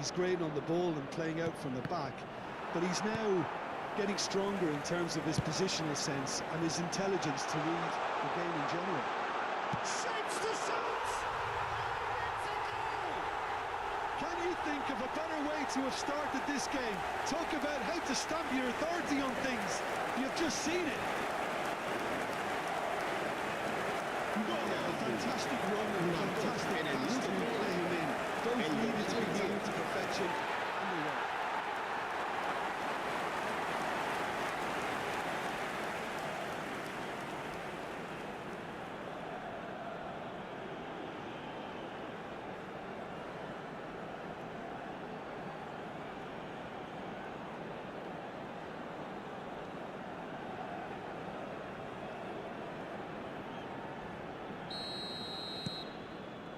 he's great on the ball and playing out from the back, but he's now getting stronger in terms of his positional sense and his intelligence to read the game in general. Shapes the shot! Can you think of a better way to have started this game? Talk about how to stamp your authority on things. You've just seen it. Fantastic run and fantastic pass to play him in. Both needed to be taken to perfection. And they were.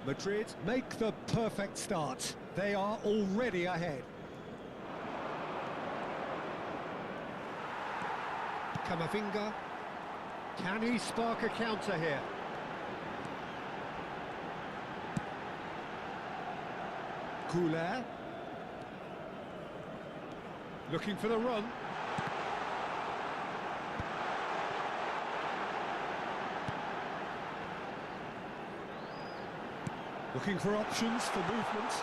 Madrid make the perfect start. They are already ahead. Camavinga. Can he spark a counter here? Couler. Looking for the run. Looking for options for movement.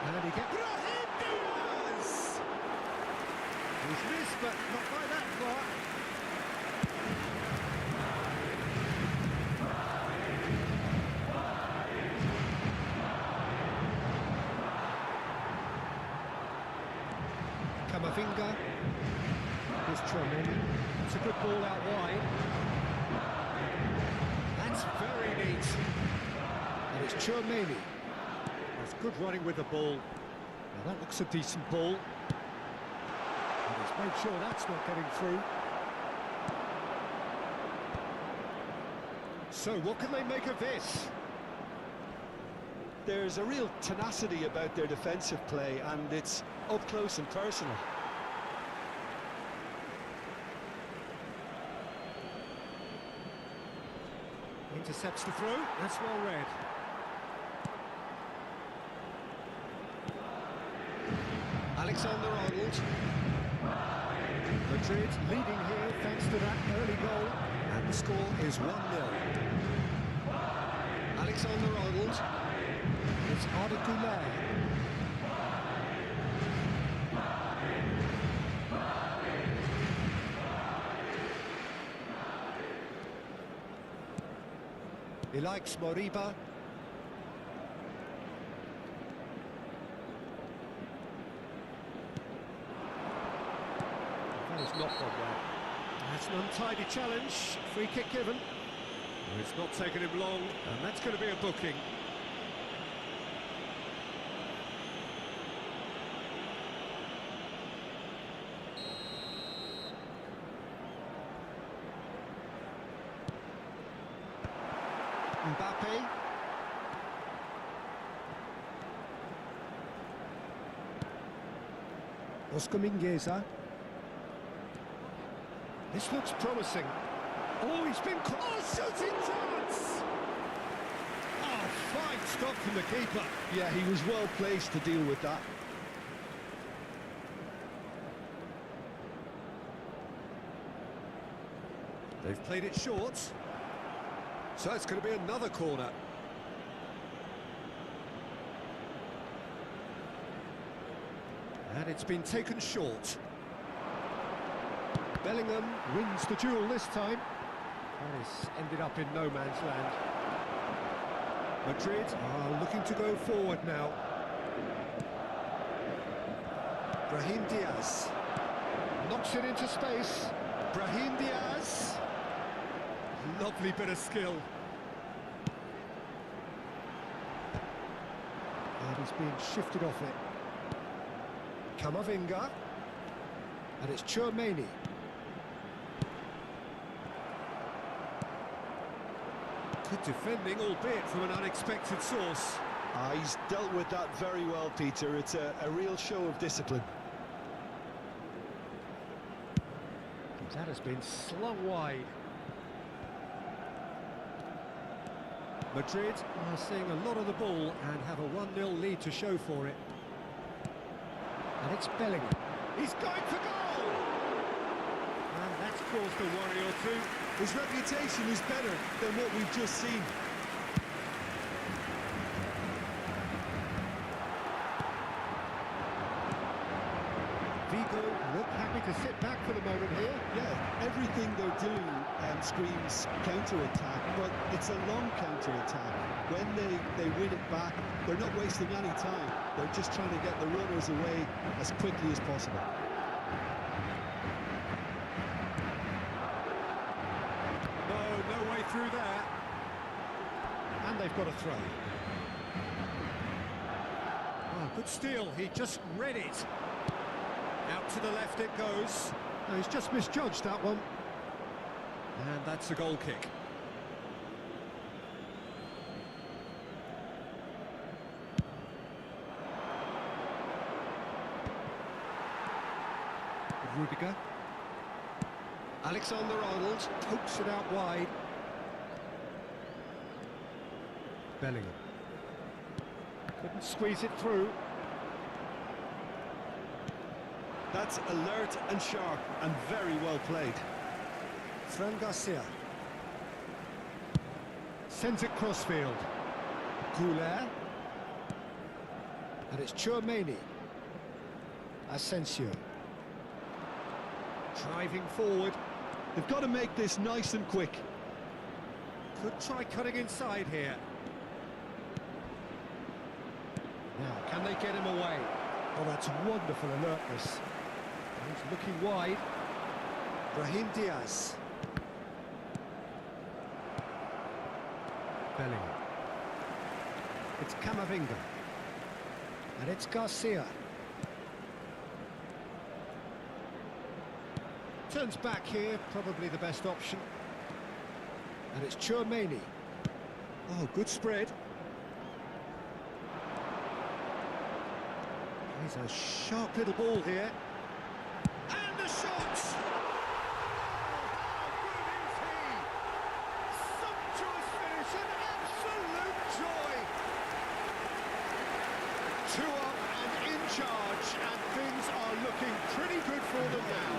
And he gets... Brahim Diaz! He's missed, but not by that far. Camavinga. Here's Tremaine. It's a good ball out wide. That's very neat. And it's Tremaine. That's good running with the ball. Now that looks a decent ball. And he's made sure that's not getting through. So what can they make of this? There's a real tenacity about their defensive play, and it's up close and personal. Intercepts the throw, that's well read. Alexander-Arnold. Madrid leading here thanks to that early goal. And the score is 1-0. Alexander-Arnold. It's Arda Güler. He likes Moriba. That is not gone well. That's an untidy challenge. Free kick given. It's not taken him long, and that's going to be a booking. Mbappe. Oscar Mingueza. This looks promising. Oh, he's been caught. Oh, shooting chance! Oh, fine stop from the keeper. Yeah, he was well placed to deal with that. They've played it short. So it's going to be another corner. And it's been taken short. Bellingham wins the duel this time. And it's ended up in no man's land. Madrid are looking to go forward now. Brahim Diaz. Knocks it into space. Brahim Diaz. Lovely bit of skill. And he's being shifted off it. Camavinga. And it's Tchouaméni. Good defending, albeit from an unexpected source. He's dealt with that very well, Peter. It's a real show of discipline. That has been slung wide. Madrid are seeing a lot of the ball and have a 1-0 lead to show for it. And it's Bellingham. He's going for goal! And that's caused a worry or two. His reputation is better than what we've just seen. Vigo look happy to sit back for the moment here. Yeah, everything they're doing screams counter-attack, but it's a long counter-attack. When they win it back, they're not wasting any time. They're just trying to get the runners away as quickly as possible. No way through there. And they've got a throw. Oh, good steal. He just read it. Out to the left it goes. No, he's just misjudged that one. And that's a goal kick. Rudiger. Alexander-Arnold pokes it out wide. Bellingham. Couldn't squeeze it through. That's alert and sharp and very well played. Fran Garcia. Sends it crossfield. Goulet. And it's Tchouaméni. Asensio. Driving forward. They've got to make this nice and quick. Could try cutting inside here. Now, can they get him away? Oh, that's wonderful alertness. He's looking wide. Brahim Diaz. Bellingham. It's Camavinga. And it's Garcia. Turns back here, probably the best option. And it's Tchouaméni. Oh, good spread. He's a sharp little ball here. And the shot! How good is he? Sumptuous finish, an absolute joy! 2 up and in charge, and things are looking pretty good for them now.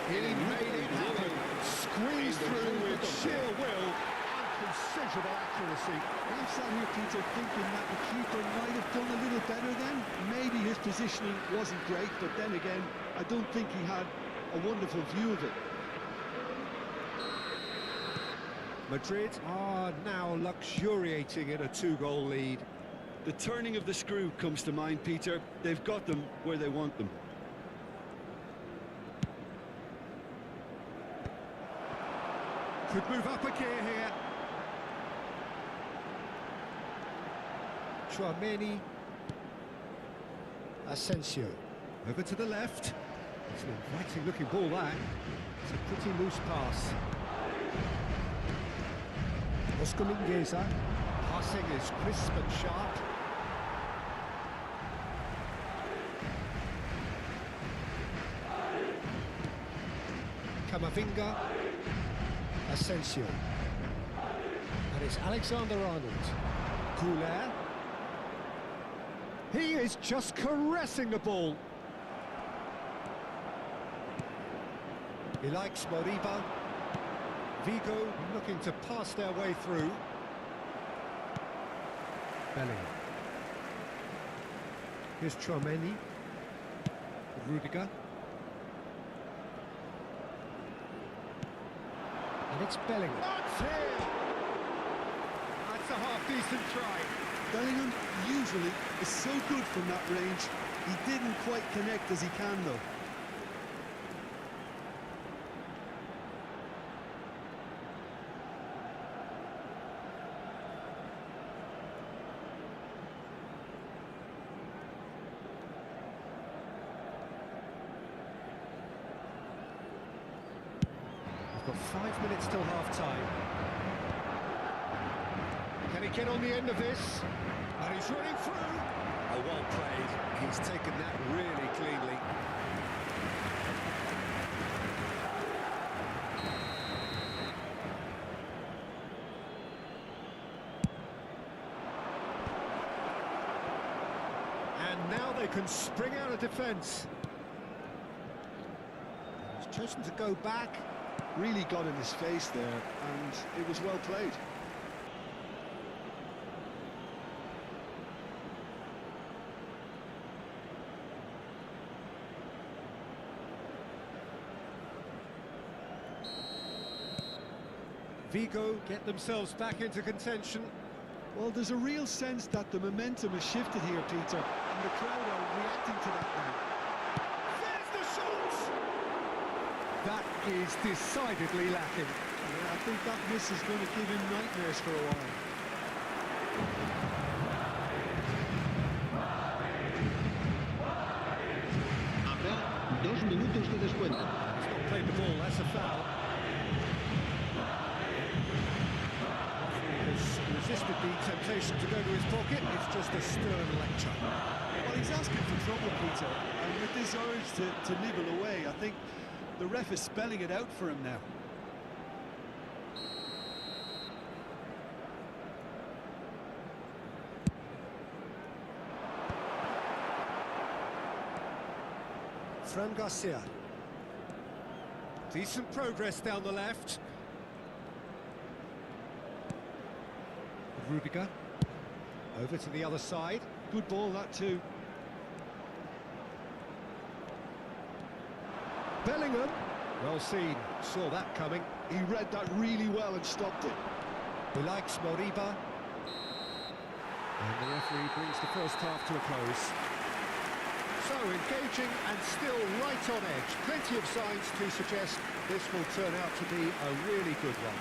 He made it happen, squeezed through with sheer will and considerable accuracy. I'm sat here, Peter, thinking that the keeper might have done a little better then. Maybe his positioning wasn't great, but then again, I don't think he had a wonderful view of it. Madrid are now luxuriating in a 2-goal lead. The turning of the screw comes to mind, Peter. They've got them where they want them. Could move up a gear here. Tchouaméni. Asensio. Over to the left. It's an inviting looking ball that. It's a pretty loose pass. Oscar Mingueza. Passing is crisp and sharp. Camavinga. Asensio. And it's Alexander-Arnold. Goulet. He is just caressing the ball. He likes Moriba. Vigo looking to pass their way through. Bellingham. Here's Tchouaméni. Rudiger. And it's Bellingham. That's here! That's a half-decent try. Bellingham usually is so good from that range. He didn't quite connect as he can, though. We've got 5 minutes till half-time. Can he get on the end of this? And he's running through. Oh, well played. He's taken that really cleanly. And now they can spring out of defence. He's chosen to go back. Really got in his face there, and it was well played. Vigo get themselves back into contention. Well, there's a real sense that the momentum has shifted here, Peter, and the crowd are reacting to that now. There's the shot! That is decidedly lacking. Yeah, I think that miss is going to give him nightmares for a while. Habrá 2 minutos de descuento. He's not played the ball, that's a foul. Referee has resisted the temptation to go to his pocket. It's just a stern lecture. Well, he's asking for trouble, Peter, and with this urge to nibble away, I think the ref is spelling it out for him now. Fran Garcia. Decent progress down the left. Rudiger. Over to the other side. Good ball, that too. Bellingham. Well seen. Saw that coming. He read that really well and stopped it. He likes Moriba. And the referee brings the first half to a close. So engaging and still right on edge. Plenty of signs to suggest this will turn out to be a really good one.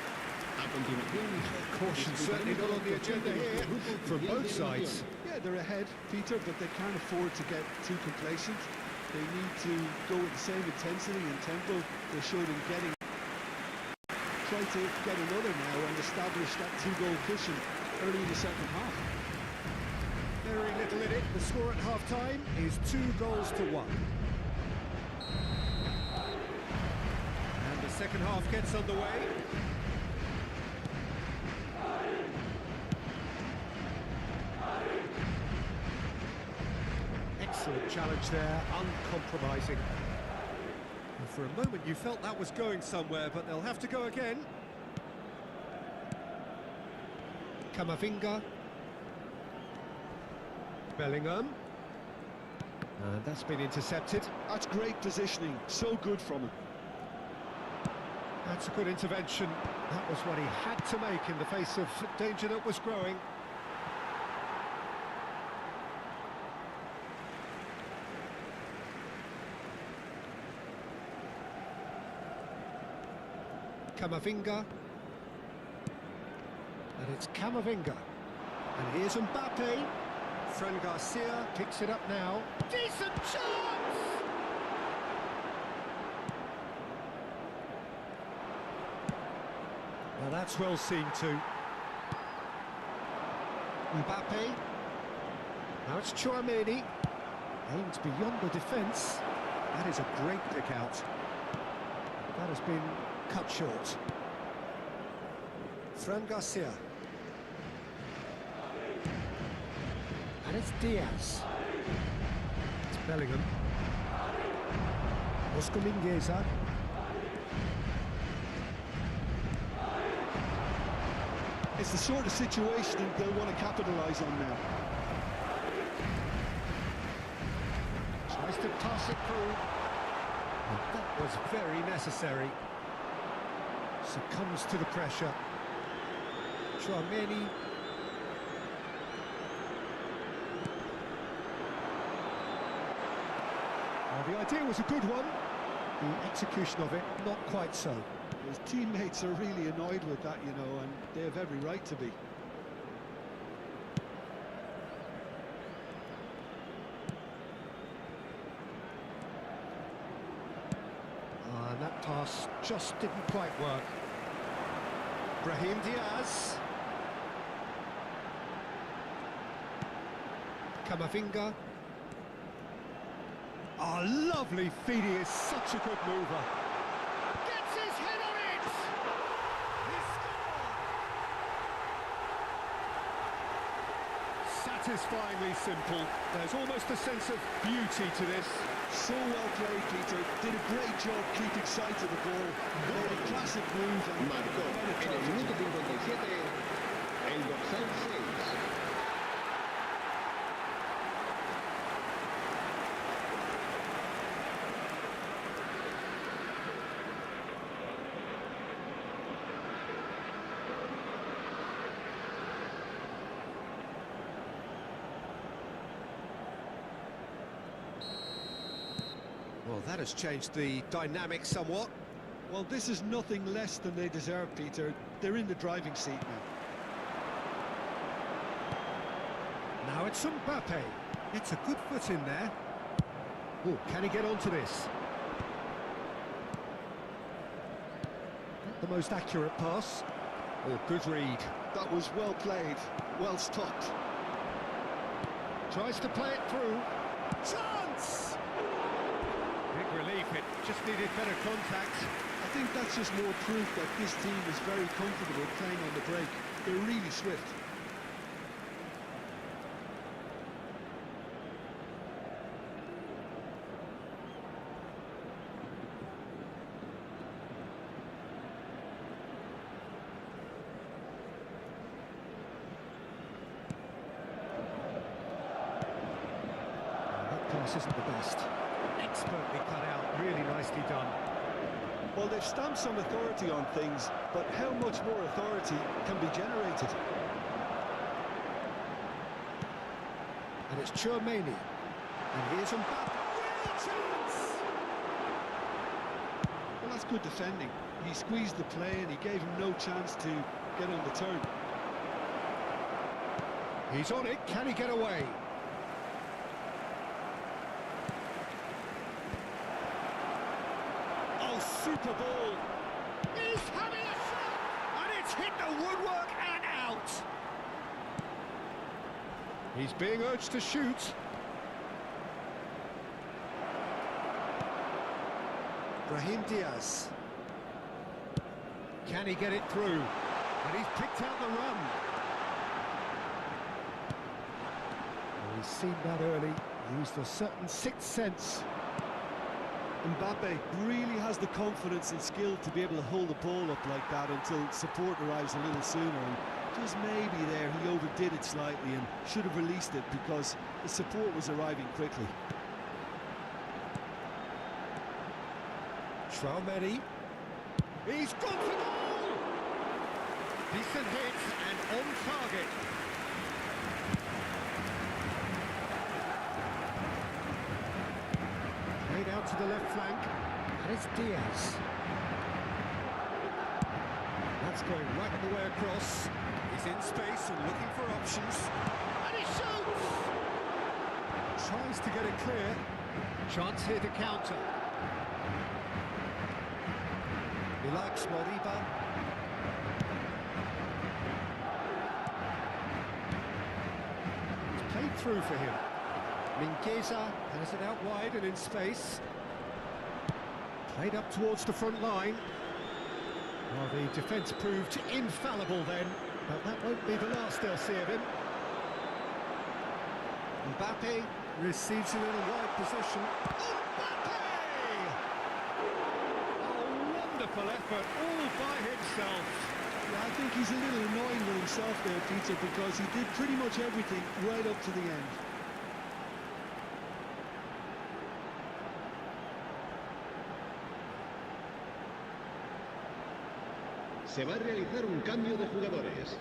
Caution certainly not on the agenda here from both sides. Yeah, they're ahead, Peter, but they can't afford to get too complacent. They need to go with the same intensity and tempo they showed in getting. Try to get another now and establish that two-goal cushion early in the second half. Very little in it. The score at half-time is 2-1. And the second half gets underway. Excellent challenge there, uncompromising. And for a moment you felt that was going somewhere, but they'll have to go again. Camavinga. Bellingham. And that's been intercepted. That's great positioning, so good from him. That's a good intervention. That was what he had to make in the face of danger that was growing. Camavinga. And it's Camavinga. And here's Mbappe. Fran Garcia picks it up now. Decent chance! Well, that's well seen too. Mbappe. Now it's Chouameni. Aims beyond the defence. That is a great pick out. That has been cut short. Fran Garcia. And it's Diaz. It's Bellingham. Oscar Mingueza. It's the sort of situation they'll want to capitalise on now. Tries to pass it through. And that was very necessary. Succumbs to the pressure. Chouameni. The idea was a good one. The execution of it, not quite so. His teammates are really annoyed with that, you know, and they have every right to be. And that pass just didn't quite work. Brahim Diaz. Camavinga. Oh, lovely feed, he is such a good mover. Gets his head on it! He scored! satisfyingly simple. There's almost a sense of beauty to this. So well played, Peter. Did a great job keeping sight of the ball. Made a classic move and Marcó en el minuto 57 el dorsal 6. Well, that has changed the dynamic somewhat. Well, this is nothing less than they deserve, Peter. They're in the driving seat now. Now it's Mbappe. It's a good foot in there. Oh, can he get onto this? Not the most accurate pass. Oh, good read. That was well played, well stopped. Tries to play it through. Chance! Big relief, it just needed better contact. I think that's just more proof that this team is very comfortable playing on the break. They're really swift. That pass isn't the best. Expertly cut out, really nicely done. Well, they've stamped some authority on things, but how much more authority can be generated? And it's Chouameni. And here's Mbappe. Real chance! Well, that's good defending. He squeezed the play and he gave him no chance to get on the turn. He's on it, can he get away? Super ball. He's having a shot! And it's hit the woodwork and out. He's being urged to shoot. Brahim Diaz. Can he get it through? And he's picked out the run. Well, he's seen that early. Used a certain sixth sense. Mbappe really has the confidence and skill to be able to hold the ball up like that until support arrives a little sooner, and just maybe there he overdid it slightly and should have released it because the support was arriving quickly. Chouameni. He's gone for goal! Decent hit and on target. Out to the left flank, and it's Diaz. That's going right the way across. He's in space and looking for options. And he shoots! Tries to get it clear. Chance here to counter. He likes Moriba. It's played through for him. Mingueza has it out wide and in space. Played up towards the front line. Well, the defence proved infallible then, but that won't be the last they'll see of him. Mbappe receives him in a wide position. Mbappe! A wonderful effort all by himself. Yeah, I think he's a little annoying with himself there, Peter, because he did pretty much everything right up to the end. Se va a realizar un cambio de jugadores.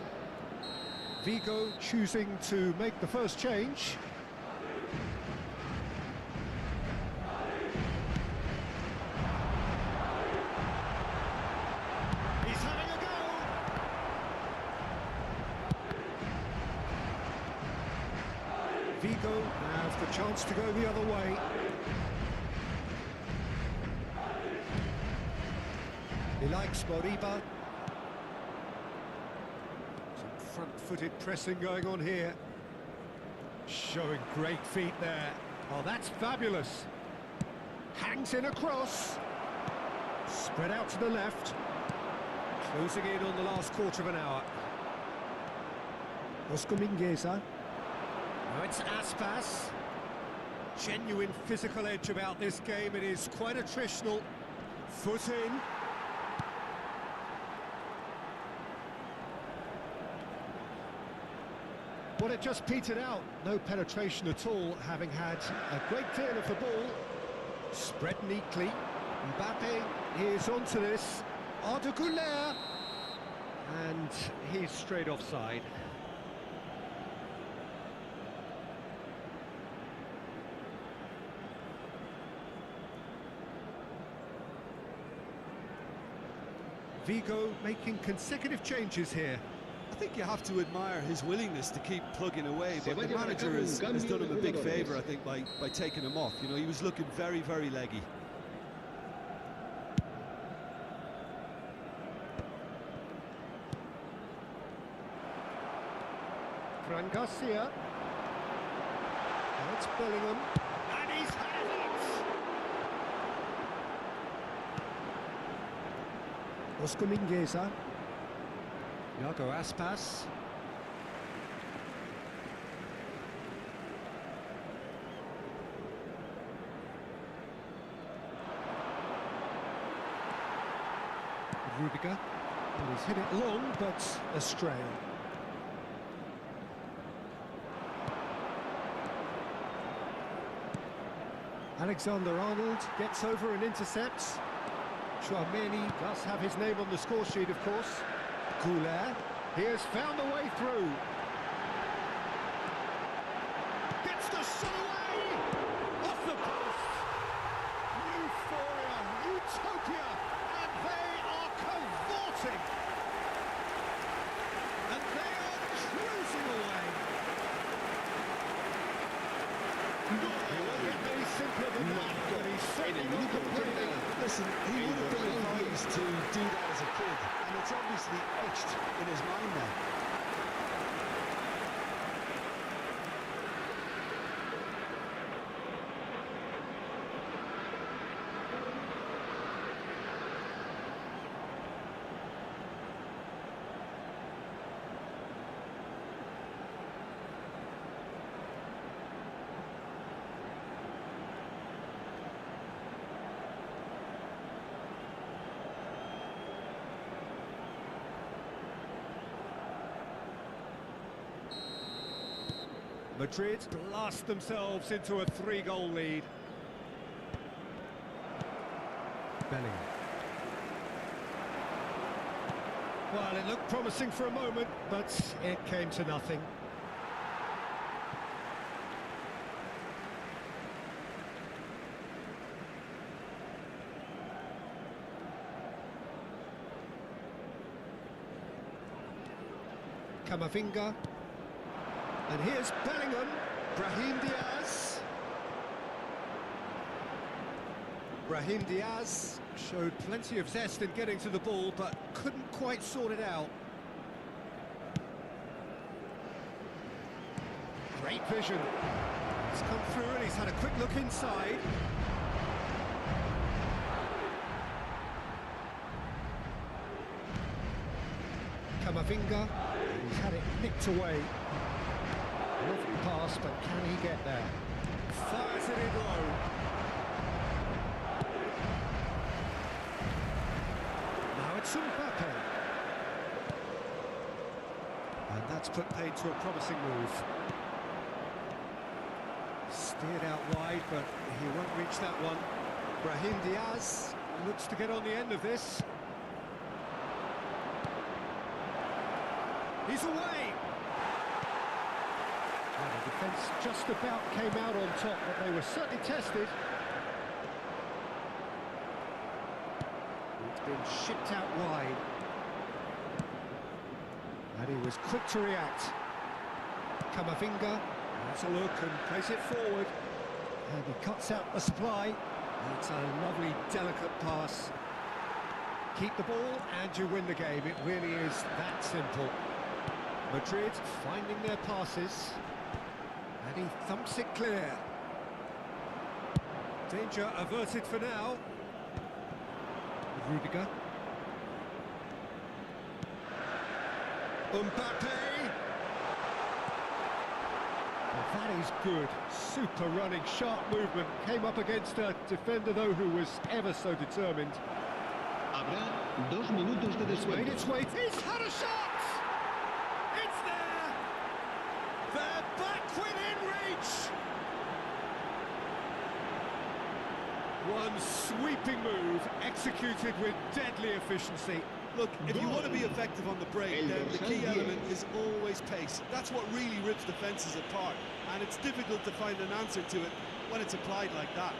Vigo choosing to make the first change. He's having a go! Vigo have the chance to go the other way. He likes Moriba. Front-footed pressing going on here. Showing great feet there. Oh, that's fabulous. Hangs in across. Spread out to the left. Closing in on the last quarter of an hour. Oscar Mingueza. Now it's Aspas. Genuine physical edge about this game. It is quite attritional. Foot in. Well, it just petered out. No penetration at all, having had a great deal of the ball. Spread neatly. Mbappe is onto this. Arda, and he's straight offside. Vigo making consecutive changes here. I think you have to admire his willingness to keep plugging away, but the manager has done him a big favour, I think, by taking him off. You know, he was looking very, very leggy. Fran Garcia. Now it's Bellingham. And he's had it! Oscar Mingueza. Iago Aspas. Rudiger. Well, he's hit it long, but astray. Alexander-Arnold gets over and intercepts. Chouameni does have his name on the score sheet, of course. Goulet, he has found a way through. Gets the shot away! Off the post! Euphoria, utopia, and they are cavorting! And they are cruising away! He won't get any simpler than that, but he's certainly not completely. Listen, he would have been advised to do that as a kid, and it's obviously etched in his mind now. Madrid blast themselves into a 3-goal lead. Bellingham. Well, it looked promising for a moment, but it came to nothing. Camavinga. And here's Bellingham, Brahim Diaz. Brahim Diaz showed plenty of zest in getting to the ball, but couldn't quite sort it out. Great vision. He's come through and he's had a quick look inside. Camavinga, he's had it nicked away. Lovely pass, but can he get there? Fires it in low. Now it's Mbappe. And that's put paid to a promising move. Steered out wide, but he won't reach that one. Brahim Diaz looks to get on the end of this. He's away! Well, the defence just about came out on top, but they were certainly tested. It's been shipped out wide. And he was quick to react. Camavinga has a look and plays it forward. And he cuts out the supply. It's a lovely, delicate pass. Keep the ball and you win the game. It really is that simple. Madrid finding their passes. And he thumps it clear. Danger averted for now. Rudiger. Mbappe. Well, that is good. Super running, sharp movement. Came up against a defender, though, who was ever so determined. Habrá 2 minutos de It's made descuento. its way. He's had a shot! It's there! They're back within reach! One sweeping move, executed with deadly efficiency. Look, if you want to be effective on the break, then the key element is always pace. That's what really rips defences apart, and it's difficult to find an answer to it when it's applied like that.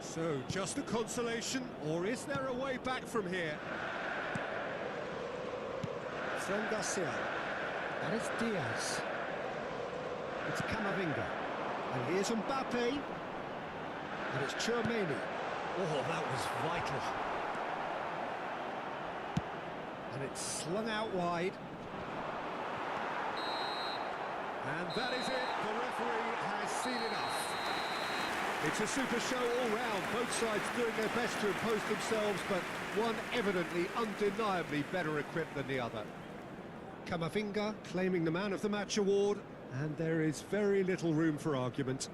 So, just a consolation, or is there a way back from here? From Garcia. That is Diaz. It's Camavinga. And here's Mbappe. And it's Tchouaméni. Oh, that was vital. And it's slung out wide. And that is it. The referee has seen enough. It's a super show all round, both sides doing their best to impose themselves, but one evidently, undeniably better equipped than the other. Camavinga claiming the Man of the Match award, and there is very little room for argument.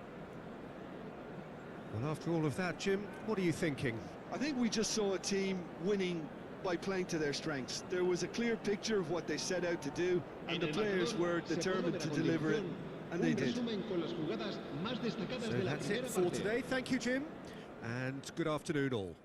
Well, after all of that, Jim, what are you thinking? I think we just saw a team winning by playing to their strengths. There was a clear picture of what they set out to do, and the players were determined to deliver it. And they did. So that's it for today. Thank you, Jim, and good afternoon all.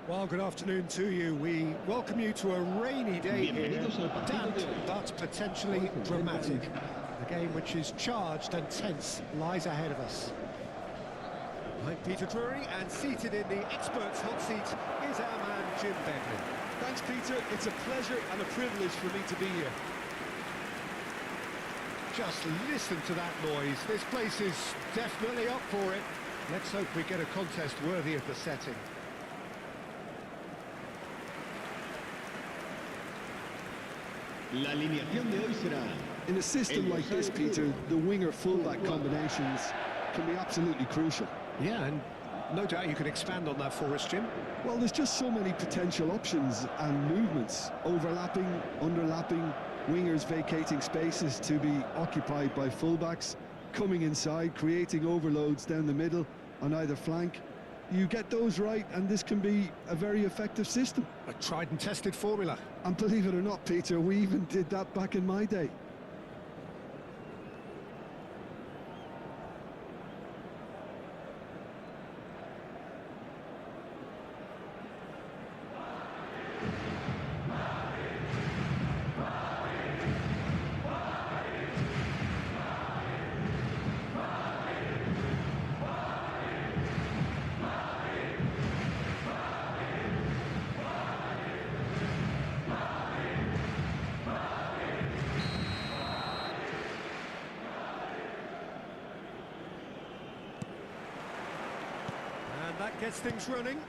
Well, good afternoon to you. We welcome you to a rainy day here, damp but potentially dramatic. The game which is charged and tense lies ahead of us. I'm Peter Drury, and seated in the experts' hot seat is our man Jim Bentley. Thanks, Peter. It's a pleasure and a privilege for me to be here. Just listen to that noise. This place is definitely up for it. Let's hope we get a contest worthy of the setting. La alineación de hoy será... In a system like this, Peter, the winger-fullback combinations can be absolutely crucial. Yeah, and no doubt you can expand on that for us, Jim. Well, there's just so many potential options and movements. Overlapping, underlapping, wingers vacating spaces to be occupied by fullbacks, coming inside, creating overloads down the middle on either flank. You get those right, and this can be a very effective system. A tried and tested formula. And believe it or not, Peter, we even did that back in my day. And that gets things running.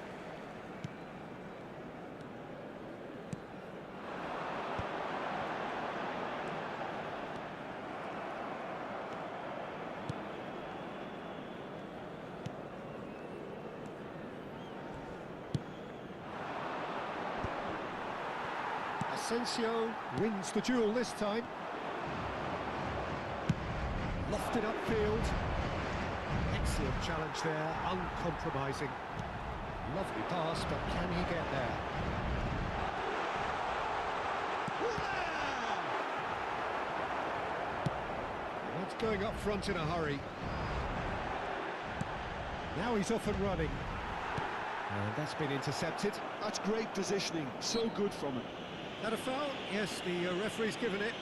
Asensio wins the duel this time. Lofted upfield. Excellent challenge there, uncompromising. Lovely pass, but can he get there? Not going up front in a hurry. Now he's off and running. And that's been intercepted. That's great positioning, so good from him. That a foul? Yes, the referee's given it.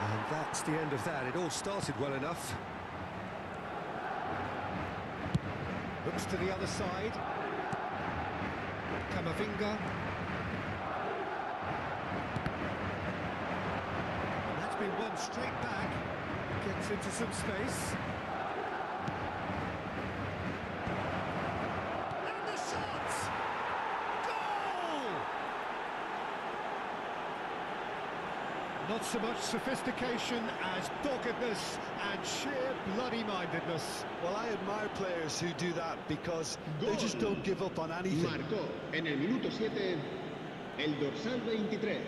And that's the end of that. It all started well enough. Looks to the other side. Camavinga. And that's been won straight back. Gets into some space. And the shot! Goal! Not so much sophistication as doggedness and sheer bloody-mindedness. Well, I admire players who do that because they just don't give up on anything. Marcó en el minuto 7 el dorsal 23.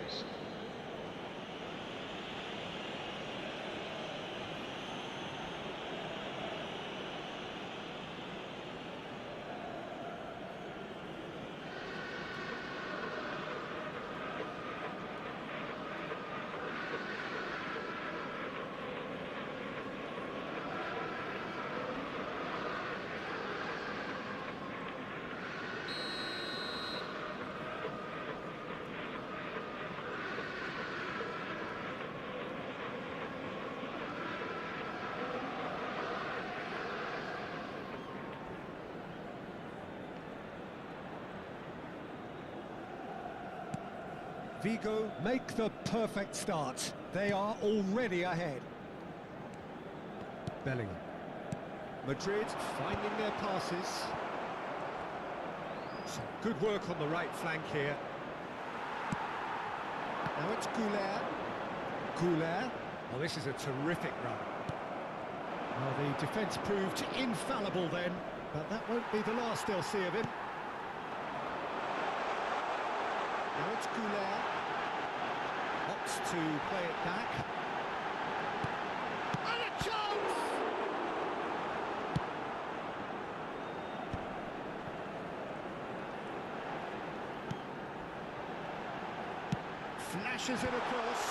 Vigo make the perfect start. They are already ahead. Bellingham. Madrid finding their passes. Some good work on the right flank here. Now it's Goulet. Goulet. Well, this is a terrific run. Well, the defence proved infallible then, but that won't be the last they'll see of him. Now it's Goulet. Opts to play it back. And a chance! Flashes it across.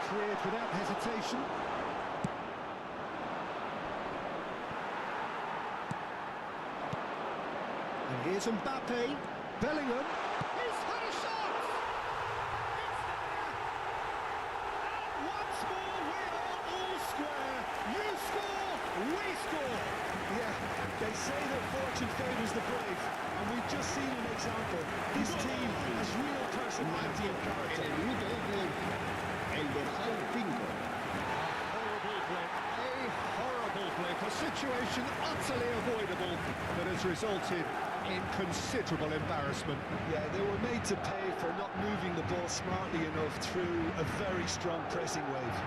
Cleared without hesitation. And here's Mbappe. Bellingham. He's had a shot! It's there! And once more we are all square. You score, we score. Yeah, they say that fortune favours the brave, and we've just seen an example. This team has real personality and En character. el minuto 12 el dorsal 5. Horrible blip, a situation utterly avoidable that has resulted in considerable embarrassment. Yeah, they were made to pay for not moving the ball smartly enough through a very strong pressing wave.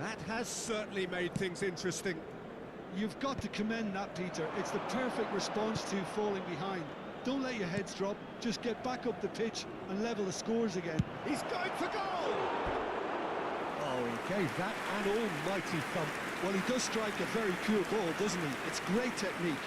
That has certainly made things interesting. You've got to commend that, Peter. It's the perfect response to falling behind. Don't let your heads drop, just get back up the pitch and level the scores again. He's going for goal! Oh, he gave that an almighty thump. Well, he does strike a very pure ball, doesn't he? It's great technique.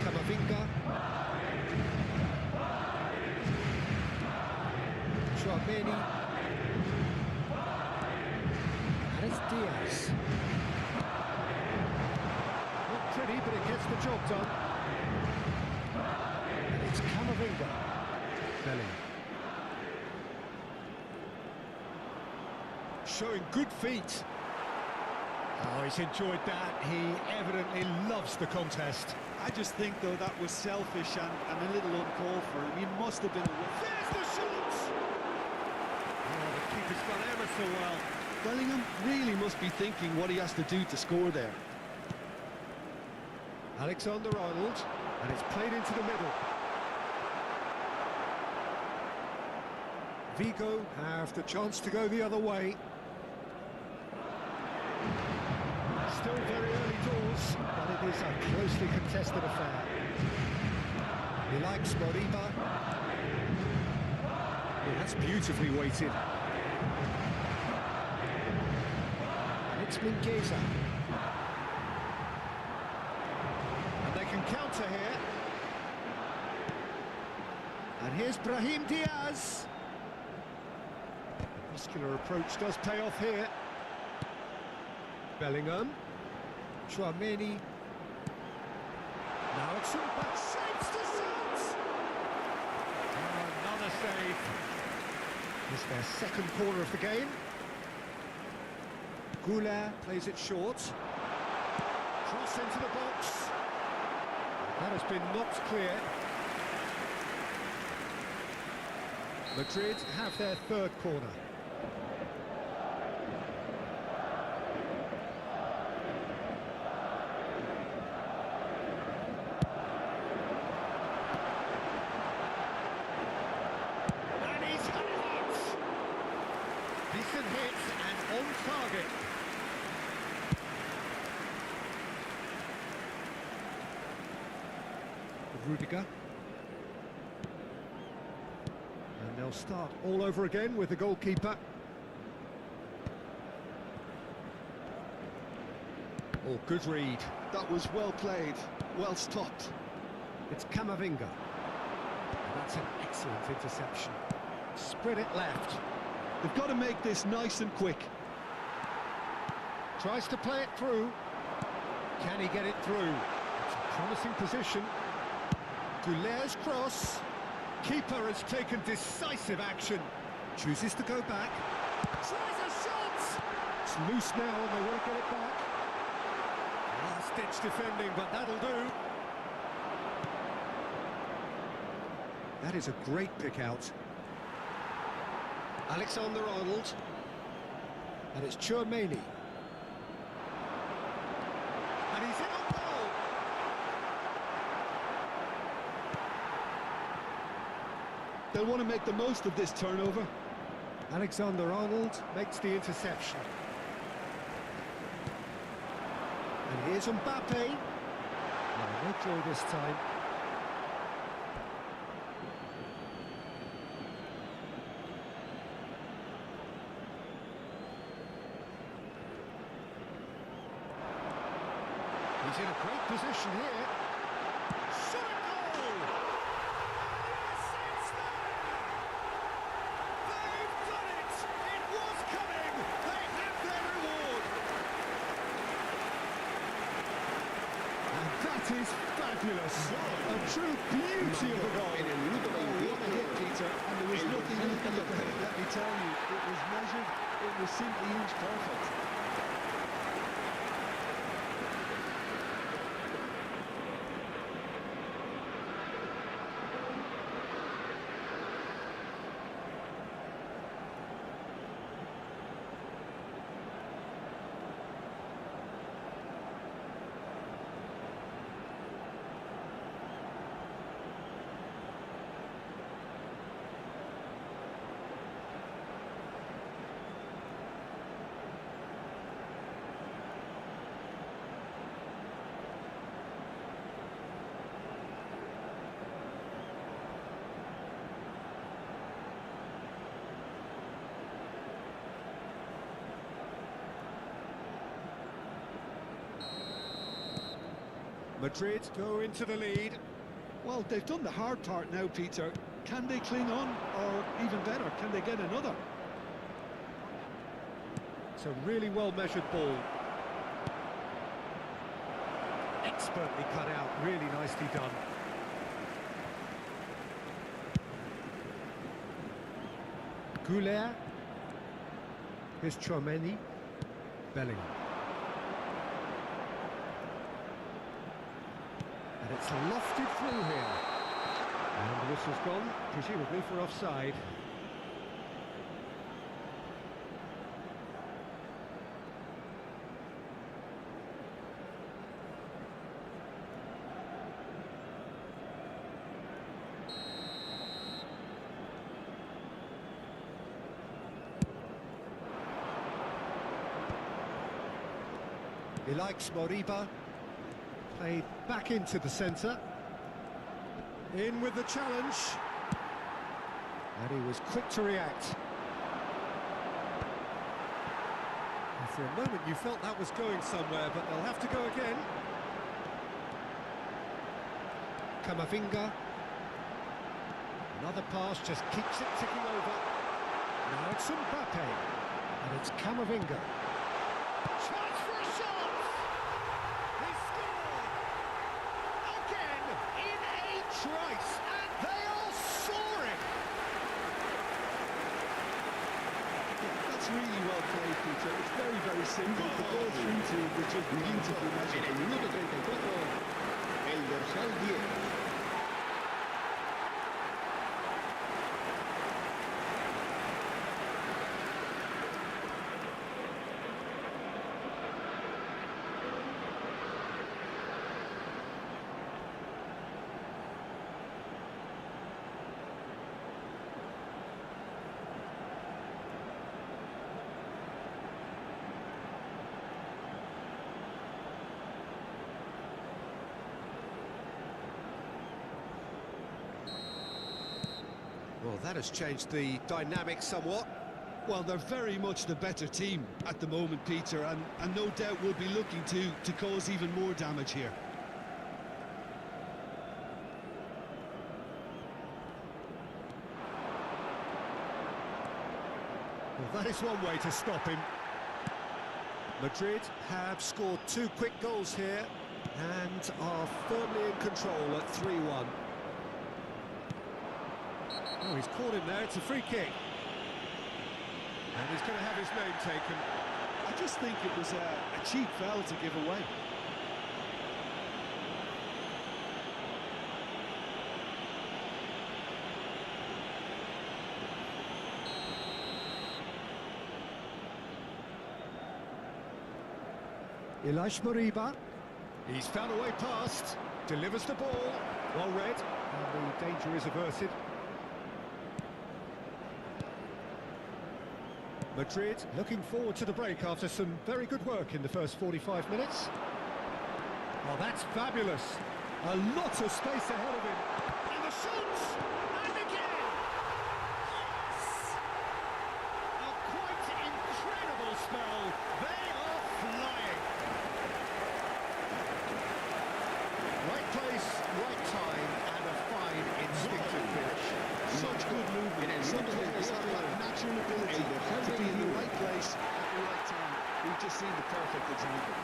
Camavinga. Chouameni. And it's Diaz. Not pretty, but it gets the job done. And it's Camavinga. Belly. Showing good feet. Oh, he's enjoyed that. He evidently loves the contest. I just think, though, that was selfish and a little uncalled for him. He must have been aware. There's the shot! Oh, the keeper's done ever so well. Bellingham really must be thinking what he has to do to score there. Alexander-Arnold, and it's played into the middle. Vigo have the chance to go the other way. Still very early doors, but it is a closely contested affair. He likes Moriba. Yeah, that's beautifully weighted. And it's Mingueza. And they can counter here. And here's Brahim Diaz. Muscular approach does pay off here. Bellingham. Chouameni. Now it's in back, saves to shoot! Another save. It's their second corner of the game. Goulart plays it short. Cross into the box. That has been knocked clear. Madrid have their third corner. Decent hits and on target. Rudiger. And they'll start all over again with the goalkeeper. Oh, good read. That was well played, well stopped. It's Camavinga. And that's an excellent interception. Spread it left. They've got to make this nice and quick. Tries to play it through. Can he get it through? It's a promising position. Goulart's cross. Keeper has taken decisive action. Chooses to go back. Tries a shot! It's loose now and they won't get it back. Last-ditch defending, but that'll do. That is a great pick-out. Alexander-Arnold. And it's Chouameni. And he's in on goal! They'll want to make the most of this turnover. Alexander-Arnold makes the interception. And here's Mbappe. No draw this time. He's in a great position here. Shot a goal! They've done it! It was coming! They have their reward! And that is fabulous. A true beauty of a goal. En el minuto What a 28, hit, Peter, and there was el nothing dorsal you could look at it, campeón. let me tell you. It was measured, it was simply inch perfect. Madrid go into the lead. Well, they've done the hard part now, Peter. Can they cling on, or even better, can they get another? It's a really well-measured ball. Expertly cut out, really nicely done. Goulet. Here's Chouameni. Bellingham. And it's lofted through here. And the whistle's gone, presumably for offside. He likes Moriba. Played back into the centre. In with the challenge. And he was quick to react. And for a moment you felt that was going somewhere, but they'll have to go again. Camavinga. Another pass, just keeps it ticking over. Now it's Mbappe. And it's Camavinga. Chance for a shot! He scored! Again, in a trice, and they are soaring! That's really well played, Peter. It's very, very simple. The ball through to him was just beautifully En measured. el minuto 34, el dorsal 10. Well, that has changed the dynamic somewhat. Well, they're very much the better team at the moment, Peter, and no doubt will be looking to cause even more damage here. Well, that is one way to stop him. Madrid have scored 2 quick goals here and are firmly in control at 3-1. Oh, he's caught him there, it's a free kick. And he's going to have his name taken. I just think it was a cheap foul to give away. Ilaix Moriba. He's found a way past. Delivers the ball. Well read. And the danger is averted. Madrid looking forward to the break after some very good work in the first 45 minutes. Oh, that's fabulous. A lot of space ahead of him. And the shot! And again! Yes! A quite incredible spell. They are flying. Right place, right time, and a fine instinctive finish. Such good movement. Some players have that natural ability to be in the right place at the right time. We've just seen the perfect example.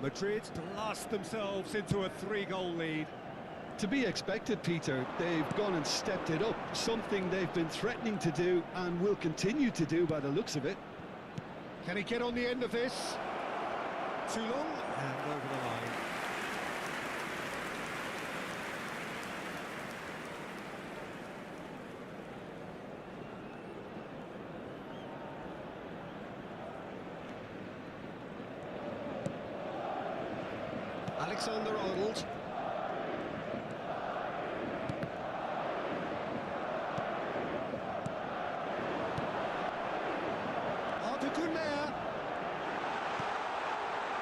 Madrid blast themselves into a 3-goal lead. To be expected, Peter. They've gone and stepped it up, something they've been threatening to do and will continue to do by the looks of it. Can he get on the end of this? Too long and over the line. Alexander-Arnold.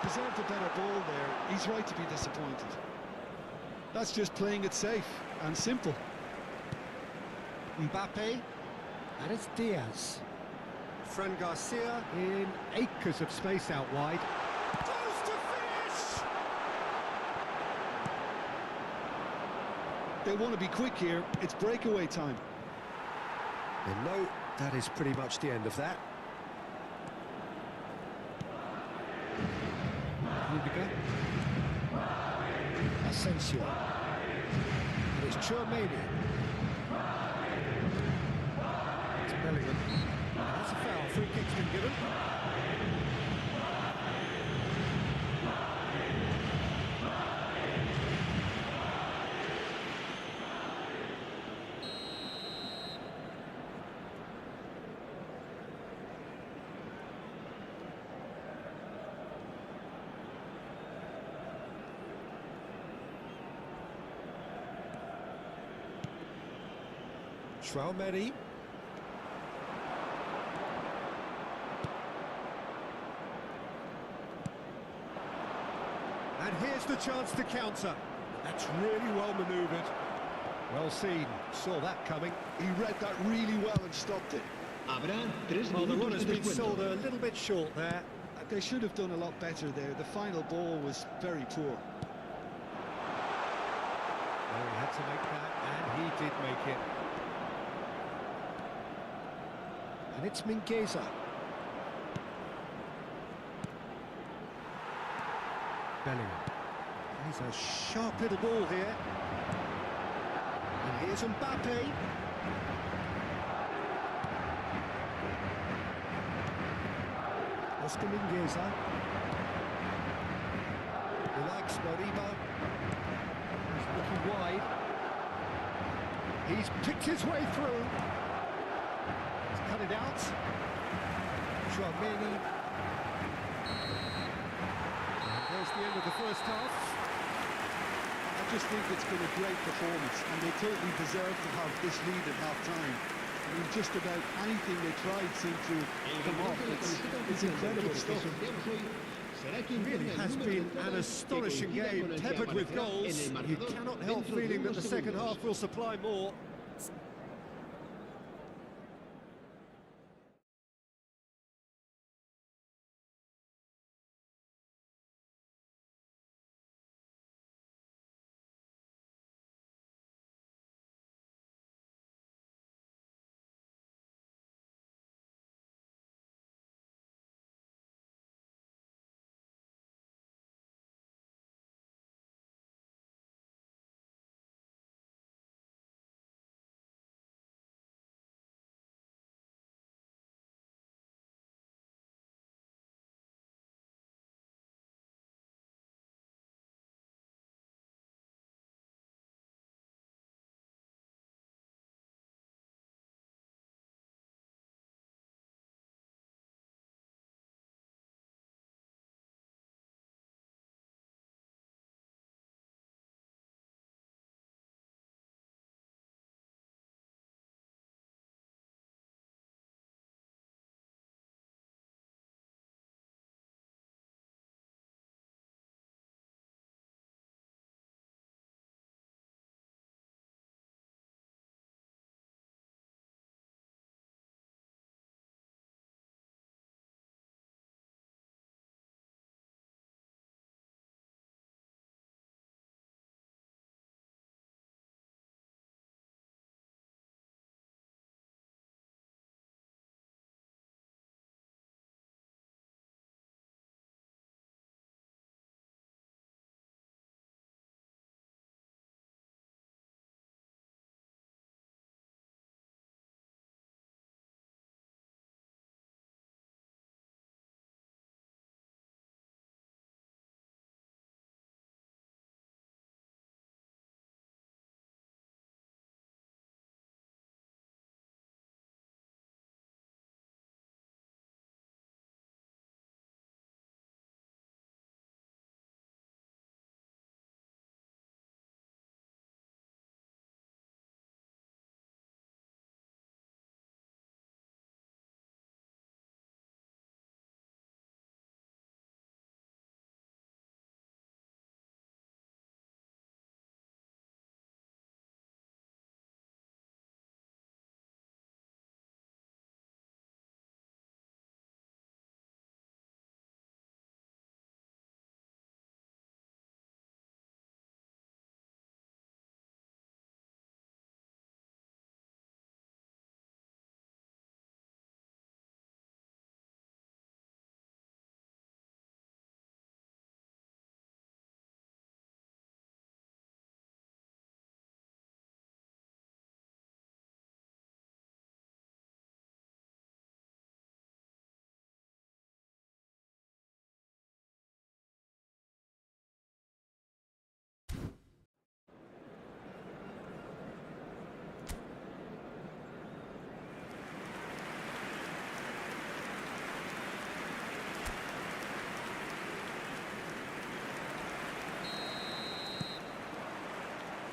Deserved a better ball there. He's right to be disappointed. That's just playing it safe and simple. Mbappe. And it's Diaz. Fran Garcia in acres of space out wide. Close to finish! They want to be quick here. It's breakaway time. And no, that is pretty much the end of that. Rudiger. Asensio. And it's Chouameni. It's Bellingham. That's a foul. Free kick's been given. Chouameni. And here's the chance to counter. That's really well manoeuvred. Well seen. Saw that coming. He read that really well and stopped it. Habrá 3 Well, the minutos runner's de been descuento. sold a little bit short there. They should have done a lot better there. The final ball was very poor. Well, he had to make that, and he did make it. And it's Mingueza. Bellingham. He's a sharp little ball here. And here's Mbappe. Oscar Mingueza. He likes Moriba. He's looking wide. He's picked his way through. He's cut it out. Chouameni. And there's the end of the first half. I just think it's been a great performance, and they totally deserve to have this lead at half-time. I mean, just about anything they tried seemed to come off. It's incredible stuff. It really has been an astonishing game, peppered with goals. You cannot help feeling that the second half will supply more.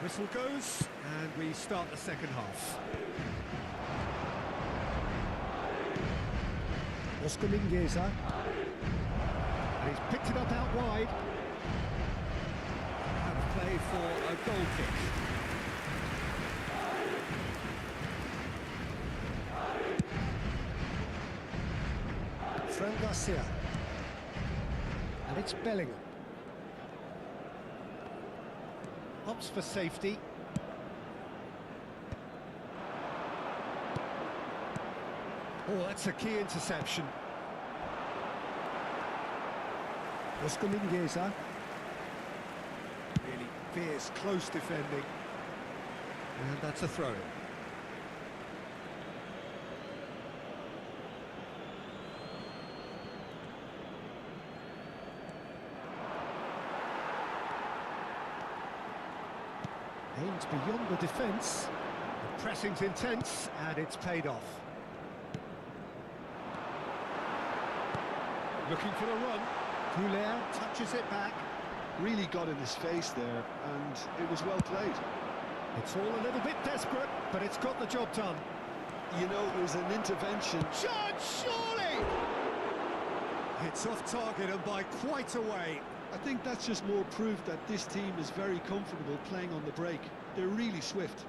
Whistle goes, and we start the second half. Oscar Mingueza. And he's picked it up out wide. Have play for a goal kick. Fran Garcia. And it's Bellingham. Opts for safety. Oh, that's a key interception. Oscar Mingueza. Really fierce, close defending. And that's a throw. Aimed beyond the defence. The pressing's intense, and it's paid off. Looking for the run. Coulier touches it back. Really got in his face there, and it was well played. It's all a little bit desperate, but it's got the job done. You know, it was an intervention. Shot, surely! It's off target and by quite a way. I think that's just more proof that this team is very comfortable playing on the break. They're really swift.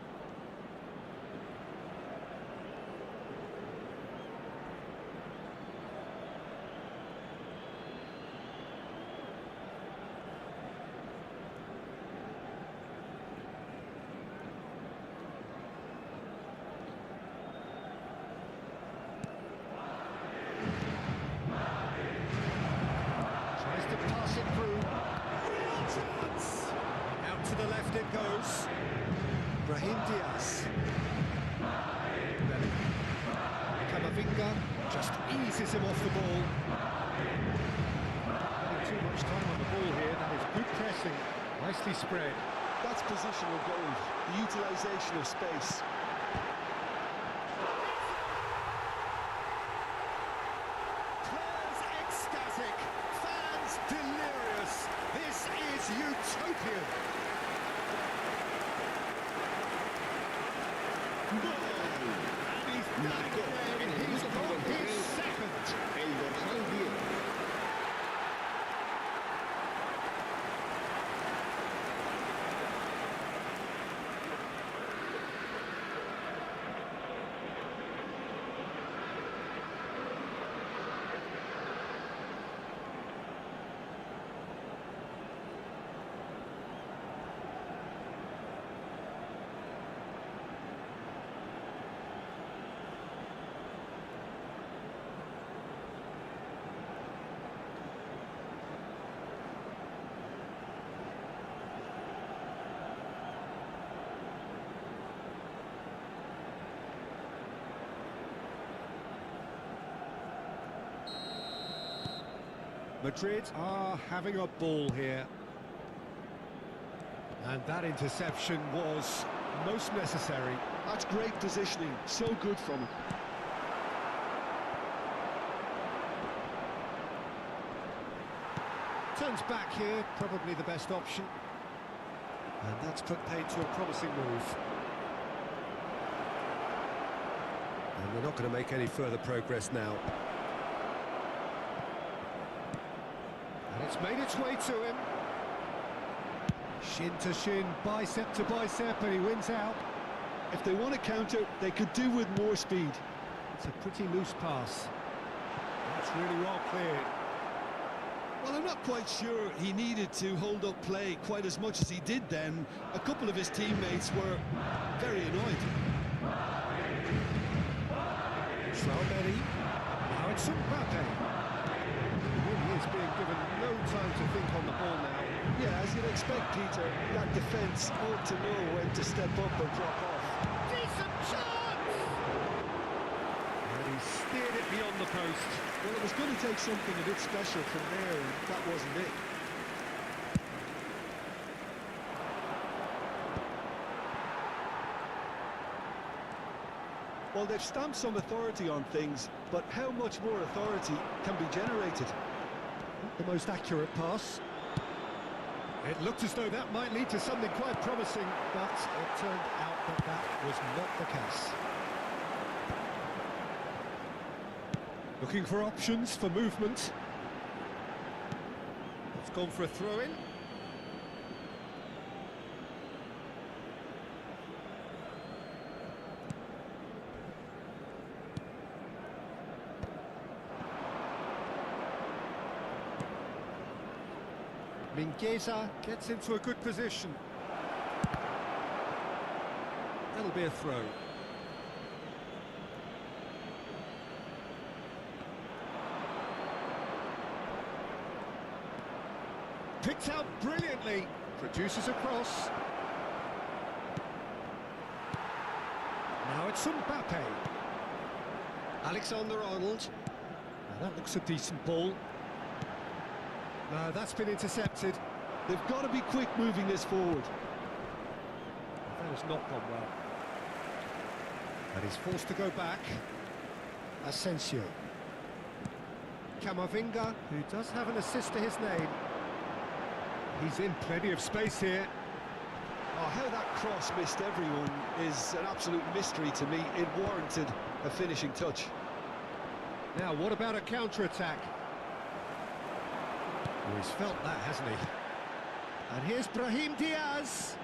Pass it through. Out to the left it goes. Brahim Diaz. Camavinga just eases him off the ball. Having too much time on the ball here. That is good pressing. Nicely spread. That's positional gold, the utilisation of space. Players ecstatic. Fans delirious. This is utopian. And he's done it again. He's got his second. El dorsal 10. Madrid are having a ball here. And that interception was most necessary. That's great positioning, so good from him. Turns back here, probably the best option. And that's put paid to a promising move. And they're not going to make any further progress now. And it's made its way to him. Shin to shin, bicep to bicep, and he wins out. If they want to counter, they could do with more speed. It's a pretty loose pass. That's really well cleared. Well, I'm not quite sure he needed to hold up play quite as much as he did then. A couple of his teammates were very annoyed. Rivalry. Now it's Mbappe. He really is being given no time to think on the ball now. Yeah, as you'd expect, Peter, that defence ought to know when to step up or drop off. Decent chance! And he steered it beyond the post. Well, it was going to take something a bit special from there, and that wasn't it. Well, they've stamped some authority on things, but how much more authority can be generated? The most accurate pass. It looked as though that might lead to something quite promising, but it turned out that that was not the case. Looking for options for movement. It's gone for a throw-in. Mingueza gets into a good position. That'll be a throw. Picked out brilliantly. Produces a cross. Now it's Mbappe. Alexander-Arnold. Now that looks a decent ball. No, that's been intercepted. They've got to be quick moving this forward. That has not gone well. And he's forced to go back. Asensio. Camavinga, who does have an assist to his name. He's in plenty of space here. Oh, how that cross missed everyone is an absolute mystery to me. It warranted a finishing touch. Now, what about a counter-attack? Well, he's felt that, hasn't he? And here's Brahim Diaz.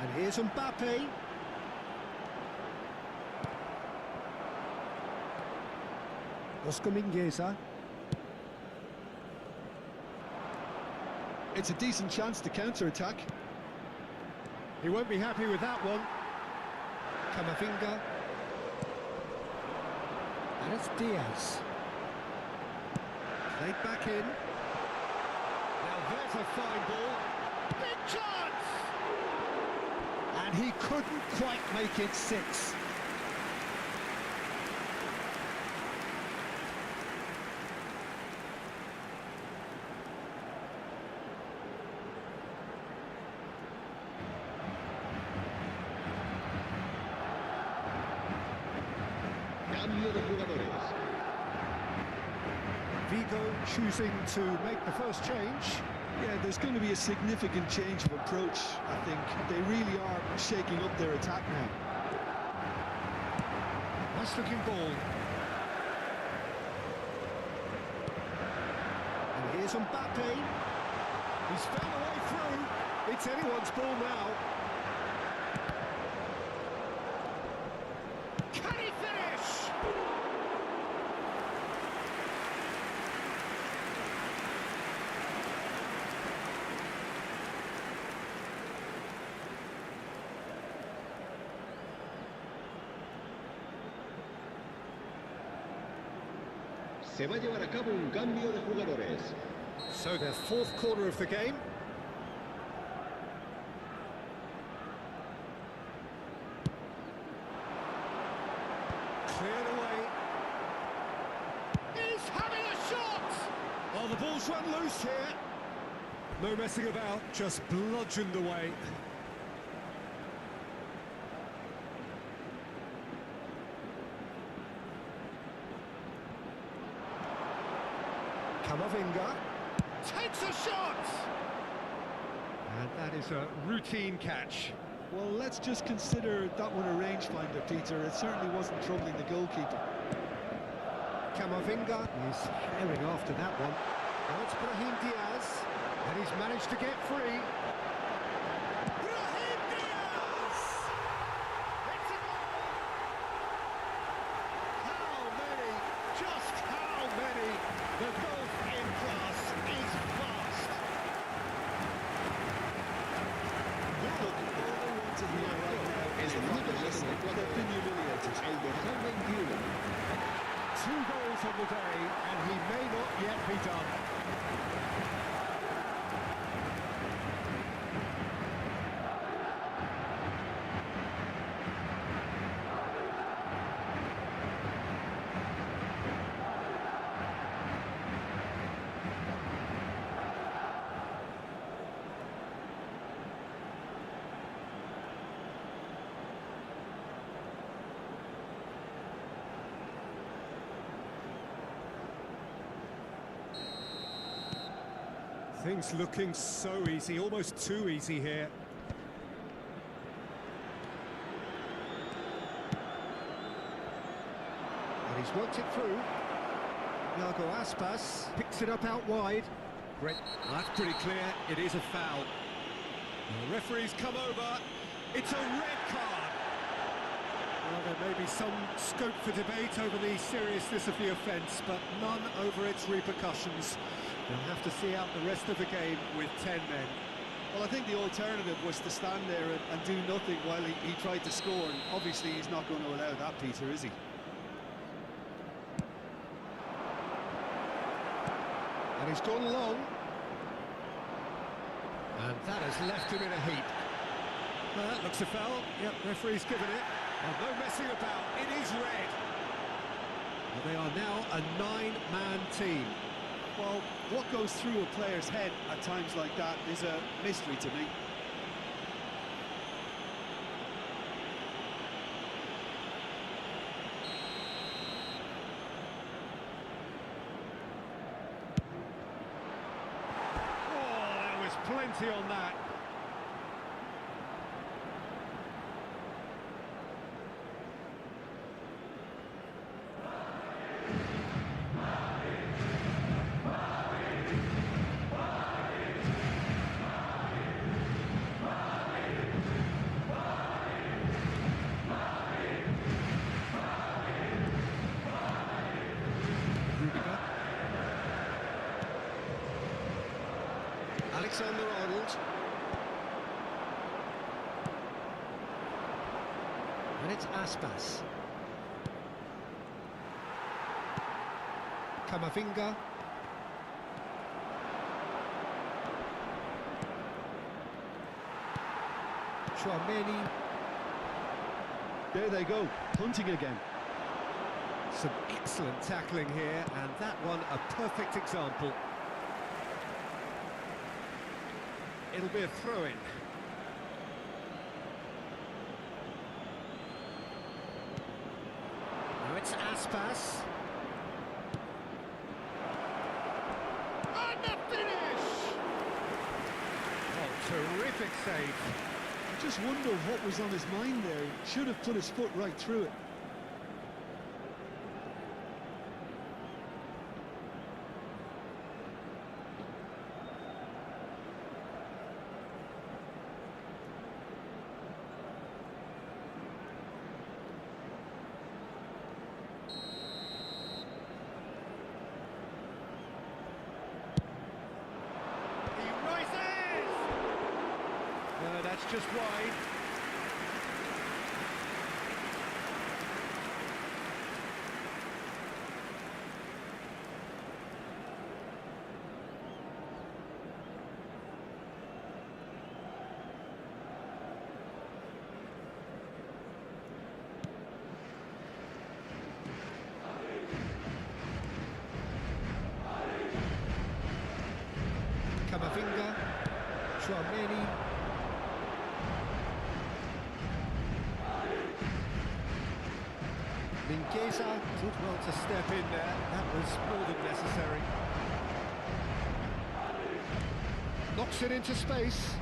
And here's Mbappe. Oscar Mingueza. It's a decent chance to counter-attack. He won't be happy with that one. Camavinga. And it's Diaz. Played back in. Now there's a fine ball. Big chance! And he couldn't quite make it 6. Cambio de jugadores. Vigo choosing to make the first change. Yeah, there's going to be a significant change of approach, I think. They really are shaking up their attack now. Nice looking ball. And here's Mbappe. He's found a way through. It's anyone's ball now. Can he finish? Se va a llevar a cabo un cambio de jugadores. So their fourth corner of the game. Cleared away. He's having a shot! Oh, the ball's run loose here. No messing about, just bludgeoned away. Camavinga takes a shot! And that is a routine catch. Well, let's just consider that one a rangefinder, Peter. It certainly wasn't troubling the goalkeeper. Camavinga is herring after that one. Now it's Brahim Diaz, and he's managed to get free. Brahim Diaz! It's a goal! How many? Just how many? The golf in class is fast. Look, all they want to hear right now is the fact that, listen, they've been humiliated. El dorsal 21. 2 goals on the day, and he may not yet be done. Things looking so easy, almost too easy here. And he's worked it through. Iago Aspas picks it up out wide. Great. That's pretty clear. It is a foul. The referee's come over. It's a red card. Well, there may be some scope for debate over the seriousness of the offence, but none over its repercussions. They'll have to see out the rest of the game with 10 men. Well, I think the alternative was to stand there and do nothing while he tried to score, and obviously he's not going to allow that, Peter, is he? And he's gone long. And that has left him in a heap. Well, that looks a foul. Yep, referee's given it. Oh, no messing about. It is red. Well, they are now a 9-man team. Well, what goes through a player's head at times like that is a mystery to me. Plenty on that. Alexander-Arnold. And it's Aspas. Camavinga. Chouameni. There they go, punting again. Some excellent tackling here, and that one a perfect example. It'll be a throw-in. Now it's Aspas. And the finish! Oh, terrific save. I just wonder what was on his mind there. He should have put his foot right through it. That's just wide. Camavinga, Chouameni. Mingueza did well to step in there. That was more than necessary. Knocks it into space.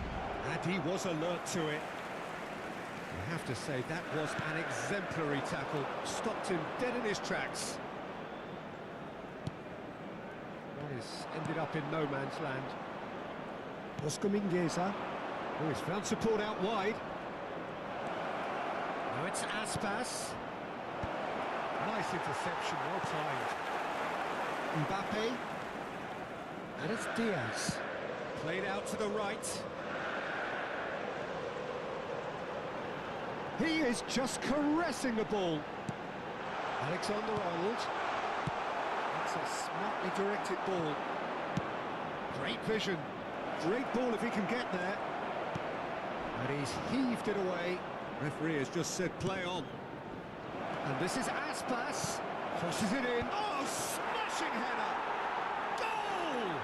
And he was alert to it. I have to say, that was an exemplary tackle. Stopped him dead in his tracks. That is ended up in no man's land. Oscar Mingueza. Oh, he's found support out wide. Now it's Aspas. Nice interception, well timed. Mbappe. And it's Diaz. Played out to the right. He is just caressing the ball. Alexander-Arnold. That's a smartly directed ball. Great vision. Great ball if he can get there. And he's heaved it away. Referee has just said play on. And this is Aspas. Crosses it in. Oh, smashing header! Goal!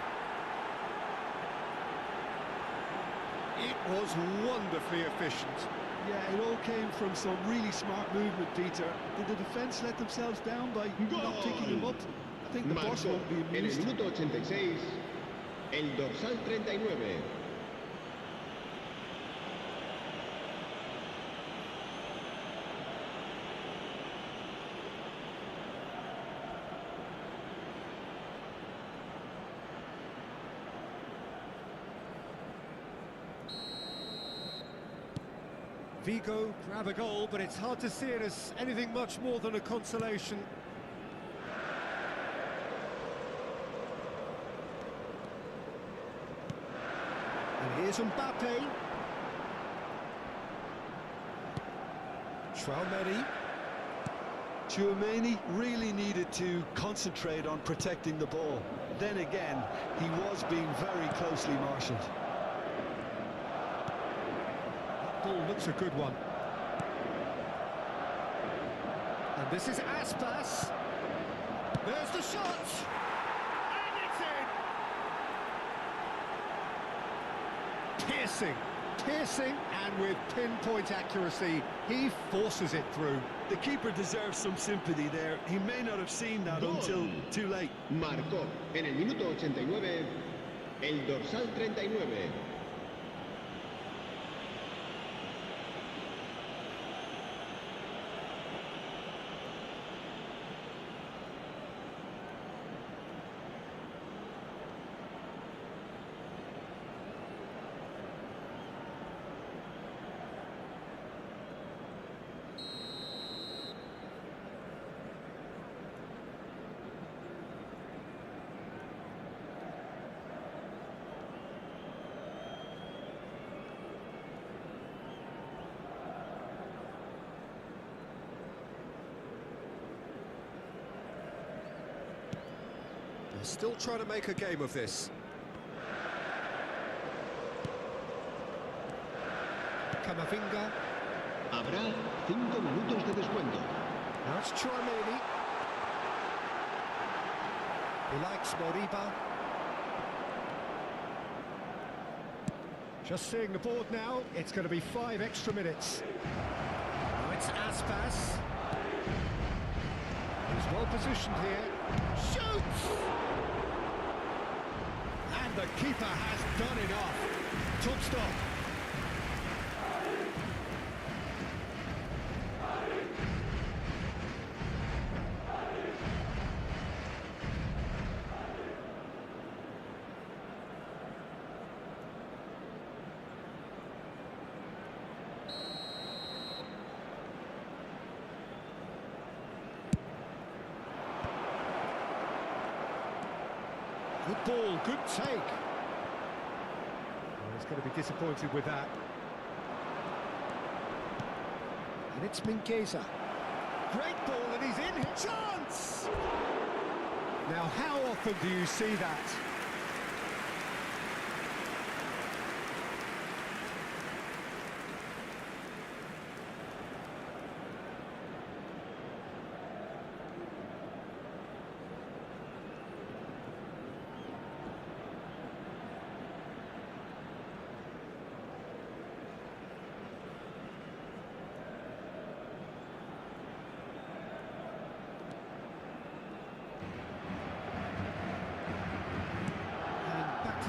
It was wonderfully efficient. Yeah, it all came from some really smart movement, Peter. Did the defence let themselves down by not picking him up? I think the boss won't be En el amused. minuto 86, El dorsal 39. Vigo grab a goal, but it's hard to see it as anything much more than a consolation. And here's Mbappe. Tchouaméni really needed to concentrate on protecting the ball. Then again, he was being very closely marshalled. Ball looks a good one. And this is Aspas. There's the shot! And it's in! Piercing, and with pinpoint accuracy, he forces it through. The keeper deserves some sympathy there. He may not have seen that until too late. Marcó en el minuto 89 el dorsal 39. They're still trying to make a game of this. Camavinga. Habrá 5 minutos de descuento. Now it's Tchouaméni. He likes Moriba. Just seeing the board now, it's going to be 5 extra minutes. Now it's Aspas. He's well positioned here. Shoots! And the keeper has done enough. Top stop. Good ball, good take. Well, he's going to be disappointed with that. And it's Mingueza. Great ball, and he's in here. Chance! Now, how often do you see that?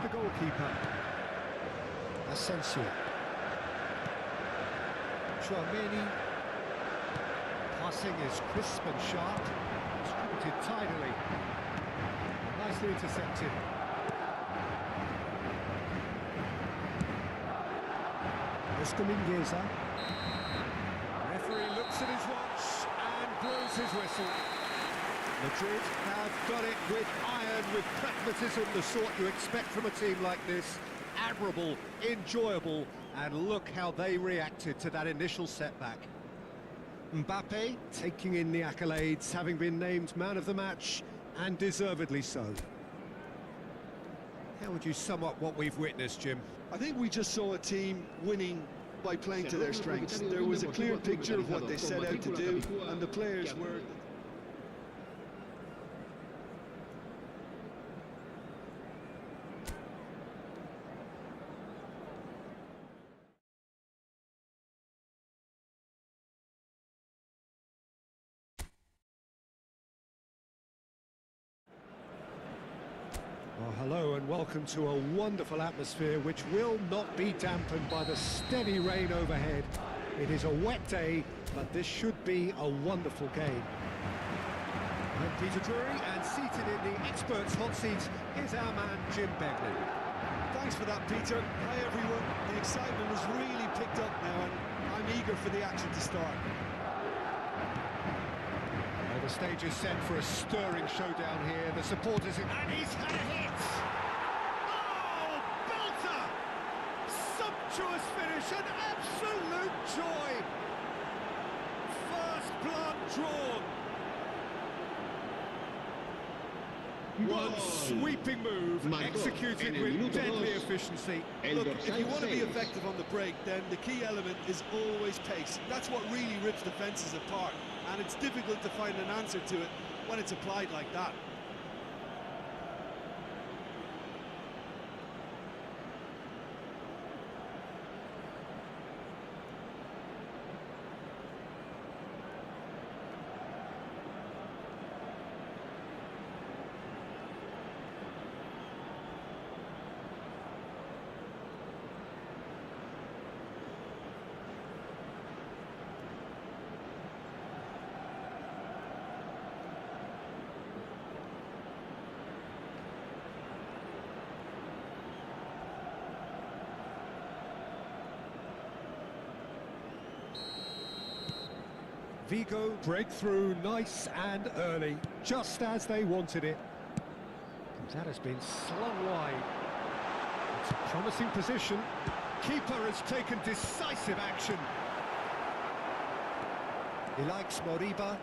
The goalkeeper, Asensio. Tchouaméni. Passing is crisp and sharp, distributed tidily, nicely intercepted. Oscar Mingueza. Referee looks at his watch and blows his whistle. Madrid have got it with iron, with pragmatism, the sort you expect from a team like this. Admirable, enjoyable, and look how they reacted to that initial setback. Mbappe taking in the accolades, having been named man of the match, and deservedly so. How would you sum up what we've witnessed, Jim? I think we just saw a team winning by playing to their strengths. There was a clear picture of what they set out to do, and the players were... Oh, hello and welcome to a wonderful atmosphere which will not be dampened by the steady rain overhead. It is a wet day, but this should be a wonderful game. I'm Peter Drury, and seated in the experts' hot seat is our man Jim Begley. Thanks for that, Peter. Hi, everyone. The excitement has really picked up now, and I'm eager for the action to start. Well, the stage is set for a stirring showdown here. The supporters... And he's had a hit! Oh, belter! Sumptuous finish, an absolute joy! First blood drawn. One sweeping move, executed with deadly efficiency. Look, if you want to be effective on the break, then the key element is always pace. That's what really rips defences apart, and it's difficult to find an answer to it when it's applied like that. Vigo break through nice and early, just as they wanted it. That has been slung wide. It's a promising position. Keeper has taken decisive action. He likes Moriba.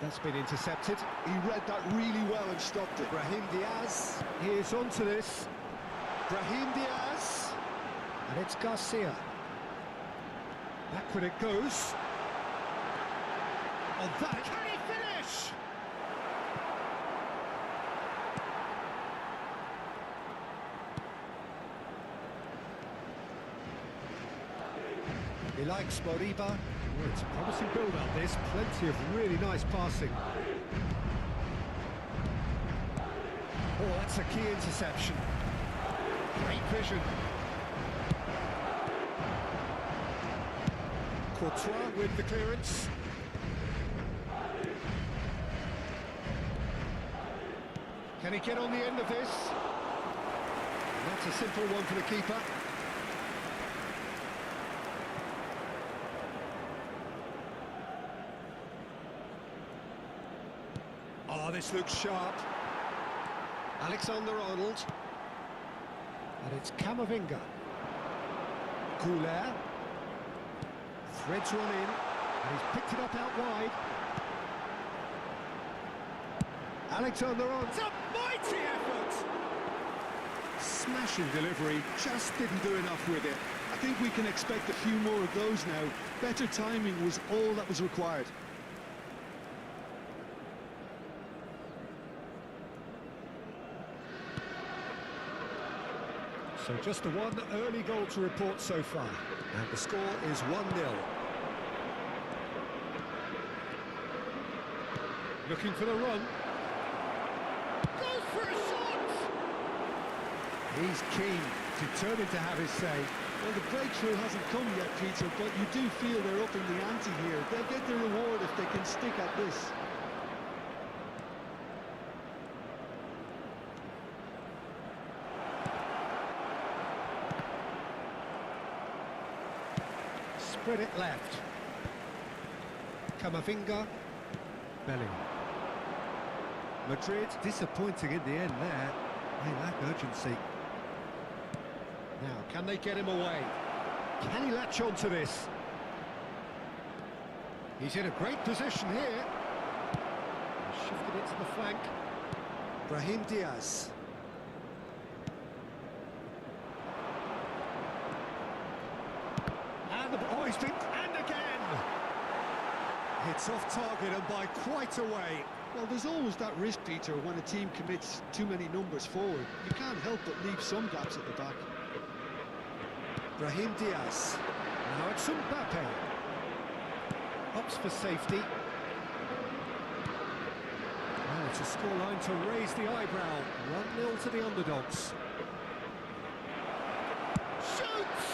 That's been intercepted. He read that really well and stopped it. Brahim Diaz, he is onto this. Brahim Diaz, and it's Garcia. Backward it goes. Oh, that... Can he finish? He likes Moriba. Oh, it's a promising build-up, this. Plenty of really nice passing. Oh, that's a key interception. Great vision. Courtois with the clearance. Can he get on the end of this? That's a simple one for the keeper. Oh, this looks sharp. Alexander-Arnold. And it's Camavinga. Goulet. Threads one in. And he's picked it up out wide. Alexander-Arnold. It's a mighty effort! Smashing delivery. Just didn't do enough with it. I think we can expect a few more of those now. Better timing was all that was required. So just the one early goal to report so far. And the score is 1-0. Looking for the run. Goes for a shot! He's keen, determined to have his say. Well, the breakthrough hasn't come yet, Peter, but you do feel they're upping the ante here. They'll get their reward if they can stick at this. Spread it left. Camavinga. Bellingham. Madrid disappointing in the end there. They lack urgency. Now, can they get him away? Can he latch on to this? He's in a great position here. He's shifted it to the flank. Brahim Diaz. And the oh, he's been... And again! It's off target and by quite a way. Well, there's always that risk, Peter, when a team commits too many numbers forward. You can't help but leave some gaps at the back. Brahim Diaz. Now it's Mbappe. Opts for safety. Well, it's a scoreline to raise the eyebrow. 1-0 to the underdogs. Shoots!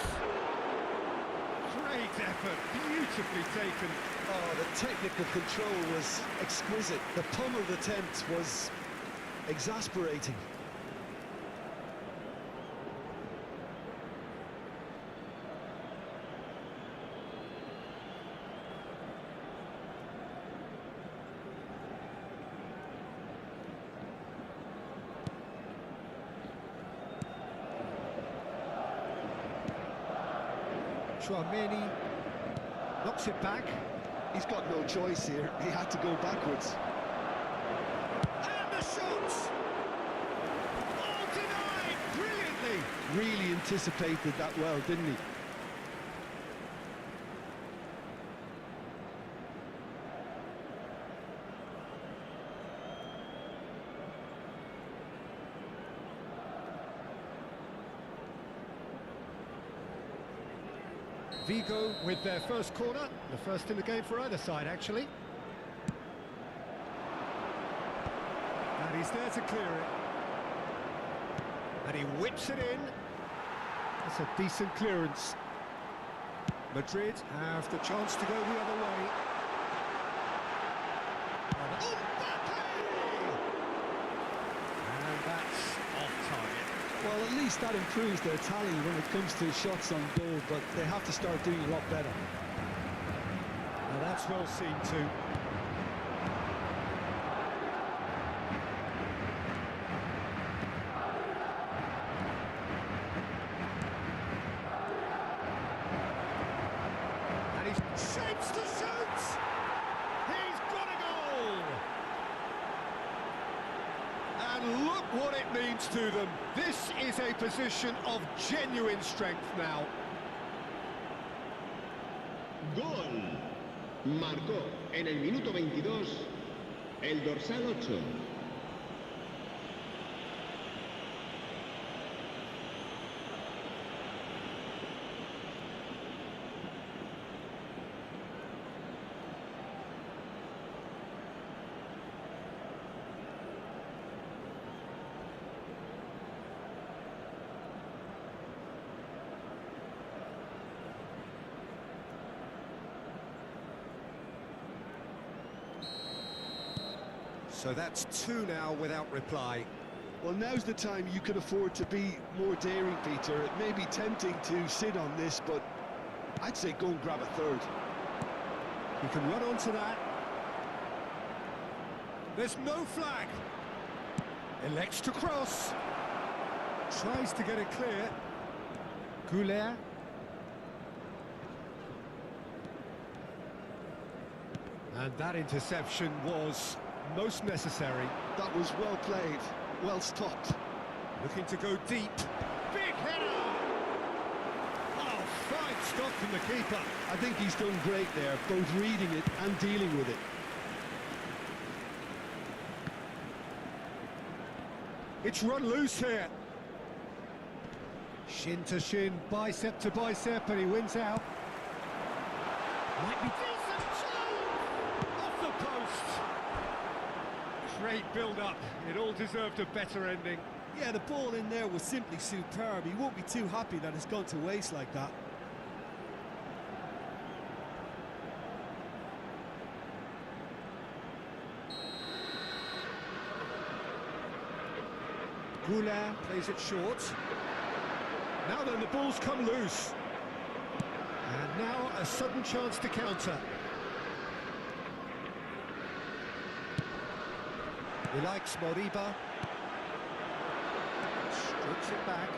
Great effort, beautifully taken. Oh, the technical control was exquisite. The pummeled attempt was exasperating. Chouameni knocks it back. He's got no choice here. He had to go backwards. And the shot! All denied brilliantly. Really anticipated that well, didn't he? Vigo with their first corner, the first in the game for either side, actually. And he's there to clear it. And he whips it in. That's a decent clearance. Madrid have the chance to go the other way. And that's off target. Well, at least that improves their tally when it comes to shots on goal, but they have to start doing a lot better. Now that's well seen too. And he shapes to shoot! He's got a goal! And look what it means to them. This is a position of genuine strength now. Gol. Marcó en el minuto 22 el dorsal 8. So that's 2 now without reply. Well, now's the time you can afford to be more daring, Peter. It may be tempting to sit on this, but I'd say go and grab a third. You can run onto that. There's no flag. Elects to cross. Tries to get it clear. Goulet. And that interception was most necessary. That was well played, well stopped. Looking to go deep. Big header! Oh, fine stop from the keeper. I think he's done great there, both reading it and dealing with it. It's run loose here. Shin to shin, bicep to bicep, and he wins out. Might be Decent shot! Off the post. Great build-up. It all deserved a better ending. Yeah, the ball in there was simply superb. He won't be too happy that it's gone to waste like that. Goulet plays it short. Now then, the ball's come loose. And now a sudden chance to counter. He likes Moriba. Strips it back.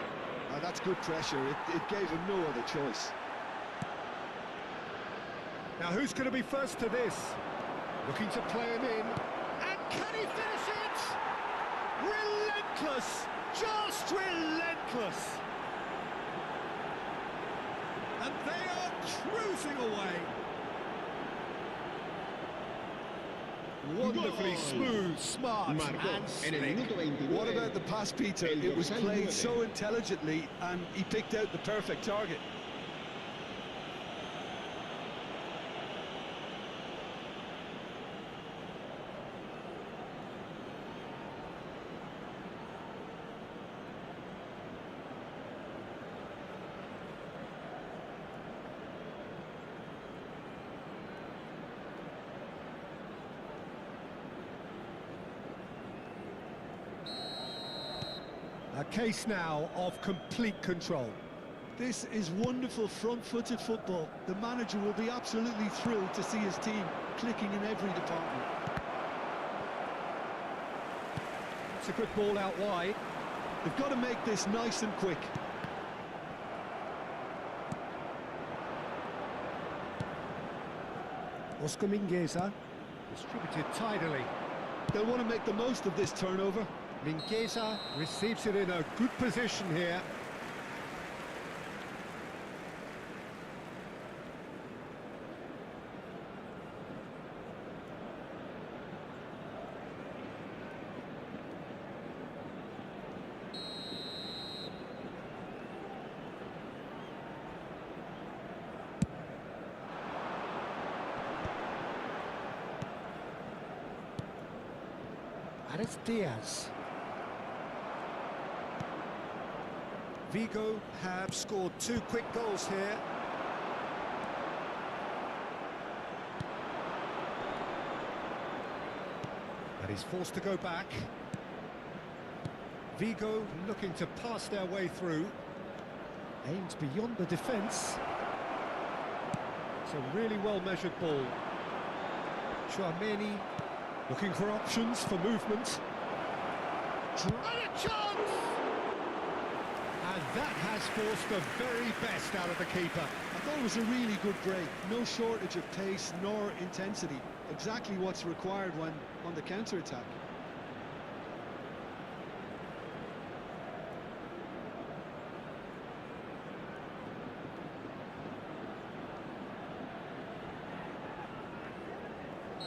That's good pressure. It gave him no other choice. Now who's going to be first to this? Looking to play him in. And can he finish it? Relentless! Just relentless! And they are cruising away. Wonderfully smooth, smart, Marcó and en el slick. minuto 29. What about the pass, Peter? El It was dorsal played 9. so intelligently and he picked out the perfect target. A case now of complete control. This is wonderful front-footed football. The manager will be absolutely thrilled to see his team clicking in every department. It's a good ball out wide. They've got to make this nice and quick. Oscar Mingueza, distributed tidily. They'll want to make the most of this turnover. Mingueza receives it in a good position here. And it's Diaz. Vigo have scored 2 quick goals here. And he's forced to go back. Vigo looking to pass their way through. Aims beyond the defence. It's a really well-measured ball. Chouameni looking for options for movement. And a chance! And that has forced the very best out of the keeper. I thought it was a really good break. No shortage of pace nor intensity. Exactly what's required when on the counter-attack.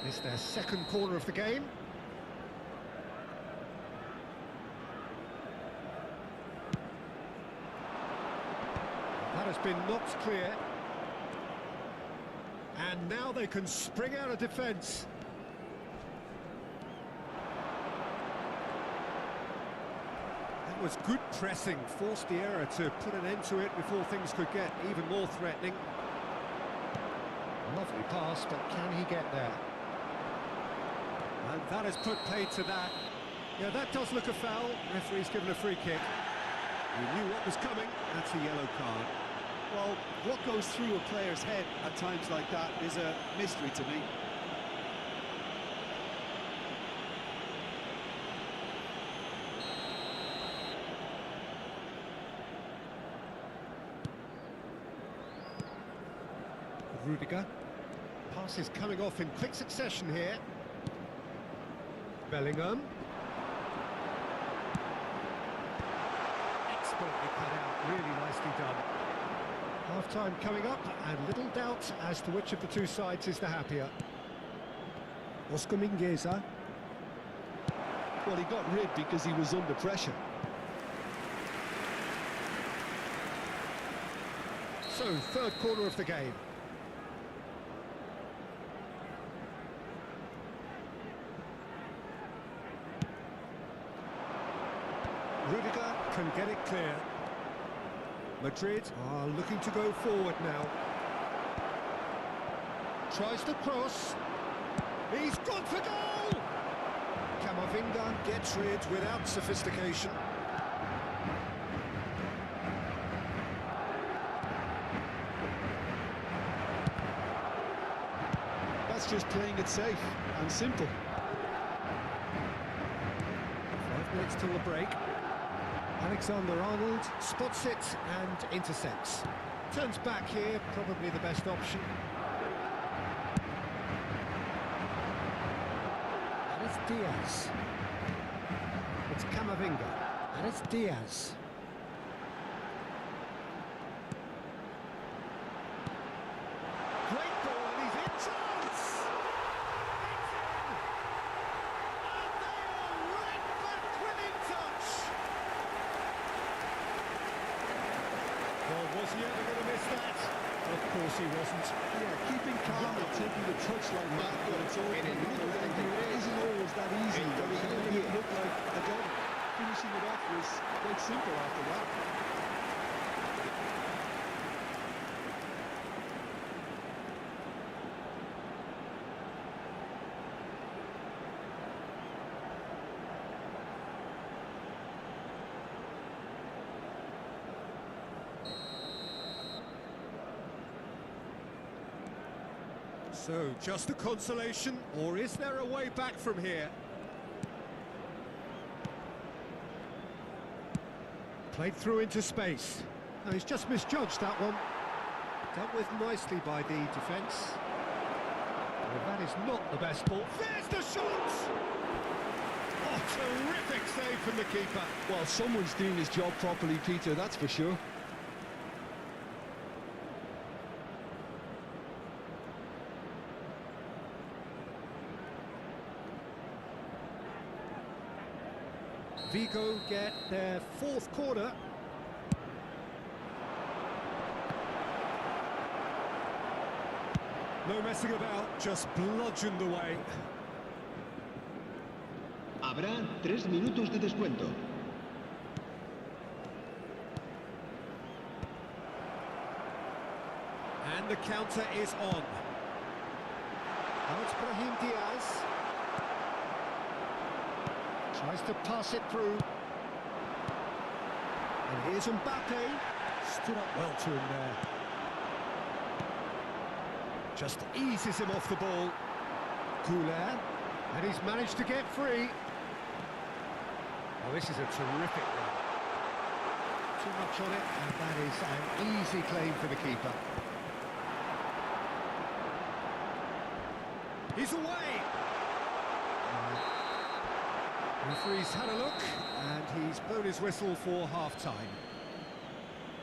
It's their second corner of the game. That has been knocked clear. And now they can spring out of defence. That was good pressing, forced the error to put an end to it before things could get even more threatening. Lovely pass, but can he get there? And that has put paid to that. Yeah, that does look a foul. Referee's given a free kick. He knew what was coming. That's a yellow card. Well, what goes through a player's head at times like that is a mystery to me. Rudiger. Passes coming off in quick succession here. Bellingham. Expertly cut out, really nicely done. Half-time coming up, and little doubt as to which of the two sides is the happier. Oscar Mingueza. Well, he got rid because he was under pressure. So, third corner of the game. Rudiger can get it clear. Madrid are looking to go forward now. Tries to cross. He's gone for goal! Camavinga gets rid without sophistication. That's just playing it safe and simple. 5 minutes till the break. Alexander-Arnold spots it and intercepts. Turns back here, probably the best option. And it's Diaz. It's Camavinga. And it's Diaz. Great ball, and he's in chance! Was he ever going to miss that? Of course he wasn't. Yeah, keeping calm and taking the touch like that, but it's all it isn't always that easy. I mean, it made it look like a goal. Finishing it off was quite simple after that. So, just a consolation, or is there a way back from here? Played through into space. No, he's just misjudged that one. Dealt with nicely by the defence. Well, that is not the best ball. There's the shot! Oh, terrific save from the keeper. Well, someone's doing his job properly, Peter, that's for sure. Vigo get their fourth corner. No messing about, just bludgeoned away. Habrá 3 minutos de descuento. And the counter is on. Now it's Brahim Diaz. Tries to pass it through. And here's Mbappe. Stood up well to him there. Just eases him off the ball. Goulart. And he's managed to get free. Oh, this is a terrific run. Too much on it, and that is an easy claim for the keeper. He's away! Referee's had a look, and he's blown his whistle for half-time.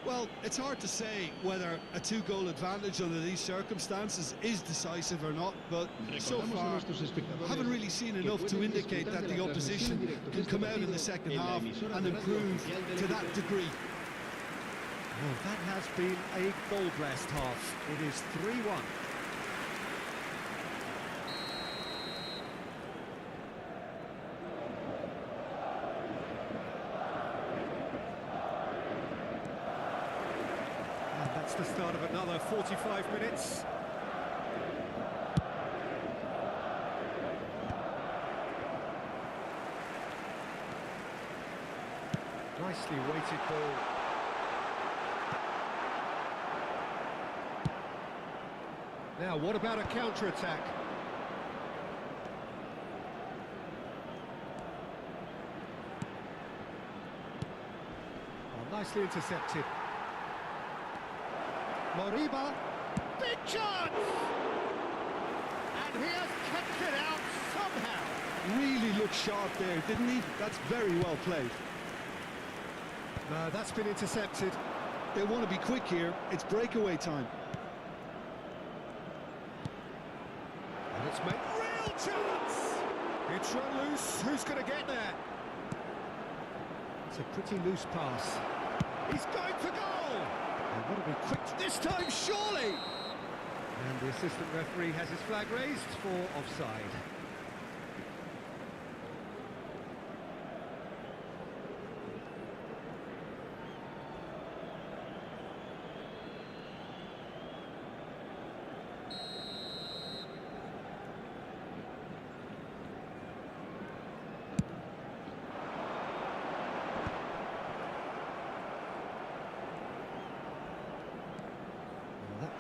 Well, it's hard to say whether a two-goal advantage under these circumstances is decisive or not, but so far I haven't really seen enough to indicate that the opposition can come out in the second half and improve to that degree. Well, that has been a goal-blessed half. It is 3-1. That's the start of another 45 minutes. Nicely weighted ball. Now, what about a counter-attack? Oh, nicely intercepted. Moriba, big chance! And he has kept it out somehow. Really looked sharp there, didn't he? That's very well played. No, that's been intercepted. They want to be quick here, it's breakaway time. And it's made real chance! It's run loose, who's going to get there? It's a pretty loose pass. He's going for goal! They want to be quick this time, surely! And the assistant referee has his flag raised for offside.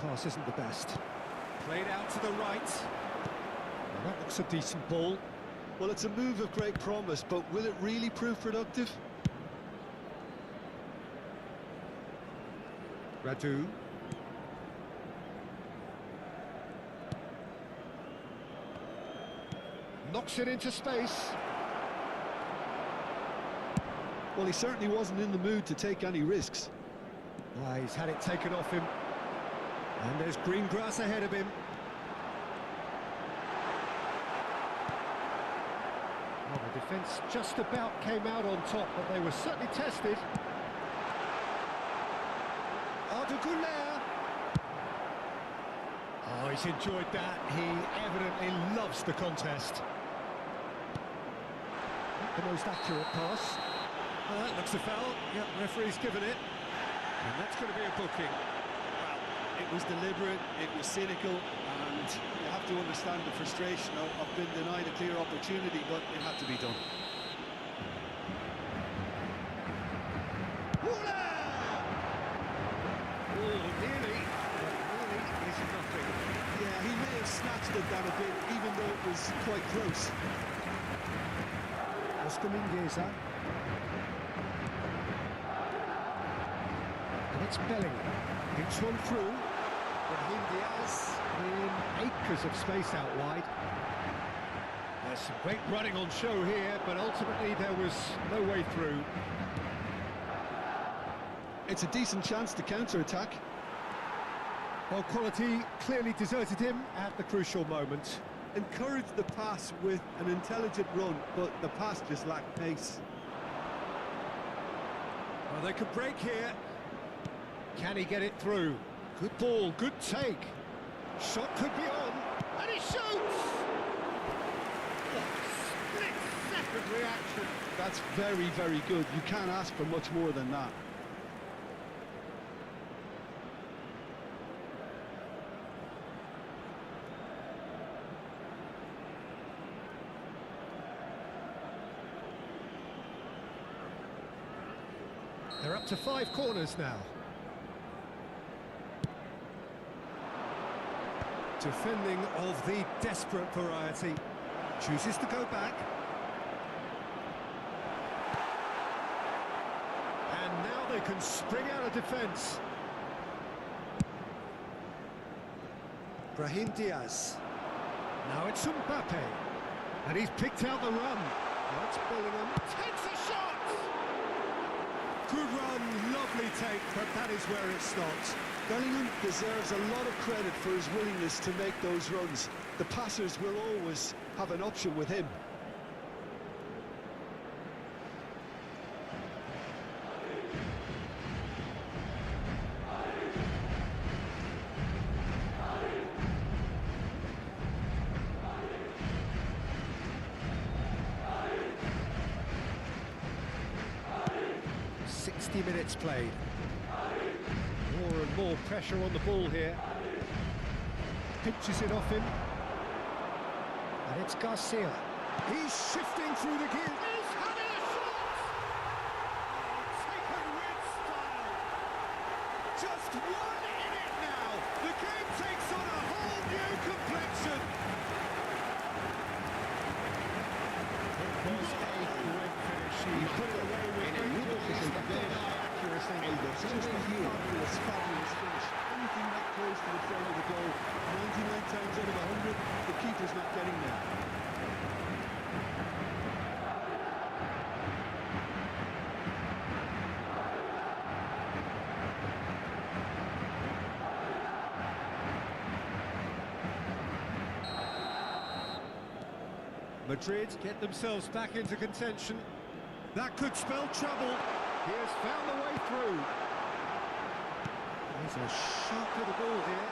Pass isn't the best. Played out to the right. Well, that looks a decent ball. Well, it's a move of great promise, but will it really prove productive? Radu. Knocks it into space. Well, he certainly wasn't in the mood to take any risks. He's had it taken off him. And there's green grass ahead of him. Well, the defence just about came out on top, but they were certainly tested. Goulart. Oh, he's enjoyed that. He evidently loves the contest. Not the most accurate pass. That looks a foul. Yep, referee's given it. And that's going to be a booking. It was deliberate, it was cynical, and you have to understand the frustration of being denied a clear opportunity, but it had to be done. Oh, nearly, but nearly is nothing. Yeah, he may have snapped adjusted that a bit, even though it was quite close. And it's Bellingham. It's one through. Brahim Diaz in acres of space out wide. There's some great running on show here, but ultimately there was no way through. It's a decent chance to counter-attack. Well, quality clearly deserted him at the crucial moment. Encouraged the pass with an intelligent run, but the pass just lacked pace. Well, they could break here. Can he get it through? Good ball, good take. Shot could be on, and he shoots! Split-second reaction. That's very, very good. You can't ask for much more than that. They're up to 5 corners now. Defending of the desperate variety. Chooses to go back. And now they can spring out of defence. Brahim Diaz. Now it's Mbappe. And he's picked out the run. That's Bellingham. Takes a shot! Good run, lovely take, but that is where it stops. Bellingham deserves a lot of credit for his willingness to make those runs. The passers will always have an option with him. Minutes played. More and more pressure on the ball here. Pinches it off him. And it's Garcia. He's shifting through the gears. He's having a shot! Taken with style. Just one in it now. The game takes on a whole new complexion. It was a great finish. He put it away with great accuracy. Fabulous, fabulous finish. Anything that close to the front of the goal, 99 times out of 100, the keeper's not getting there. Madrid get themselves back into contention. That could spell trouble. He has found the way through. There's a shot to the ball here.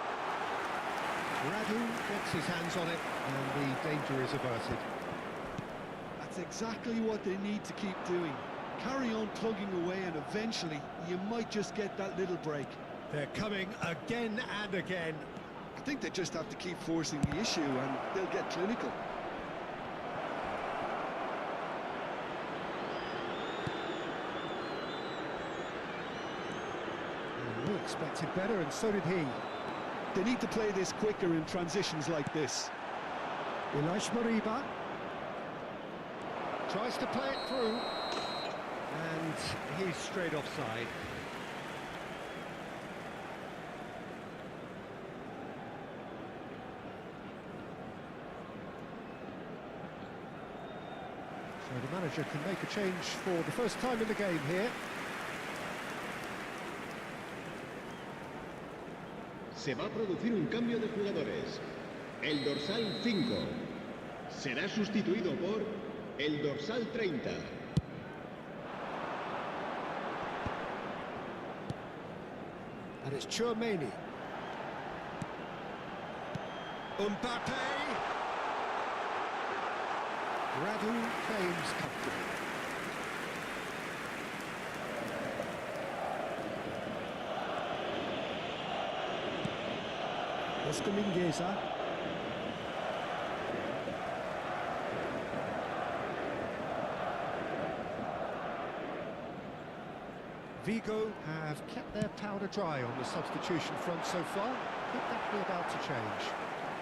Radu gets his hands on it, and the danger is averted. That's exactly what they need to keep doing. Carry on plugging away, and eventually you might just get that little break. They're coming again and again. I think they just have to keep forcing the issue, and they'll get clinical. We expected better, and so did he. They need to play this quicker in transitions like this. Ilaix Moriba tries to play it through, and he's straight offside. So the manager can make a change for the first time in the game here. Se va a producir un cambio de jugadores. El dorsal 5 será sustituido por el dorsal 30. And it's Tchouaméni. Mbappe! Radu claims comfortably. Oscar Mingueza. Vigo have kept their powder dry on the substitution front so far. Could that be about to change?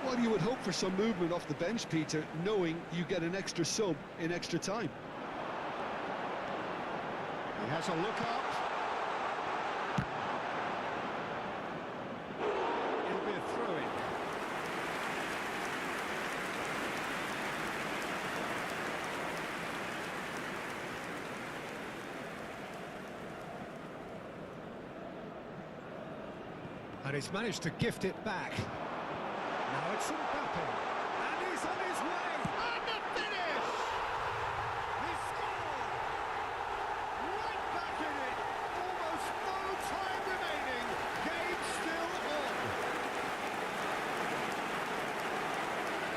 Well, you would hope for some movement off the bench, Peter, knowing you get an extra sub in extra time. He has a look up. It'll be a throw-in. And he's managed to gift it back. Now it's Mbappe, and he's on his way, and the finish! He scored! Right back in it, almost no time remaining, game still on.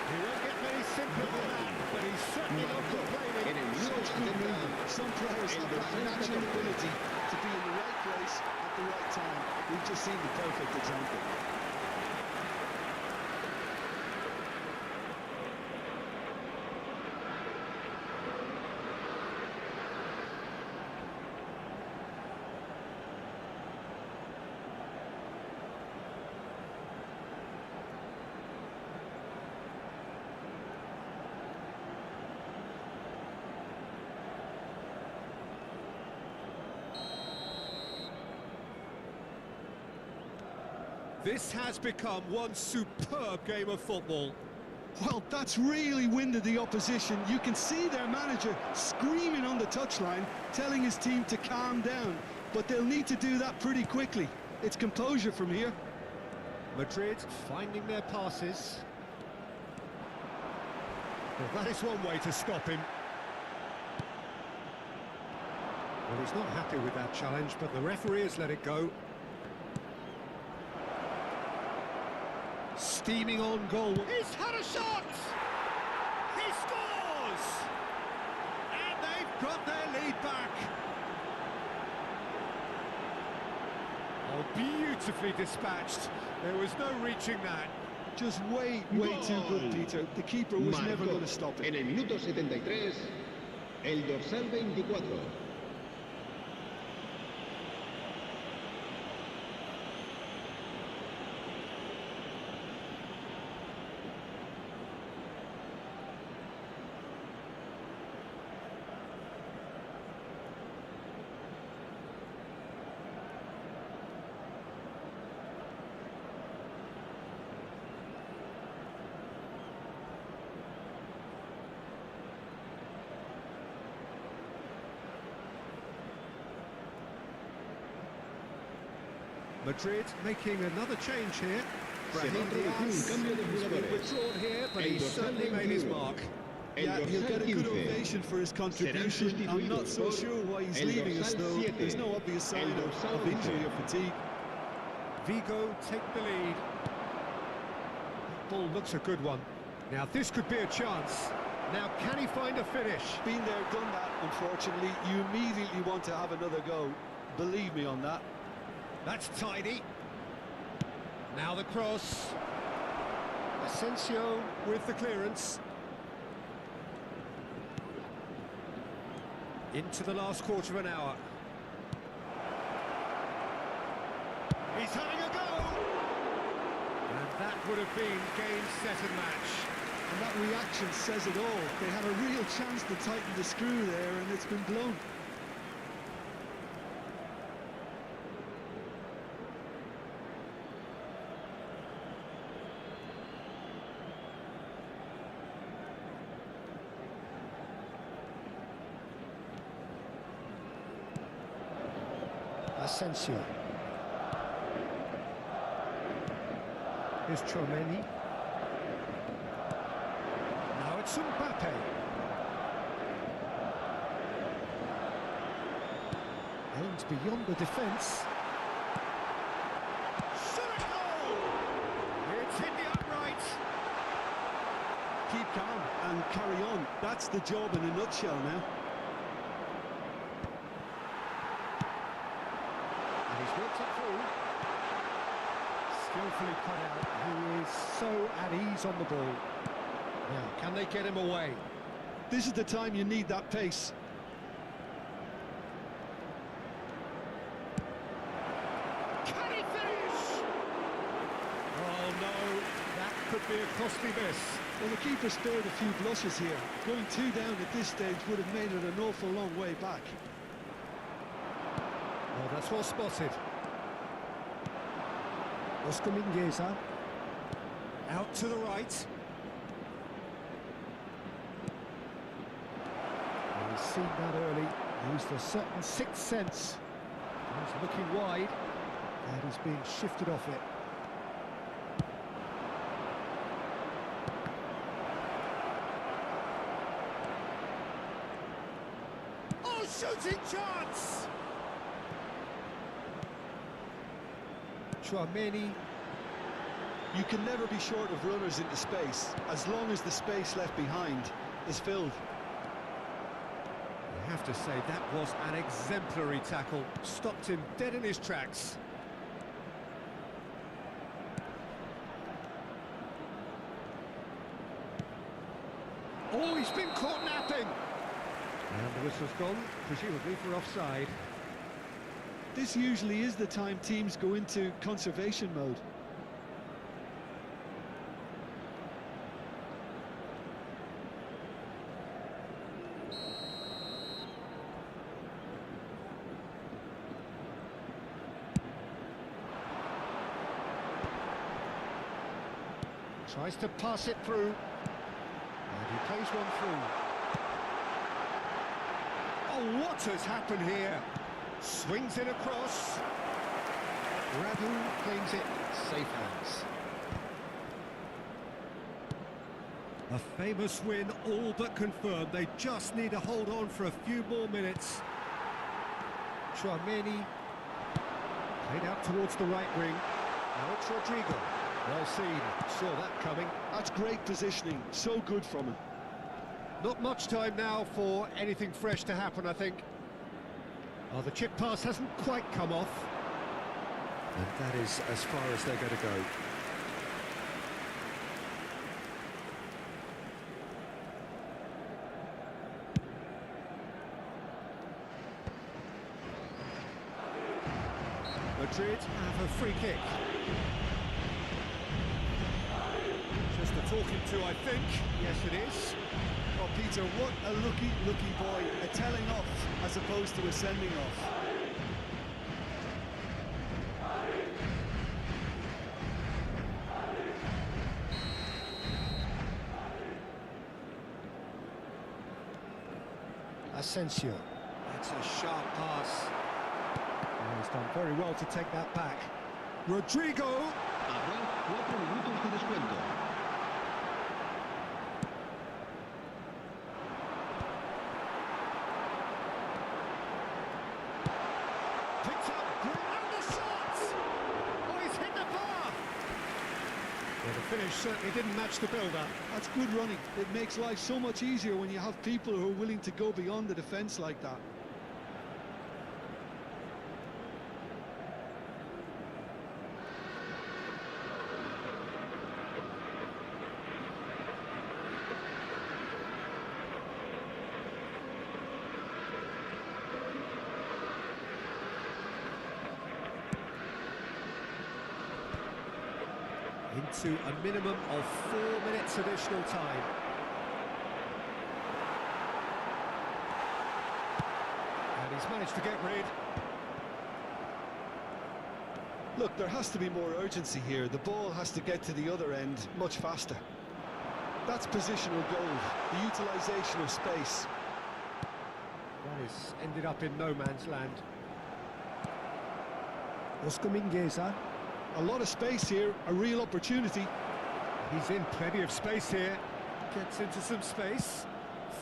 He won't get many simpler than that, but he's certainly not complaining. En el minuto Such good 70, movement. Some players have that natural ability to be in the right place at the right time. We've just seen the perfect example. This has become one superb game of football. Well, that's really winded the opposition. You can see their manager screaming on the touchline, telling his team to calm down. But they'll need to do that pretty quickly. It's composure from here. Madrid finding their passes. Well, that is one way to stop him. Well, he's not happy with that challenge, but the referee has let it go. Steaming on goal. He's had a shot! He scores! And they've got their lead back. Oh, beautifully dispatched. There was no reaching that. Just way too good, Peter. The keeper was never going to stop it. En el minuto 73, el dorsal 24. Madrid making another change here. Se va a producir un Diaz cambio de has been jugadores. withdrawn here, but El he dorsal certainly made his 21. mark. El Yeah, he'll dorsal get a good 15. ovation for his contribution. Serán I'm not so sustituidos sure why he's el leaving us, dorsal though. 7. There's no obvious sign El dorsal of injury 11. or fatigue. Vigo take the lead. Ball looks a good one. Now this could be a chance. Now can he find a finish? Been there, done that, unfortunately. You immediately want to have another go. Believe me on that. That's tidy. Now the cross. Asensio with the clearance. Into the last quarter of an hour. He's having a go! And that would have been game, set and match. And that reaction says it all. They had a real chance to tighten the screw there, and it's been blown. Asensio. Here's Chomeni. Now it's Mbappe. Aimed beyond the defence. Shoot a goal! It's hit the upright. Keep calm and carry on. That's the job in a nutshell now. He's worked it through. Skillfully cut out. He is so at ease on the ball. Now, can they get him away? This is the time you need that pace. Can he finish? Oh no, that could be a costly miss. Well, the keeper spared a few blushes here. Going 2 down at this stage would have made it an awful long way back. Oh, that's well spotted. Oscar Mingueza. Out to the right. Well, he's seen that early. Used a certain sixth sense. He's looking wide. And he's being shifted off it. Oh, shooting chance! Chouameni. You can never be short of runners into space, as long as the space left behind is filled. I have to say, that was an exemplary tackle. Stopped him dead in his tracks. Oh, he's been caught napping! And the whistle's gone, presumably for offside. This usually is the time teams go into conservation mode. Tries to pass it through. And he plays one through. Oh, what has happened here? Swings it across. Radu claims it. Safe hands. A famous win, all but confirmed. They just need to hold on for a few more minutes. Chouameni. Played out towards the right wing. Now it's Rodrigo. Well seen, saw that coming. That's great positioning, so good from him. Not much time now for anything fresh to happen, I think. Oh, the chip pass hasn't quite come off. And that is as far as they're going to go. Madrid have a free kick. Just a talking to, I think. Yes, it is. Oh, Peter, what a lucky boy. A telling off as opposed to a sending off. Asensio. That's a sharp pass. And he's done very well to take that back. Rodrigo! Habrá 4 minutos de descuento. Picked up, and the shot! Oh, he's hit the bar! Well, the finish certainly didn't match the build-up. That's good running. It makes life so much easier when you have people who are willing to go beyond the defence like that. Into a minimum of 4 minutes additional time. And he's managed to get rid. Look, there has to be more urgency here. The ball has to get to the other end much faster. That's positional gold, the utilisation of space. That is ended up in no man's land. Oscar Mingueza. A lot of space here, a real opportunity. He's in plenty of space here. Gets into some space.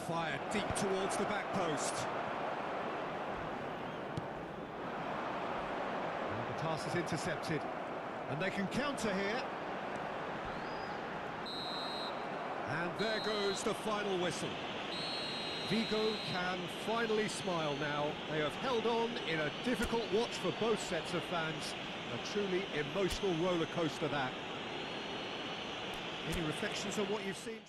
Fired deep towards the back post. And the pass is intercepted. And they can counter here. And there goes the final whistle. Vigo can finally smile now. They have held on in a difficult watch for both sets of fans. A truly emotional roller coaster, that. Any reflections on what you've seen?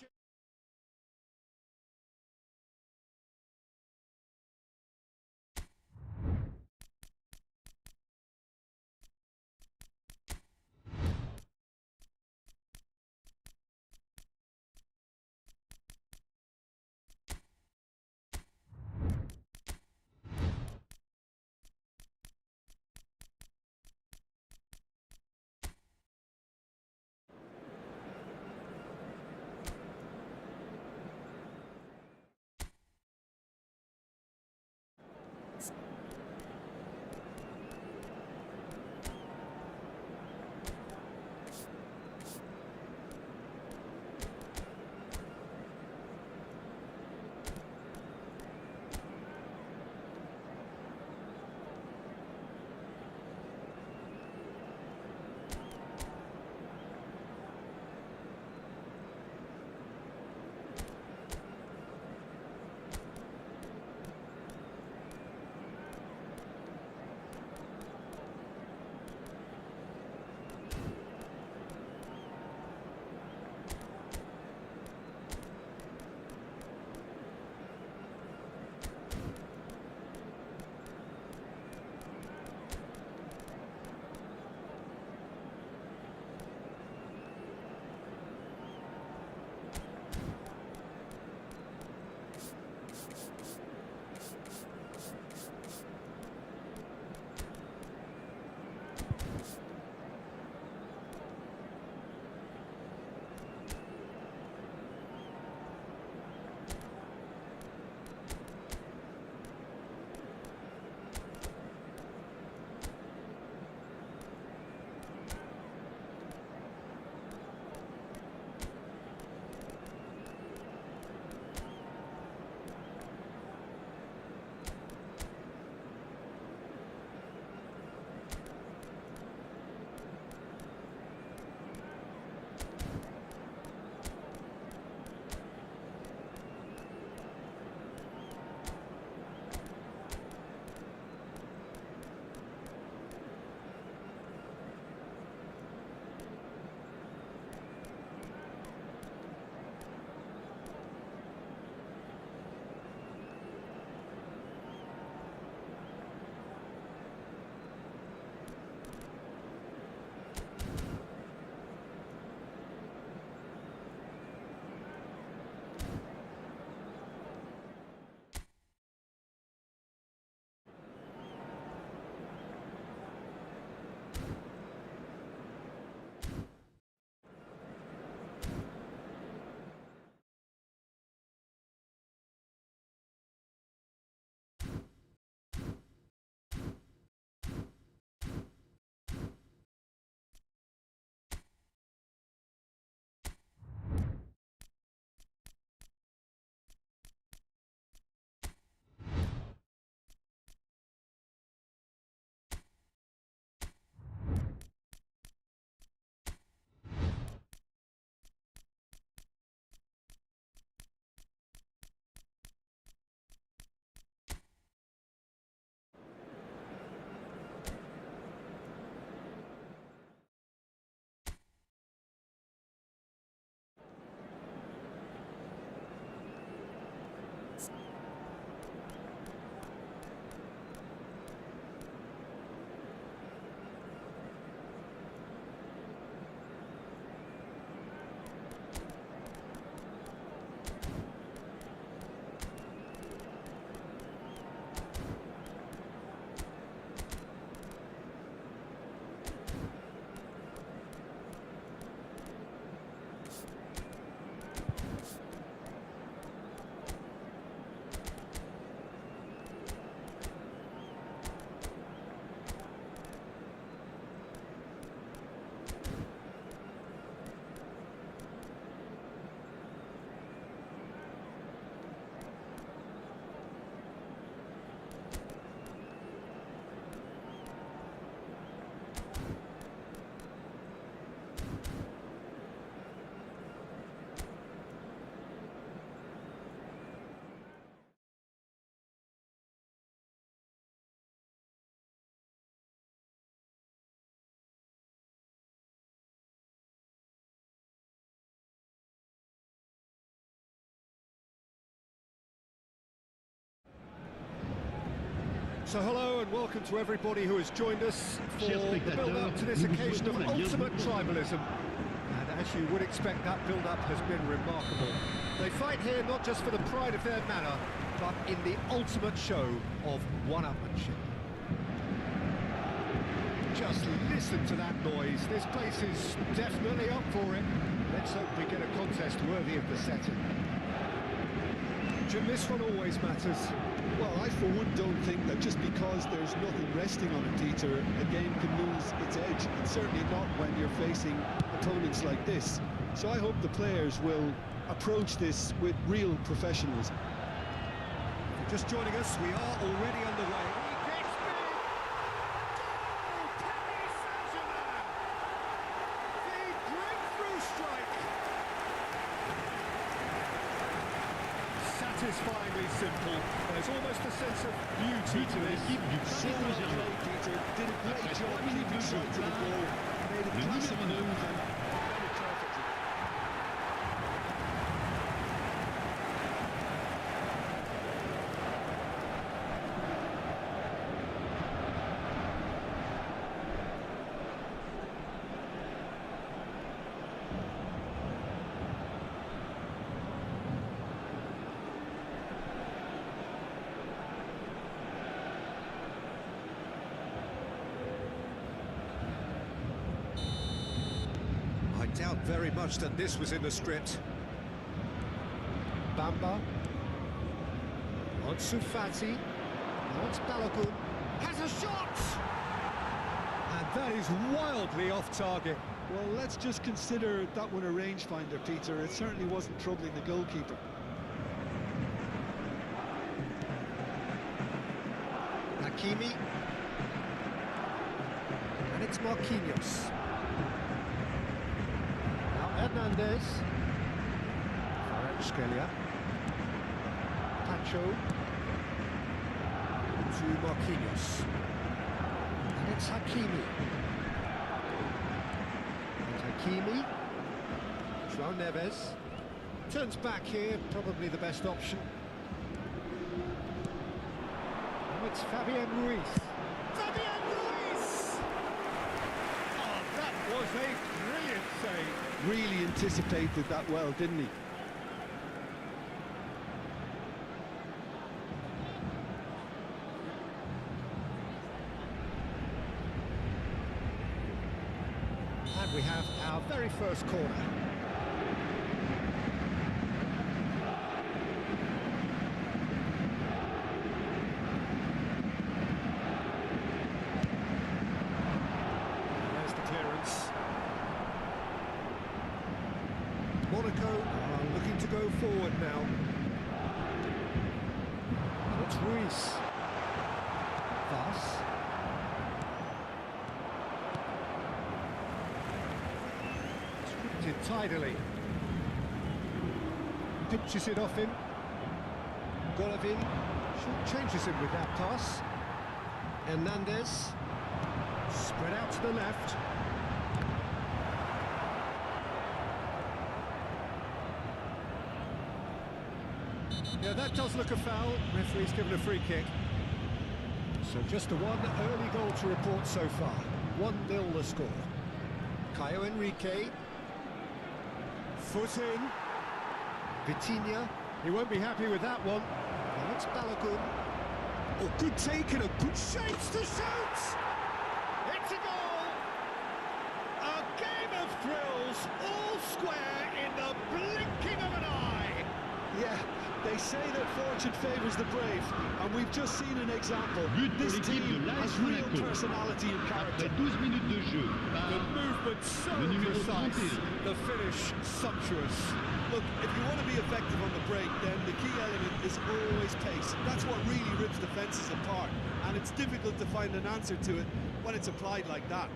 So hello and welcome to everybody who has joined us for the build-up to this occasion of ultimate tribalism. And as you would expect, that build-up has been remarkable. They fight here not just for the pride of their manor, but in the ultimate show of one-upmanship. Just listen to that noise. This place is definitely up for it. Let's hope we get a contest worthy of the setting. Jim, this one always matters. Well, I for one don't think that just because there's nothing resting on it, Peter, a game can lose its edge, and certainly not when you're facing opponents like this. So I hope the players will approach this with real professionalism. Just joining us, we are already underway. Satisfyingly simple. There's almost a sense of beauty to this. So well played, Peter. Did a great job keeping straight to the ball. Made a classic move and played it perfectly. I doubt very much that this was in the script. Bamba. Ansu Fati. Now it's Balogun. Has a shot! And that is wildly off target. Well, let's just consider that one a rangefinder, Peter. It certainly wasn't troubling the goalkeeper. Hakimi. And it's Marquinhos. Hernandez, Kvaratskhelia, Pacho, to Marquinhos, and it's Hakimi. And Hakimi, João Neves, turns back here, probably the best option. And it's Fabian Ruiz. Fabian Ruiz! Oh, that was a brilliant save. Really anticipated that well, didn't he? And we have our very first corner. There's the clearance. Monaco are looking to go forward now. It's Ruiz. Vaz. Scripted tidily. Pinches it off him. Golovin changes him with that pass. Hernandez. Spread out to the left. Yeah, that does look a foul. Referee's given a free kick. So just the one early goal to report so far. 1-0 the score. Caio Henrique. Foot in. Vitinha. He won't be happy with that one. Now it's Balogun. Oh, good take and a good chance to shoot! It's a goal! A game of thrills, all square in the blinking of an eye! Yeah, they say that fortune favours the brave, and we've just seen an example. This team has real personality and character. Après 12 minutes de jeu, The movement so precise, the finish sumptuous. Look, if you want to be effective on the break, then the key element is always pace. That's what really rips defences apart, and it's difficult to find an answer to it when it's applied like that.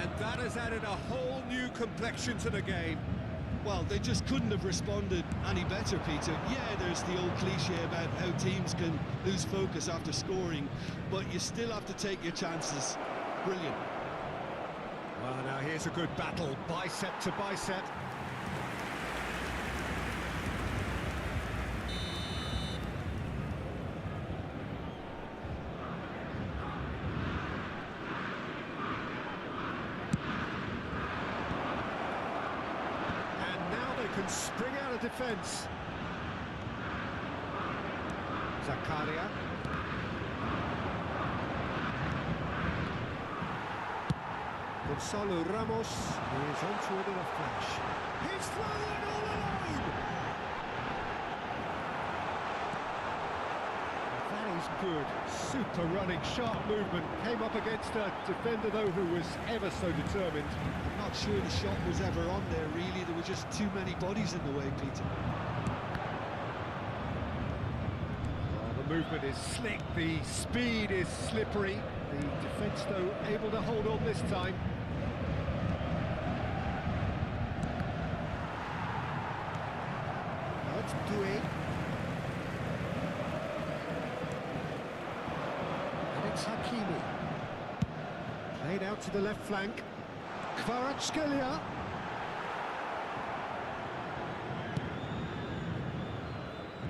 And that has added a whole new complexion to the game. Well, they just couldn't have responded any better, Peter. Yeah, there's the old cliche about how teams can lose focus after scoring, but you still have to take your chances. Brilliant. Well, now here's a good battle, bicep to bicep. Can spring out of defence. Zakaria. Gonzalo Ramos is onto it in a flash. He's thrown it all alone! That is good. Super running, sharp movement. Came up against a defender, though, who was ever so determined. I'm not sure the shot was ever on there, really. There were just too many bodies in the way, Peter. Well, the movement is slick, the speed is slippery. The defence, though, able to hold on this time. Let's do it. And it's Hakimi. Played out to the left flank. Kvaratskhelia.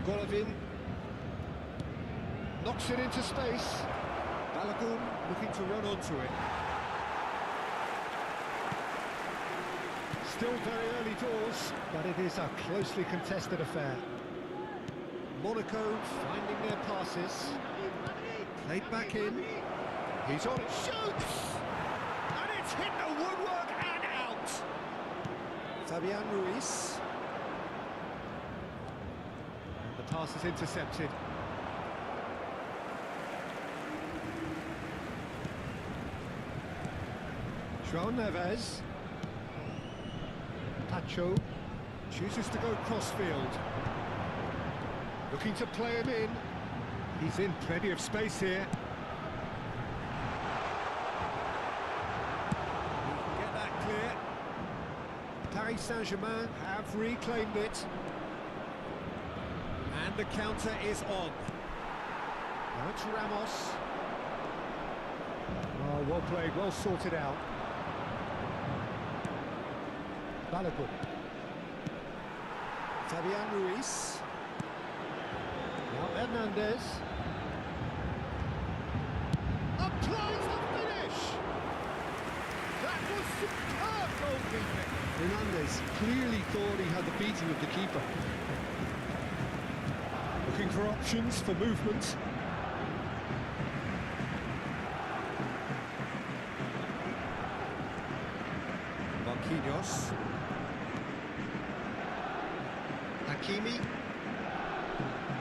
Golovin knocks it into space. Balogun looking to run onto it. Still very early doors, but it is a closely contested affair. Monaco finding their passes. Played back in. He's on it. Shoots! And it's hit the woodwork and out. Fabian Ruiz. And the pass is intercepted. João Neves. Pacho chooses to go crossfield. Looking to play him in. He's in plenty of space here. He can get that clear. Paris Saint-Germain have reclaimed it. And the counter is on. Now it's Ramos. Oh, well played, well sorted out. Balogun. Fabian Ruiz. Now Hernandez. Applies the finish! That was superb goalkeeping! Hernandez clearly thought he had the beating of the keeper. Looking for options for movement. Marquinhos. Hakimi.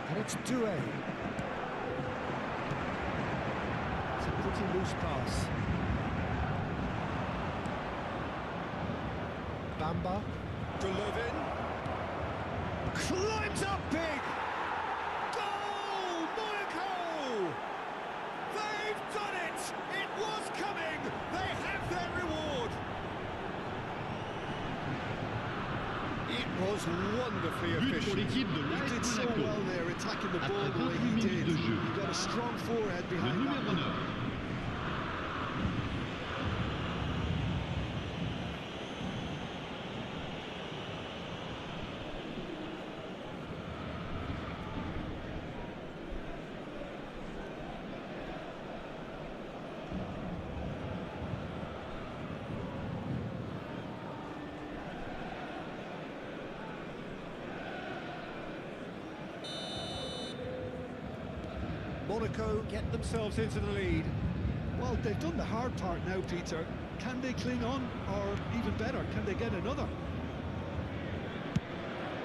And it's Doué. It's a pretty loose pass. Bamba. Golovin. Climbs up big! Goal! Monaco! They've done it! It was coming! They have their reward! It was wonderfully efficient. He did so well there, attacking the ball the way he did. He got a strong forehead behind that one. Monaco get themselves into the lead. Well, they've done the hard part now, Peter. Can they cling on, or even better, can they get another?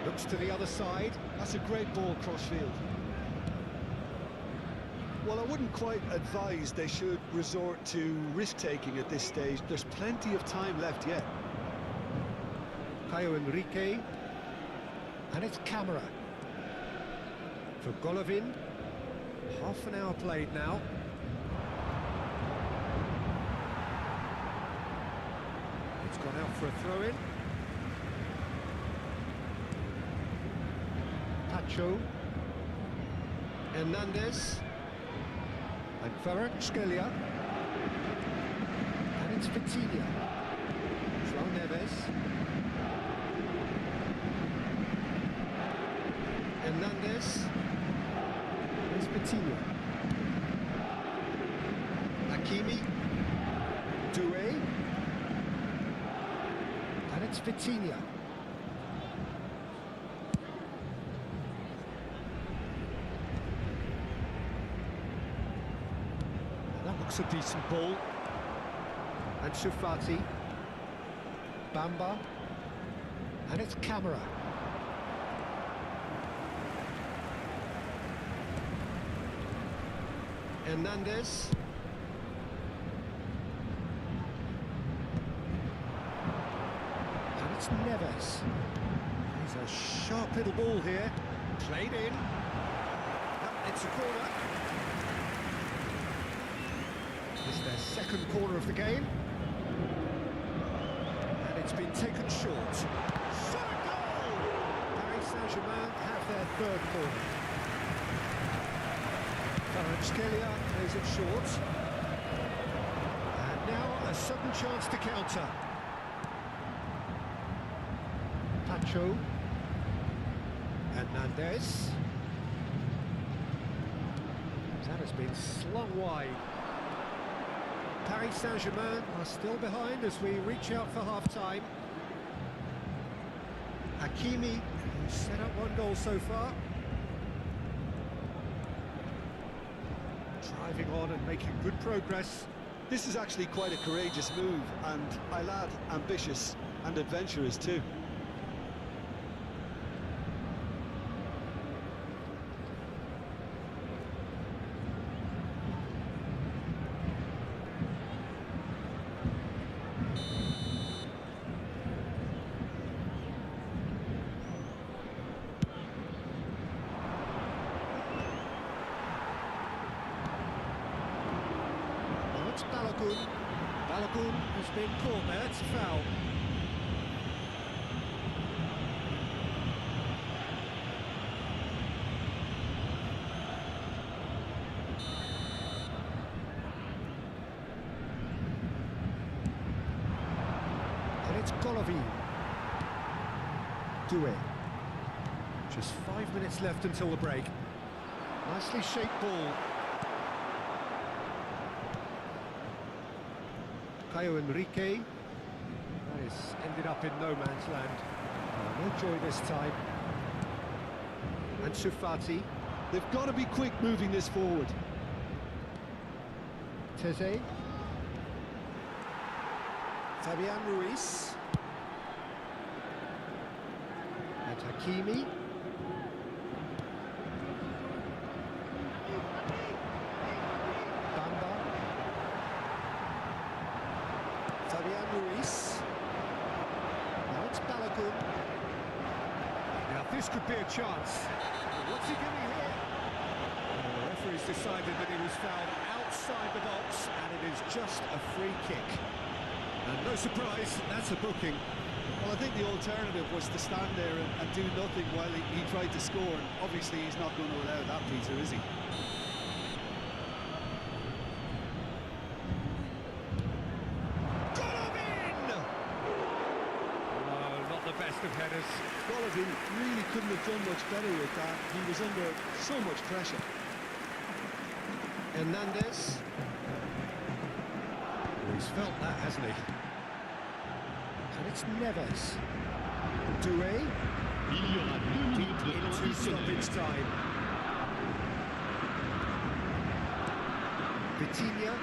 Looks to the other side. That's a great ball crossfield. Well, I wouldn't quite advise they should resort to risk-taking at this stage. There's plenty of time left yet. Caio Henrique. And it's Camara. For Golovin. Half an hour played now. It's gone out for a throw-in. Pacho. Hernandez. And Kvaratskhelia. And it's Vitinha. João Neves. Hernandez. It's Vitinha. Hakimi. Doué. And it's Vitinha. That looks a decent ball. And Shufati. Bamba. And it's Camara. Hernandez. And it's Neves. He's a sharp little ball here. Played in. It's a corner. It's their second corner of the game. And it's been taken short. Shot a goal! Paris Saint-Germain have their third corner. Kvaratskhelia plays it short. And now a sudden chance to counter. Pacho. Hernandez. That has been slung wide. Paris Saint-Germain are still behind as we reach out for half-time. Hakimi, who's set up one goal so far. Driving on and making good progress. This is actually quite a courageous move, and I'll add ambitious and adventurous too. Balogun has been caught there, it's a foul. And it's Golovin. Doué. Just 5 minutes left until the break. Nicely shaped ball. Caio Henrique. That is ended up in no man's land. No joy this time. And Shufati. They've got to be quick moving this forward. Teze. Fabian Ruiz. And Hakimi. Fabian Ruiz. Now it's Balogun. Now this could be a chance. What's he doing here? The referee's decided that he was fouled outside the box, and it is just a free kick. And no surprise, that's a booking. Well, I think the alternative was to stand there and do nothing while he tried to score. And obviously, he's not going to allow that, Peter, is he? Of headers. Golovin really couldn't have done much better with that. He was under so much pressure. Hernandez. He's felt that, hasn't he? And it's Neves. Doué. Deep into stoppage time. Vitinha.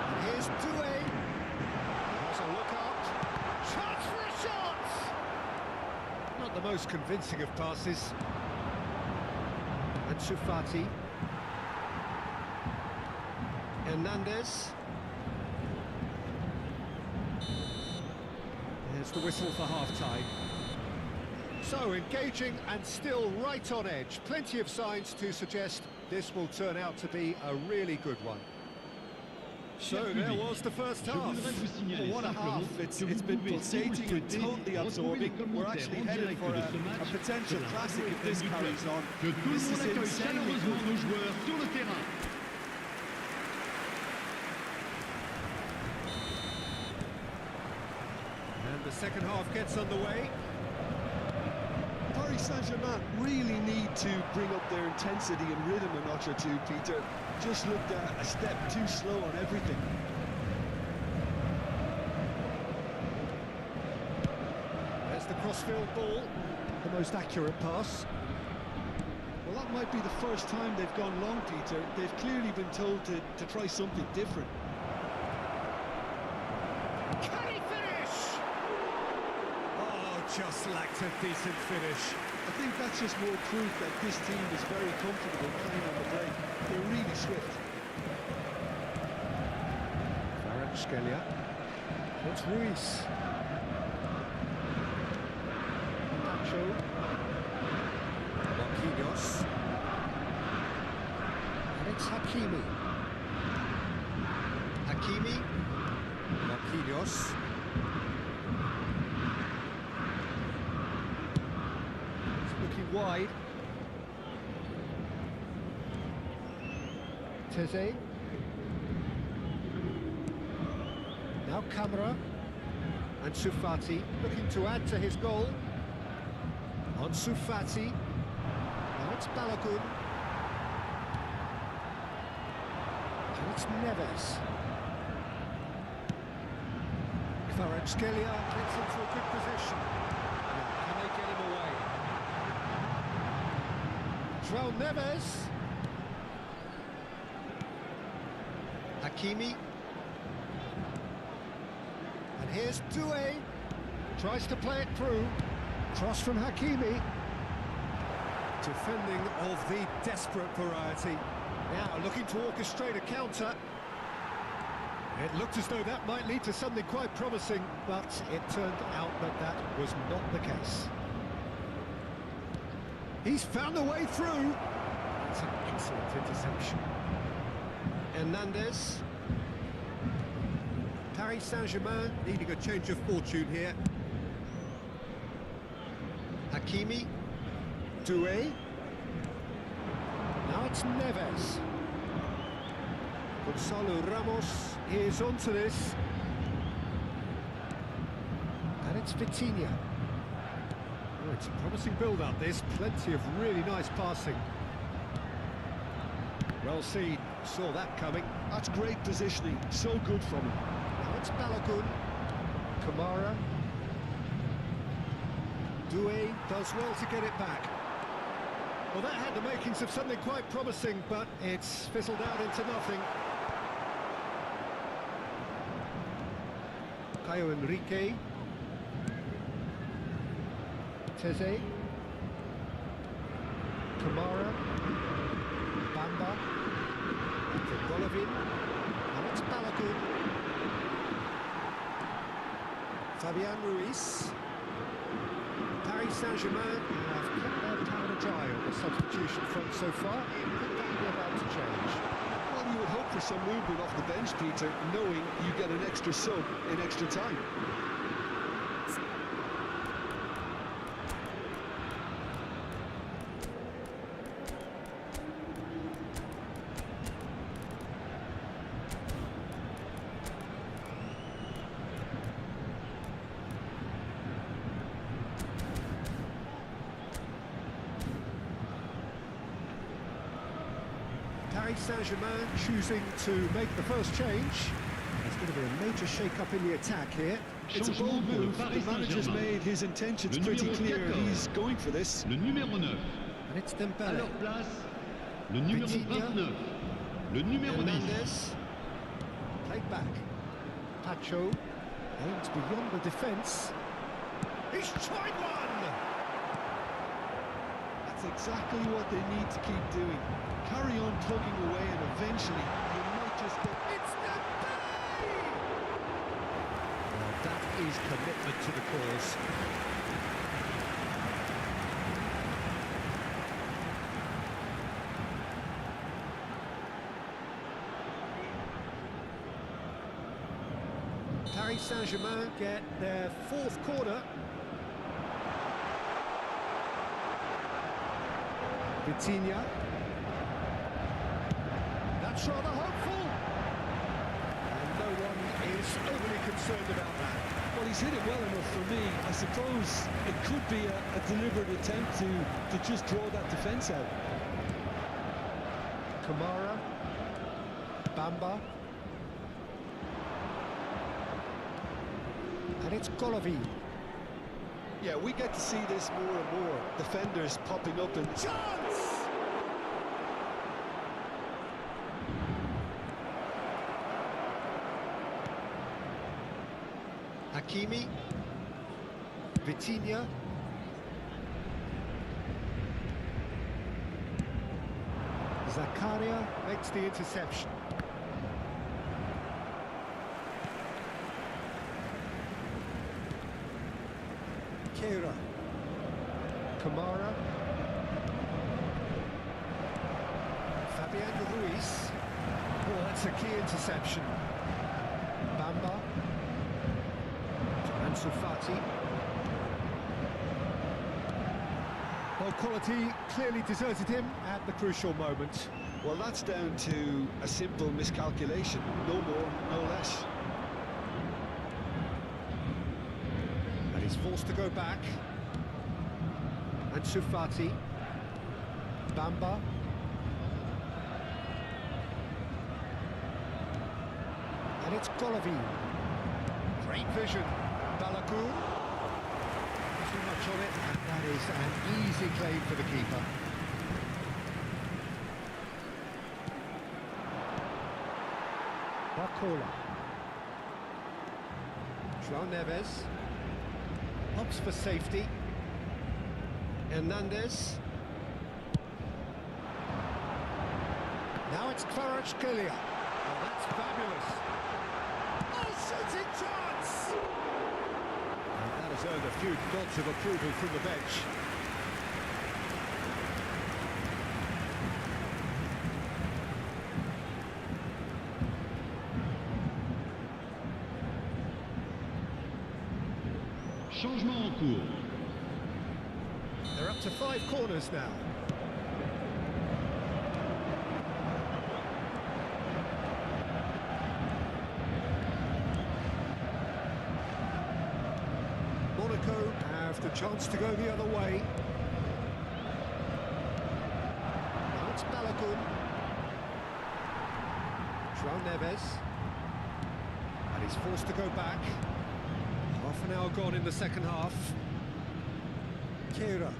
And here's Doué. There's a look out. Chance for a shot! Not the most convincing of passes. And Shufati. Hernandez. There's the whistle for half-time. So, engaging and still right on edge. Plenty of signs to suggest this will turn out to be a really good one. So there was the first half. Well, what a half. It's been pulsating and totally absorbing. We're actually headed for a potential classic if this carries on. This is insanely good. And the second half gets underway. Paris Saint-Germain really need to bring up their intensity and rhythm a notch or two, Peter. Just looked a step too slow on everything. There's the crossfield ball, the most accurate pass. Well, that might be the first time they've gone long, Peter. They've clearly been told to try something different. Can he finish? Oh, just lacked a decent finish. I think that's just more proof that this team is very comfortable playing on the break. They're really swift. Kvaratskhelia. It's Ruiz. Nacho. Marquinhos. And it's Hakimi. Hakimi. Marquinhos. Looking wide. Teze. Now Camara. And Sufati looking to add to his goal. On Sufati. Now it's Balogun. And it's Neves. Kvaratskhelia gets into a good position. Can they get him away? João Neves. Hakimi. And here's Doué. Tries to play it through. Cross from Hakimi. Defending of the desperate variety. Now looking to orchestrate a counter. It looked as though that might lead to something quite promising, but it turned out that that was not the case. He's found a way through. It's an excellent interception. Hernandez. Paris Saint-Germain needing a change of fortune here. Hakimi. Doué. Now it's Neves. Gonzalo Ramos is onto this. And it's Vitinha. Oh, it's a promising build-up, this. Plenty of really nice passing. Well seen. Saw that coming. That's great positioning. So good from him. Now it's Balogun. Kamara. Doué does well to get it back. Well, that had the makings of something quite promising, but it's fizzled out into nothing. Caio Henrique. Teze. Kamara. Bamba. For Golovin. And it's Balogun. Fabian Ruiz. Paris Saint-Germain have kept their powder dry on the substitution front so far. Could that be about to change? Well, you would hope for some movement off the bench, Peter, knowing you get an extra sub in extra time. Paris Saint-Germain choosing to make the first change. There's going to be a major shake-up in the attack here. It's a bold move. The manager's made his intentions pretty clear. He's going for this. Le numéro 9. And it's Dembele. À leur place, le numéro Vitinha. 29. Le numéro 10. Hernandez. Played back. Pacho aims beyond the defence. He's tried one! That's exactly what they need to keep doing. Carry on tugging away and eventually you might just get... It's Dembele! Well, that is commitment to the cause. Paris Saint-Germain get their fourth corner. Vitinha. That's rather hopeful. And no one is overly concerned about that. Well, he's hit it well enough for me. I suppose it could be a deliberate attempt to just draw that defence out. Kamara. Bamba. And it's Golovin. Yeah, we get to see this more and more. Defenders popping up and... Chance! Hakimi. Vitinha. Zakaria makes the interception. Keira. Kamara. Fabian Ruiz. Oh, that's a key interception. Bamba. Ansu Fati. Well, quality clearly deserted him at the crucial moment. Well, that's down to a simple miscalculation. No more, no less. And he's forced to go back. Ansu Fati. Bamba. And it's Golovin. Great vision. Balakour. Too much on it, and that is an easy claim for the keeper. Barcola. João Neves. Opts for safety. Hernandez. Now it's Kvaratskhelia. Oh, that's fabulous. Oh, shooting chance! And that has earned a few nods of approval from the bench. Changement en cours. They're up to 5 corners now. Monaco have the chance to go the other way. Now it's Balakour. João Neves. And he's forced to go back. Half an hour gone in the second half. Keira.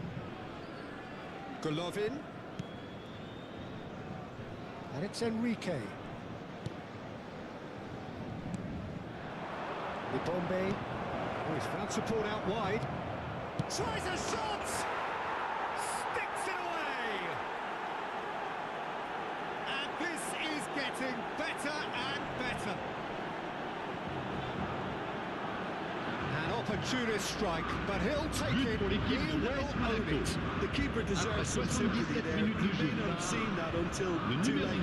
Golovin. And it's Enrique. Libombe. Oh, he's found support out wide. Tries a shot! Sticks it away! And this is getting better and better. An opportunist strike, but he'll take it. He will own it. The keeper deserves some sympathy there. He may not have seen that until too late.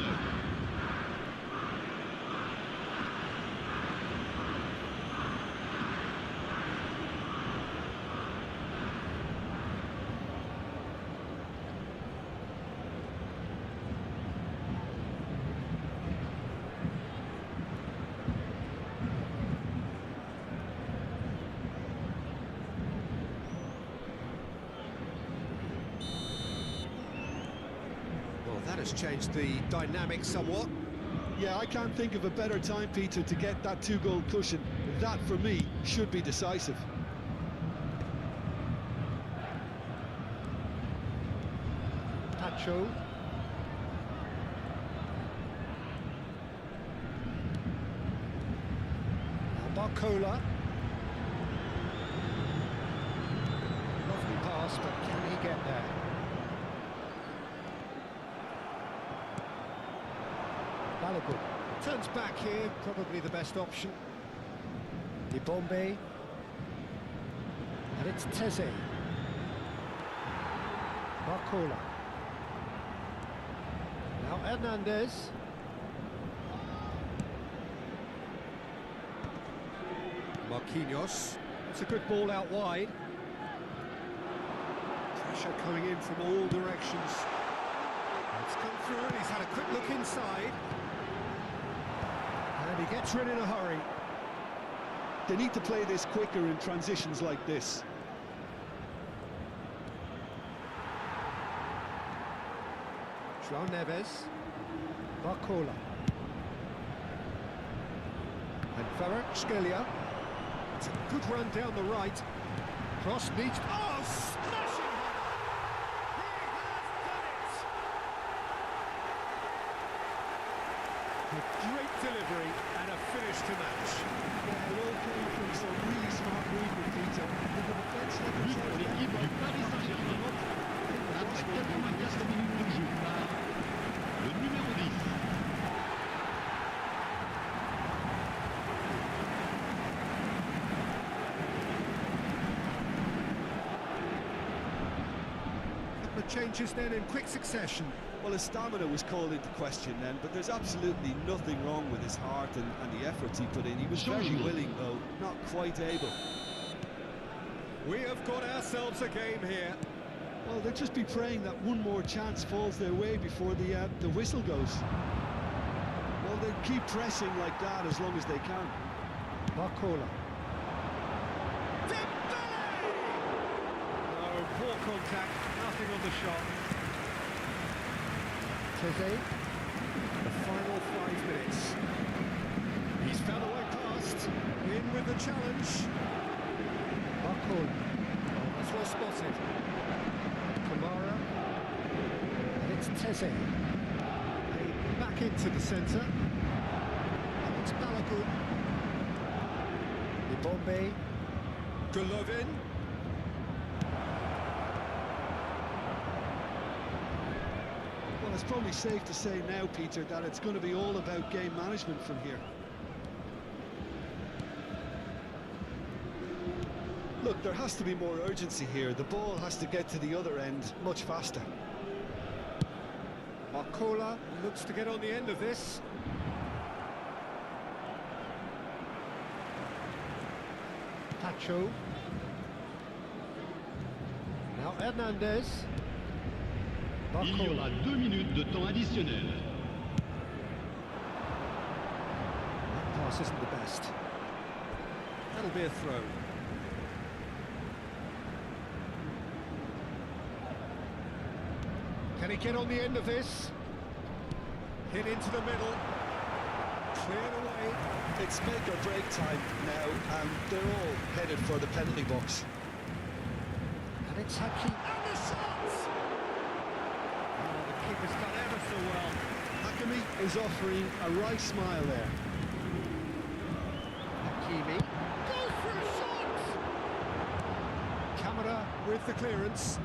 That has changed the dynamic somewhat. Yeah, I can't think of a better time, Peter, to get that 2-goal cushion. That, for me, should be decisive. Pacho. Now Barcola. Lovely pass, but can he get there? Balakour turns back here, probably the best option. Libombe. And it's Teze. Barcola. Now Hernandez. Marquinhos. It's a good ball out wide. Pressure coming in from all directions. It's come through and he's had a quick look inside. And he gets rid in a hurry. They need to play this quicker in transitions like this. João Neves. Barcola. And Kvaratskhelia. It's a good run down the right. Cross needs... Oh, smashing header! He has done it! A great delivery and a finish to match. Yeah, it all came from some really smart movement, Peter. With the defence like But pour l'équipe du Paris Saint-Germain, après 84 minutes de jeu par le numéro 10. Changes then in quick succession. Well, his stamina was called into question then, but there's absolutely nothing wrong with his heart and the efforts he put in. He was very willing, though, not quite able. We have got ourselves a game here. Well, they'll just be praying that one more chance falls their way before the whistle goes. Well, they'll keep pressing like that as long as they can. Barcola. No, poor contact, nothing on the shot. Teze, the final 5 minutes. He's found a way past, in with the challenge. Barcola, oh, that's well spotted. Kamara, and it's Teze. Back into the centre. And it's Balagun. Ibombe. Golovin. Well, it's probably safe to say now, Peter, that it's going to be all about game management from here. Look, there has to be more urgency here. The ball has to get to the other end much faster. Barcola looks to get on the end of this. Pacho. Now Hernandez. Il y aura 2 minutes de temps additionnel. That pass isn't the best. That'll be a throw. Can he get on the end of this? Hit into the middle. Cleared away. It's make or break time now, and they're all headed for the penalty box. And it's Hakimi. And the shot! Oh, the keeper's done ever so well. Hakimi is offering a right smile there. Hakimi goes for a shot! Camera with the clearance.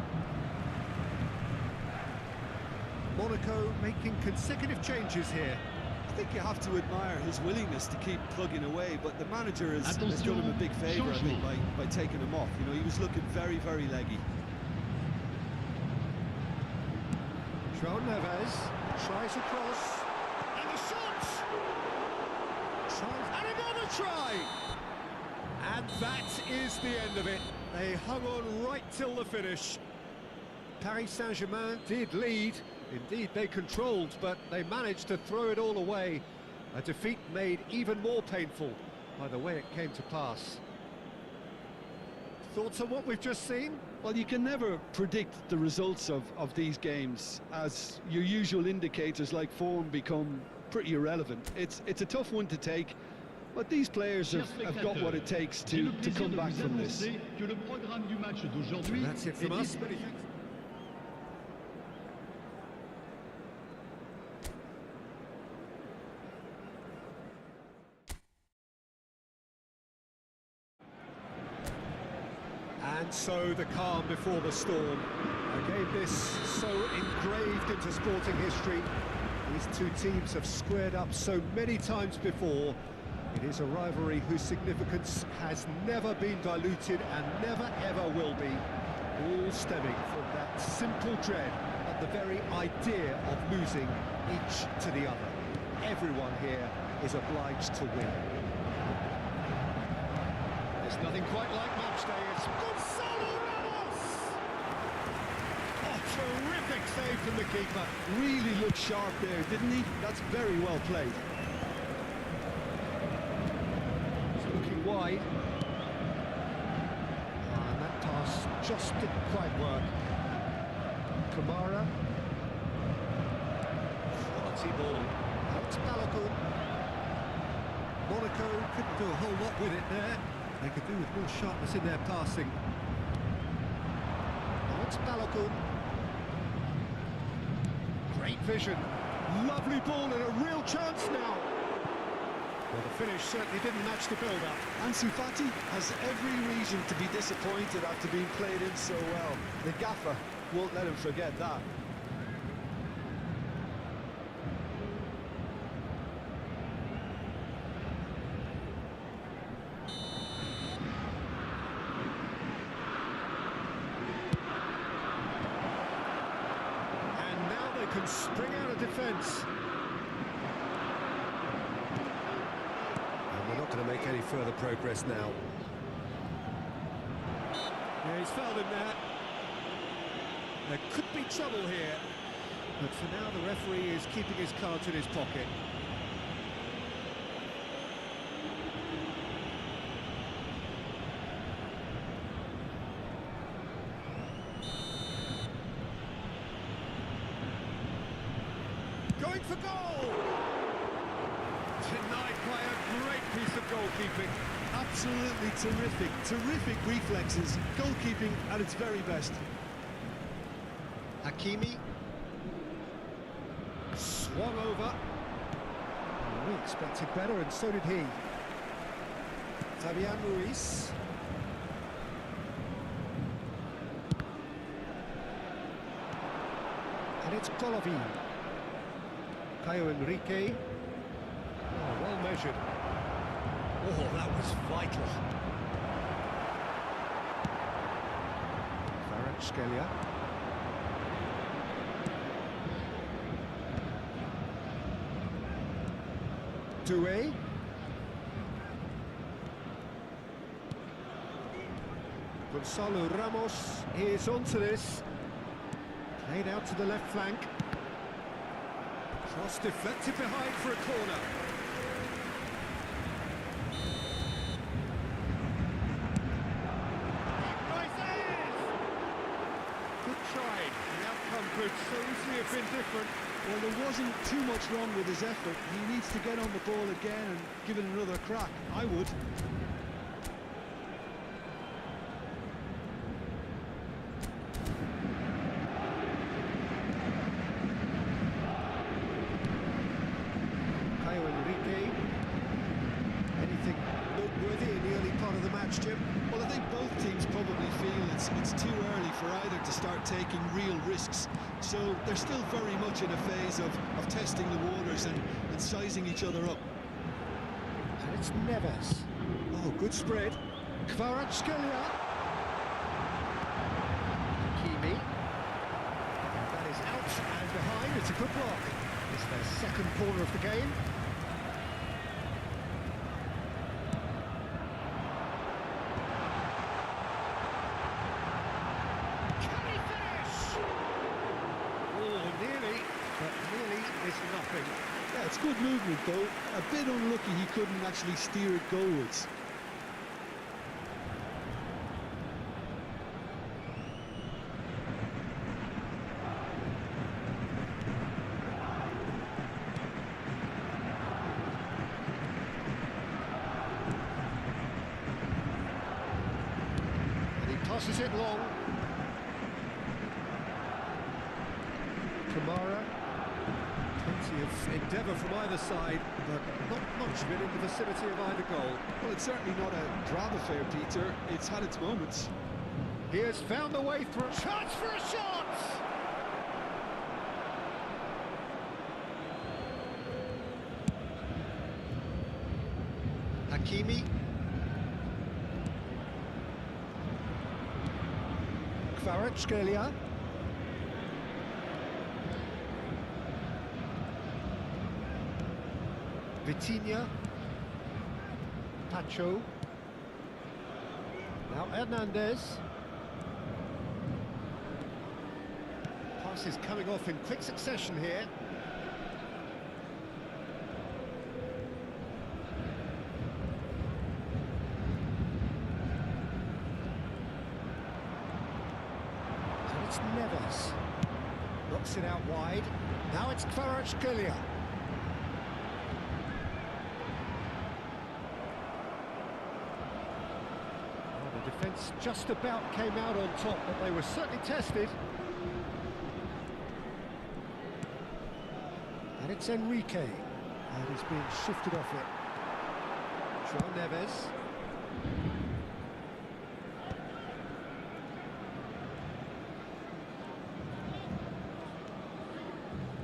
Monaco making consecutive changes here. I think you have to admire his willingness to keep plugging away, but the manager has done him a big favour, I think, by taking him off. You know, he was looking very, very leggy. João Neves tries across. And the shot! And another try! And that is the end of it. They hung on right till the finish. Paris Saint-Germain did lead. Indeed, they controlled, but they managed to throw it all away. A defeat made even more painful by the way it came to pass. Thoughts on what we've just seen? Well, you can never predict the results of these games, as your usual indicators like form become pretty irrelevant. It's a tough one to take, but these players have got what it takes to come back from this. That's it from us. Many thanks. And so the calm before the storm. A game this so engraved into sporting history. These two teams have squared up so many times before. It is a rivalry whose significance has never been diluted and never ever will be. All stemming from that simple dread at the very idea of losing each to the other. Everyone here is obliged to win. It's nothing quite like match day. It's Gonzalo Ramos! oh, terrific save from the keeper. Really looked sharp there, didn't he? That's very well played. It's looking wide. And that pass just didn't quite work. Kamara. Quality ball. Out to Balagun. Monaco couldn't do a whole lot with it there. They could do with more sharpness in their passing. Now it's Balagun. Great vision. Lovely ball and a real chance now. Well, the finish certainly didn't match the build-up. Ansu Fati has every reason to be disappointed after being played in so well. The gaffer won't let him forget that. And now they can spring out of defence. And we're not going to make any further progress now. Yeah, he's fouled him there. There could be trouble here, but for now the referee is keeping his cards in his pocket. Going for goal! Denied by a great piece of goalkeeping. Absolutely terrific, terrific reflexes. Goalkeeping at its very best. Hakimi. Swung over. We expected better, and so did he. Fabian Ruiz. And it's Golovin. Caio Henrique. Oh, well measured. Oh, that was vital. Kvaratskhelia. Doué. Gonzalo Ramos is onto this. Played out to the left flank. Cross deflected behind for a corner. Good try. The outcome could so easily have been different. Well, there wasn't too much wrong with his effort. He needs to get on the ball again and give it another crack. I would. Caio Henrique. Anything noteworthy in the early part of the match, Jim? Well, I think both teams probably feel it's too early for either to start taking real risks. So they're still very much in a phase of testing the waters and sizing each other up. And it's Neves. Oh, good spread. Kvaratskhelia. Hakimi. And that is out and behind. It's a good block. It's their second corner of the game. Nothing. Yeah, it's good movement though. A bit unlucky he couldn't actually steer it goalwards. And he tosses it long. Kamara. Plenty of endeavour from either side, but not much of it in the vicinity of either goal. Well, it's certainly not a drab affair, Peter. It's had its moments. He has found the way through. Chance for a shot! Hakimi. Kvaratskhelia. Vitinha. Pacho. Now Hernandez. Passes coming off in quick succession here. And it's Neves. Knocks it out wide. Now it's Kvaratskhelia. The defence just about came out on top, but they were certainly tested. And it's Enrique. And he's being shifted off it. João Neves.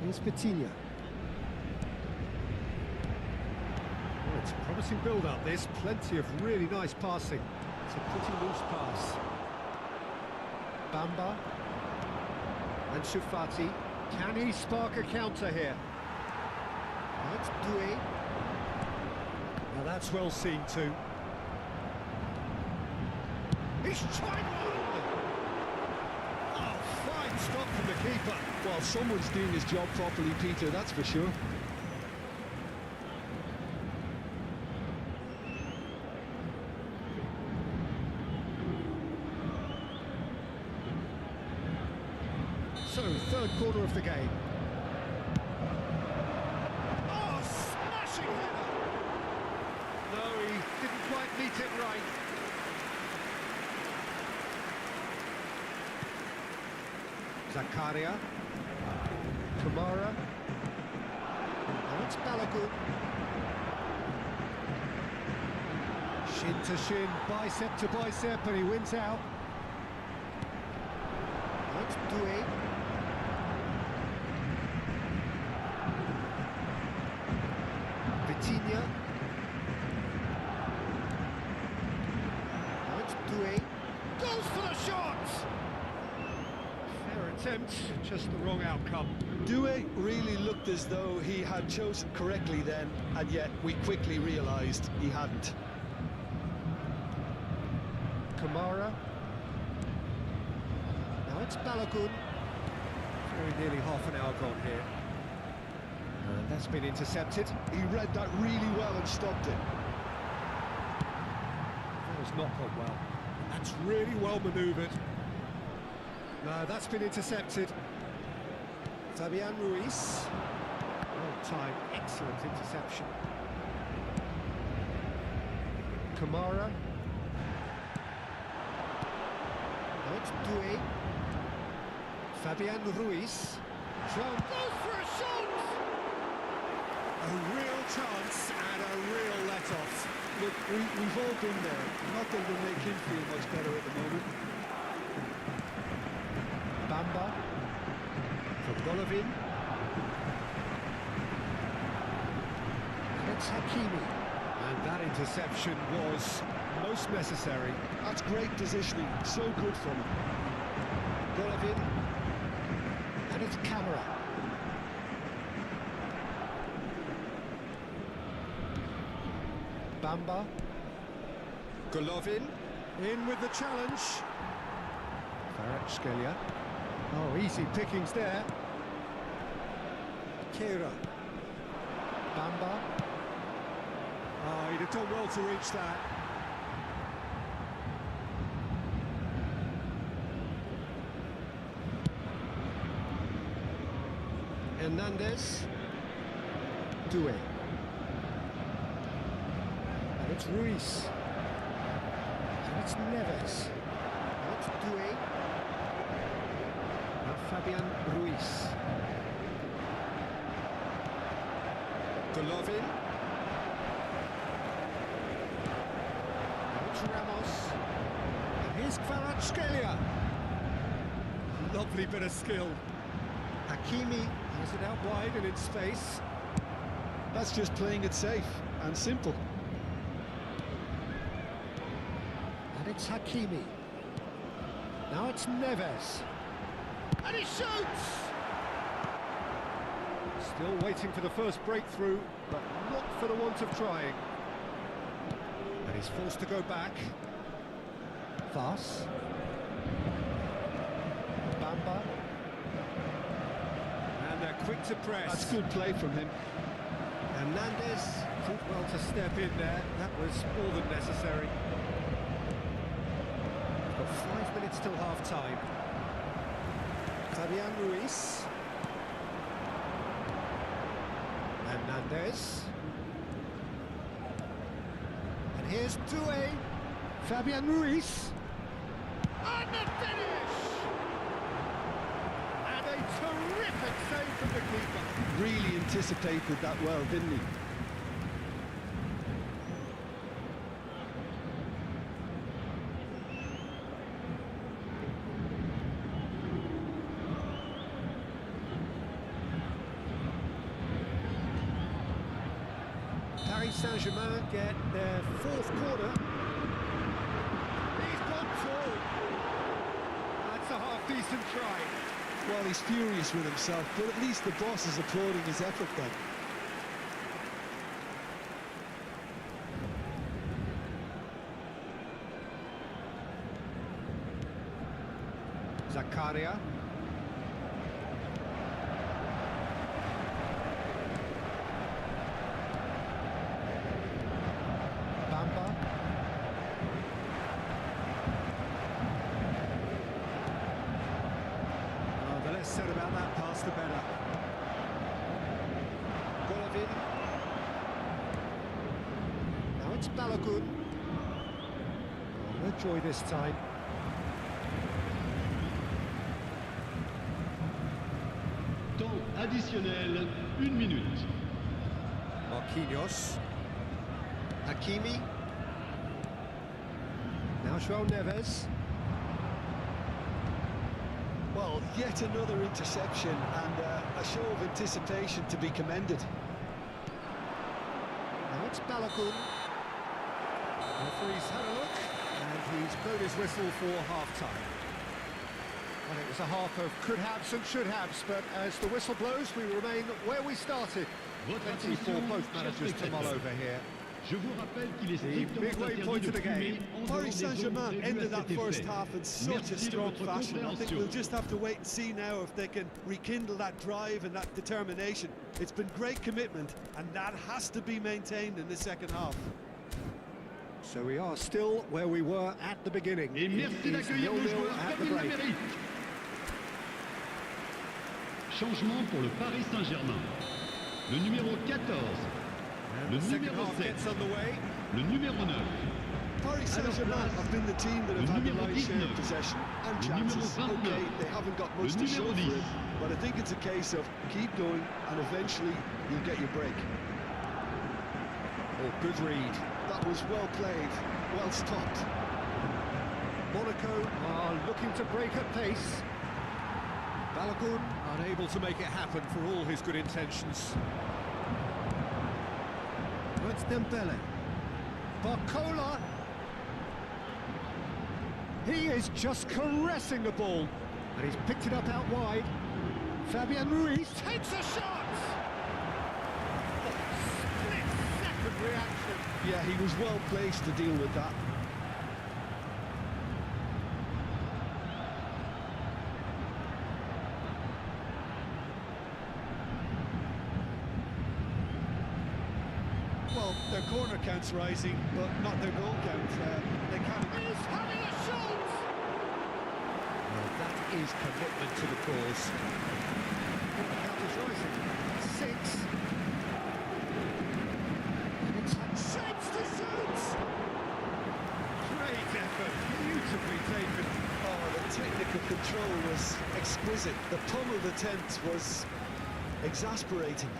Here's Vitinha. Oh, it's a promising build-up, this. Plenty of really nice passing. It's a pretty loose pass. Bamba. And Shufati. Can he spark a counter here? That's Doué. Now that's well seen too. He's tried one! Oh, fine stop from the keeper. Well, someone's doing his job properly, Peter, that's for sure. So, third quarter of the game. Oh, smashing header! No, he didn't quite meet it right. Zakaria. Kamara. Now it's Balagun. Shin to shin, bicep to bicep, and he wins out. That's Doué. Vitinha. Now it's Doué. Goes for the shot! Fair attempt, just the wrong outcome. Doué really looked as though he had chosen correctly then, and yet we quickly realised he hadn't. Kamara. Now it's Balagun. Very nearly half an hour gone here. And that's been intercepted. He read that really well and stopped it. That has not gone well. That's really well manoeuvred. No, that's been intercepted. Fabian Ruiz. Well timed, excellent interception. Kamara. Now it's Doué. Fabian Ruiz. João goes for a shot! A real chance and a real let-off. Look, we've all been there. Nothing will make him feel much better at the moment. Bamba. From Golovin. And it's Hakimi. And that interception was most necessary. That's great positioning, so good from him. Golovin. And it's Camara. Bamba. Golovin. In with the challenge. Kvaratskhelia. Oh, easy pickings there. Kera. Bamba. Oh, he'd have done well to reach that. Hernandez. Doué. And it's Ruiz. And it's Neves. And it's Doué. Fabian Ruiz. Golovin. It's Ramos. And here's Kvaratskhelia. Lovely bit of skill. Hakimi has it out wide and in space. That's just playing it safe and simple. And it's Hakimi. Now it's Neves. And he shoots! Still waiting for the first breakthrough, but not for the want of trying. And he's forced to go back. Fast. Bamba. And they're quick to press. That's good play from him. Hernandez did well to step in there. That was more than necessary. We've got 5 minutes till half-time. Fabian Ruiz. Hernandez. And here's Doué. Fabian Ruiz. And the finish! And a terrific save from the keeper. Really anticipated that well, didn't he? Paris Saint-Germain get their 4th corner. He's gone tall. That's a half-decent try. Well, he's furious with himself, but at least the boss is applauding his effort then. Zakaria. Bamba. Oh, the less said about that pass, the better. Golovin. Now it's Balogun. Oh, no joy this time. Temps additionnel, 1 minute. Marquinhos. Hakimi. Now João Neves. Well, yet another interception and a show of anticipation to be commended. Now it's Balogun. Referee's had a look, and he's blown his whistle for half-time. Well, it was a half of could-haves and should-haves, but as the whistle blows, we remain where we started. Plenty for both managers to mull over here. Je vous rappelle qu'il est The big way point of the game. Paris Saint-Germain ended that first half in such a strong fashion. I think we'll just have to wait and see now if they can rekindle that drive and that determination. It's been great commitment, and that has to be maintained in the second half. So we are still where we were at the beginning. Et merci d'accueillir nos joueurs comme ils le méritent. Changement pour le Paris Saint-Germain. Le numéro 14. Le numéro 7. Le numéro 9. Paris Saint-Germain have been the team that have had the lion's share of possession and chances. Okay, they haven't got much to show for it, but I think it's a case of keep going and eventually you'll get your break. Oh, good read. That was well played, well stopped. Monaco are looking to break at pace. Balogun unable to make it happen for all his good intentions. It's Dembele. Barcola. He is just caressing the ball. And he's picked it up out wide. Fabian Ruiz takes a shot! Split-second reaction. Yeah, he was well placed to deal with that. Well, their corner count's rising, but not their goal count. They can't... He's having a shot! Well, that is commitment to the cause. The count is rising. 6. Shapes to shoot! Great effort, beautifully taken. Oh, the technical control was exquisite. The pummeled attempt was exasperating.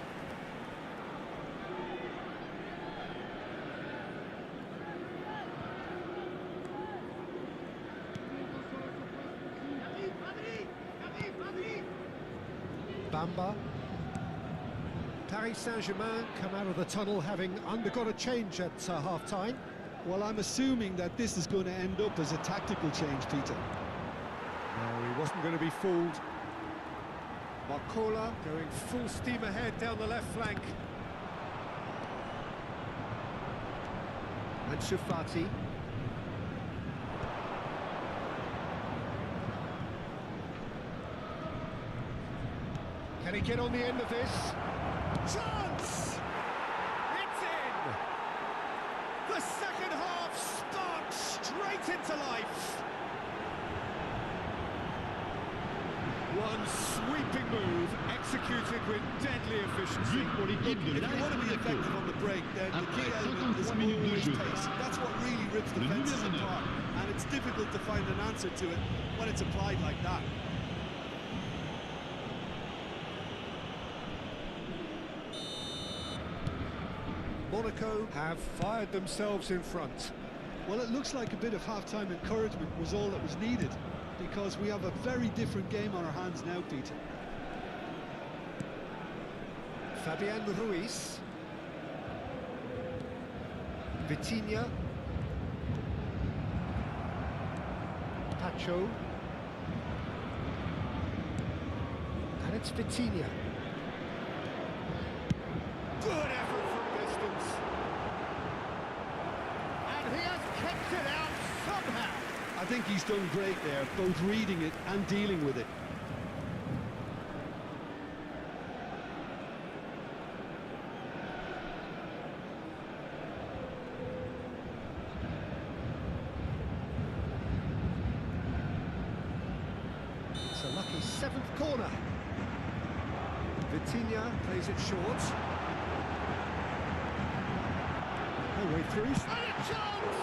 Bamba. Paris Saint-Germain come out of the tunnel having undergone a change at half-time. Well, I'm assuming that this is going to end up as a tactical change, Peter. No, he wasn't going to be fooled. Barcola going full steam ahead down the left flank. And Shafati. Can he get on the end of this? Chance! It's in! The second half sparks straight into life. One sweeping move executed with deadly efficiency. If you want to be effective on the break, then the key element is always pace. That's what really rips defenses apart, and it's difficult to find an answer to it when it's applied like that. Monaco have fired themselves in front. Well, it looks like a bit of half-time encouragement was all that was needed, because we have a very different game on our hands now, Peter. Fabian Ruiz. Vitinha. Pacho. And it's Vitinha. Good effort from distance. And he has kept it out somehow. I think he's done great there, both reading it and dealing with it. It's a lucky seventh corner. Vitinha plays it short. No way through. And a chance!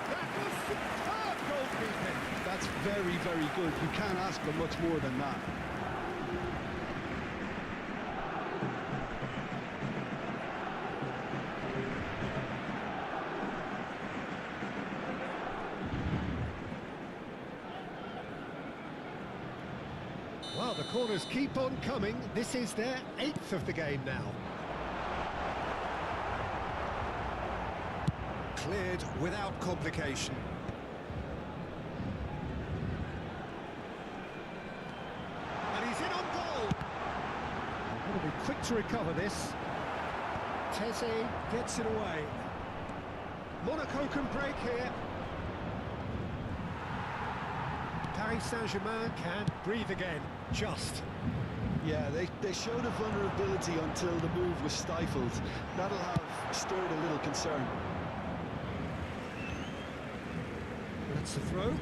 That was superb goalkeeping. That's very, very good. You can't ask for much more than that. Well, the corners keep on coming. This is their 8th of the game now. Cleared without complication. And he's in on goal. They're going to be quick to recover this. Teze gets it away. Monaco can break here. Paris Saint-Germain can breathe again, just. Yeah, they showed a vulnerability until the move was stifled. That'll have stirred a little concern. That's the throw.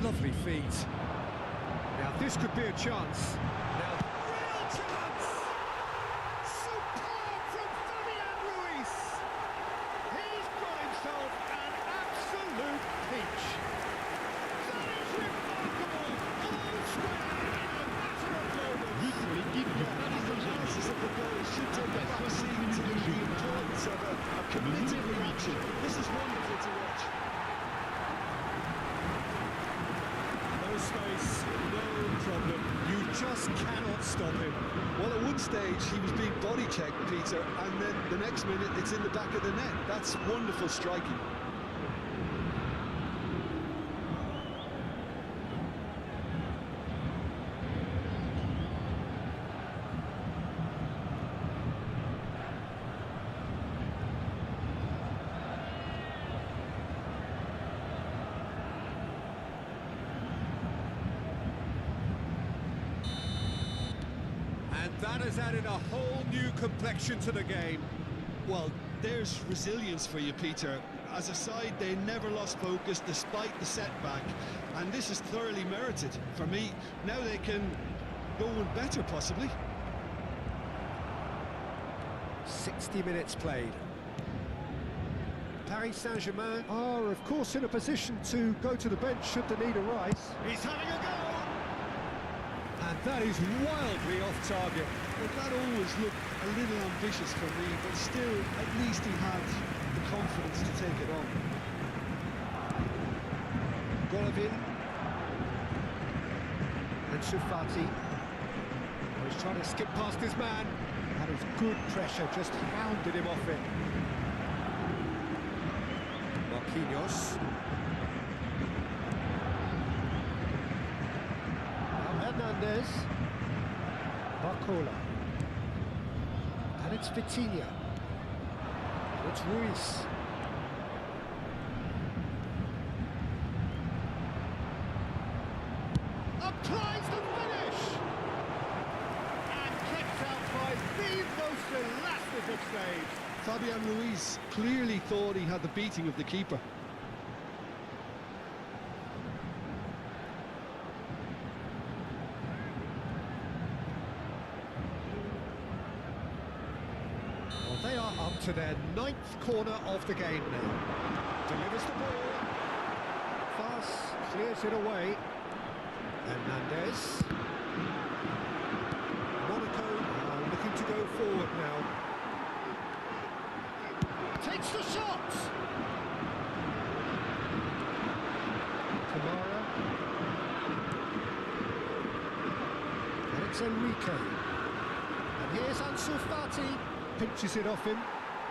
Lovely feet. Now this could be a chance. Now, Real chance! Superb from Fabian Ruiz. He's got himself an absolute peach. That is remarkable. All square in a matter of moments. Analysis of the goal should take a back seat to the importance of a committed reaction. This is wonderful to watch. no space, no problem. You just cannot stop him. Well, at one stage he was being body checked, Peter, and then the next minute it's in the back of the net. That's wonderful striking. That has added a whole new complexion to the game. Well, there's resilience for you, Peter. As a side, they never lost focus despite the setback, and this is thoroughly merited. For me, now they can go one better, possibly. 60 minutes played. Paris Saint-Germain are, of course, in a position to go to the bench should the need arise. He's having a go! And that is wildly off target. Well, that always looked a little ambitious for me, but still, at least he had the confidence to take it on. Golovin. And Sufati. Oh, he's trying to skip past his man. That is good pressure, just hounded him off it. Marquinhos. Hernandez. Barcola. And it's Vitinha. And it's Ruiz. well saved. Fabian Ruiz clearly thought he had the beating of the keeper. Well, they are up to their 9th corner of the game now. Delivers the ball. Fast, clears it away. Hernandez. Monaco are looking to go forward now. Takes the shot! Kamara. And it's Enrique. And here's Ansu Fati. Pinches it off him.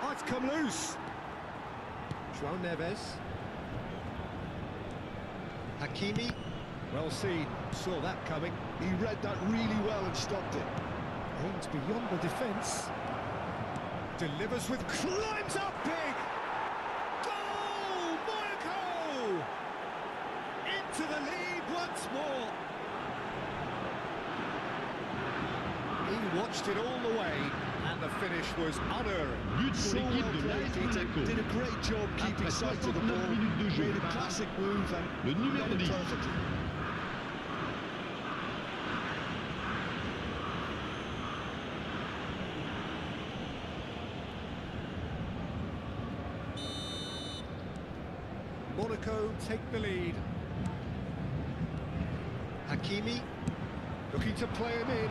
Oh, it's come loose. João Neves. Hakimi. Well seen. Saw that coming. He read that really well and stopped it. Aims beyond the defence. Delivers with climbs up big. Goal! Monaco! Into the lead once more. He watched it all the way, and the finish was unerring. But pour So l'équipe well de played. l'AS He Monaco. did a great job keeping Après sight of the 69 ball. minutes de jeu, Made a classic move and le numéro read it 10. perfectly. Monaco take the lead. Hakimi looking to play him in.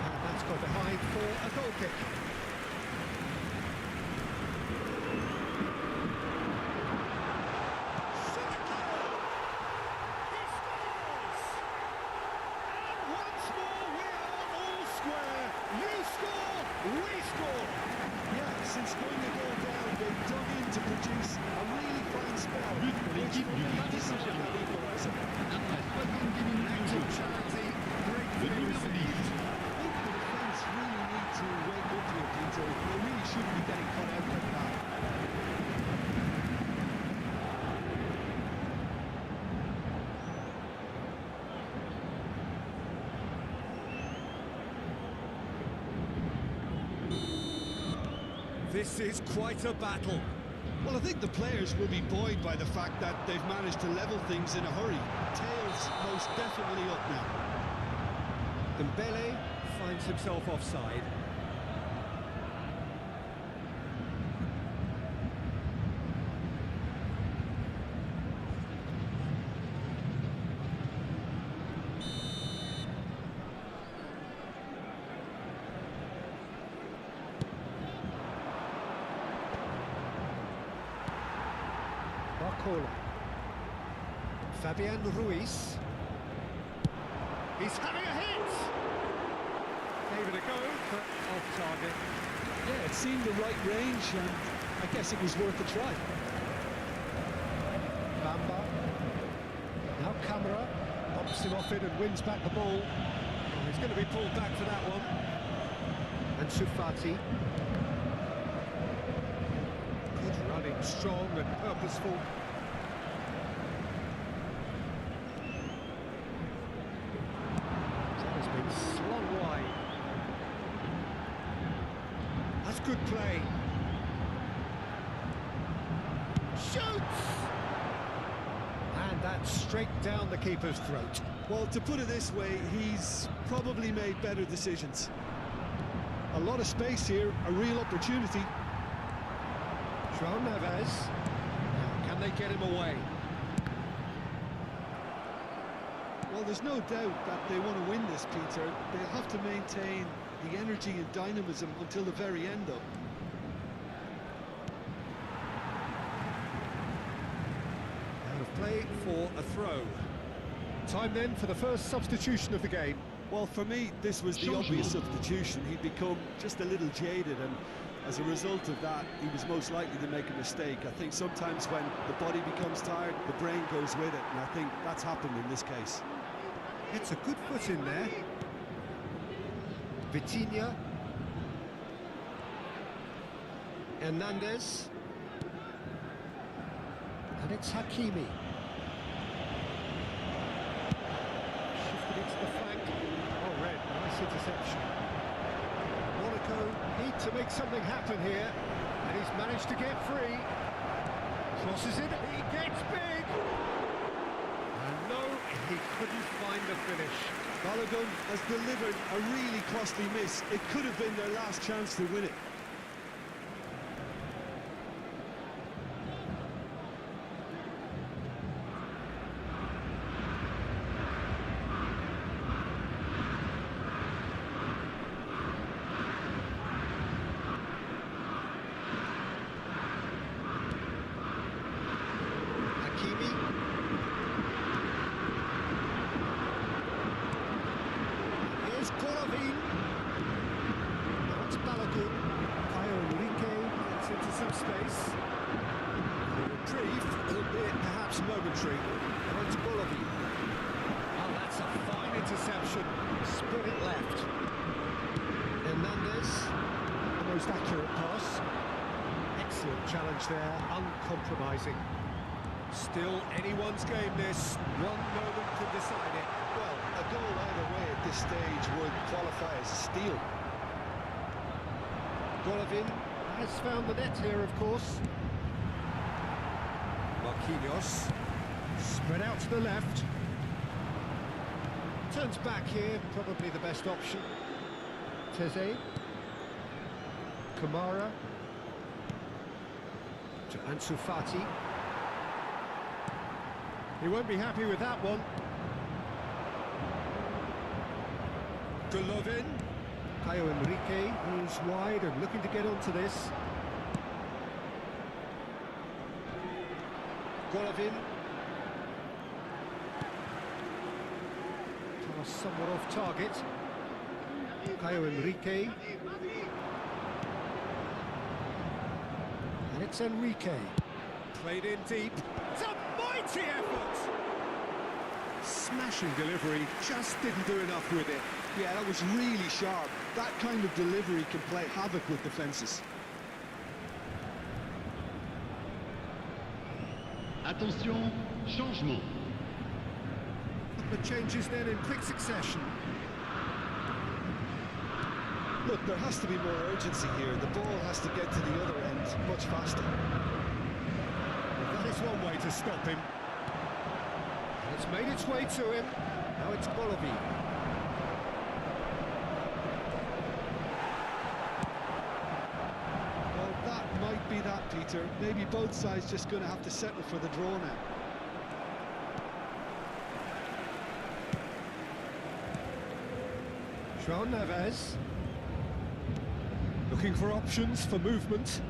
And that's got behind for a goal kick. He scores! And once more we are all square. You score, we score. Yeah, since going the goal down, they've dug in to produce a really fine spell. But pour l'équipe du Paris Saint-Germain. Après 70 minutes de jeu, le numéro 10. I think the defence really need to wake up here, Peter. They really shouldn't be getting caught out like that. This is quite a battle. Well, I think the players will be buoyed by the fact that they've managed to level things in a hurry. Tails most definitely up now. Dembele finds himself offside. Barcola. Fabian Ruiz. He's having a hit! Gave it a go, but off target. Yeah, it seemed the right range, and I guess it was worth a try. Bamba. Now Camera bumps him off it and wins back the ball. Oh, he's going to be pulled back for that one. And Fati. Good running, strong and purposeful. That has been slung wide. That's good play. Shoots! And that's straight down the keeper's throat. Well, to put it this way, he's probably made better decisions. A lot of space here, a real opportunity. João Neves. Now, can they get him away? Well, there's no doubt that they want to win this, Peter. They'll have to maintain the energy and dynamism until the very end, though. Out of play for a throw. Time then for the first substitution of the game. Well, for me, this was the Showdown. obvious substitution. He'd become just a little jaded, and as a result of that, he was most likely to make a mistake. I think sometimes when the body becomes tired, the brain goes with it, and I think that's happened in this case. It's a good foot in there. Vitinha. Hernandez. And it's Hakimi. Shifted it to the flank. Oh, red, nice interception. to make something happen here, and he's managed to get free. Crosses it, he gets big! And no, he couldn't find the finish. Balogun has delivered a really costly miss. It could have been their last chance to win it. Momentary. Now it's Buildup. Oh, that's a fine interception. Split it left. Hernandez. The most accurate pass. Excellent challenge there, uncompromising. Still anyone's game this. One moment can decide it. Well, a goal either way at this stage would qualify as a steal. Golovin has found the net here, of course. Marquinhos, spread out to the left. Turns back here, probably the best option. Teze. Kamara. To Ansu Fati. He won't be happy with that one. Golovin. Caio Henrique, who's wide and looking to get onto this. Golovin. Pass somewhat off target. Caio Henrique. And it's Enrique. Played in deep. It's a mighty effort! Smashing delivery, just didn't do enough with it. Yeah, that was really sharp. That kind of delivery can play havoc with defences. Attention, changement. The changes then in quick succession. Look, there has to be more urgency here. The ball has to get to the other end much faster. Well, that is one way to stop him. It's made its way to him. Now it's Golovin. Well, that might be that, Peter. Maybe both sides just going to have to settle for the draw now. João Neves. Looking for options for movement.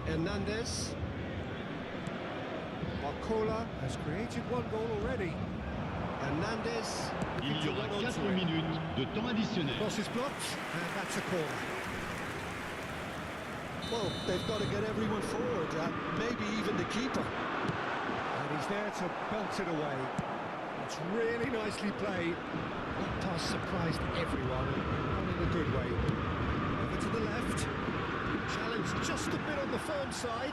Hernandez. Marcola has created one goal already. Hernandez. Il y aura 4 minutes de temps additionnel. Cross is blocked, and that's a corner. Well, they've got to get everyone forward, and maybe even the keeper. And he's there to belt it away. It's really nicely played. That pass surprised everyone, and in a good way. Over to the left. Challenged just a bit on the firm side.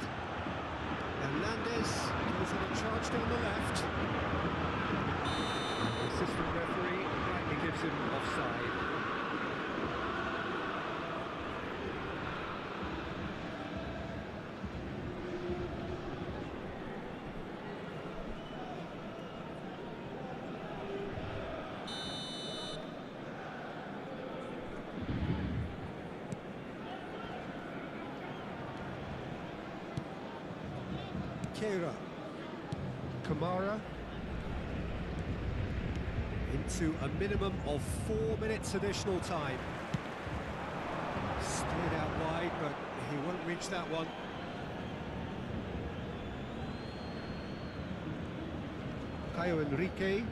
Hernandez goes in a charge down the left. The assistant referee rightly gives him offside. Keira. Kamara. Into a minimum of 4 minutes additional time. Steered out wide, but he won't reach that one. Caio Henrique.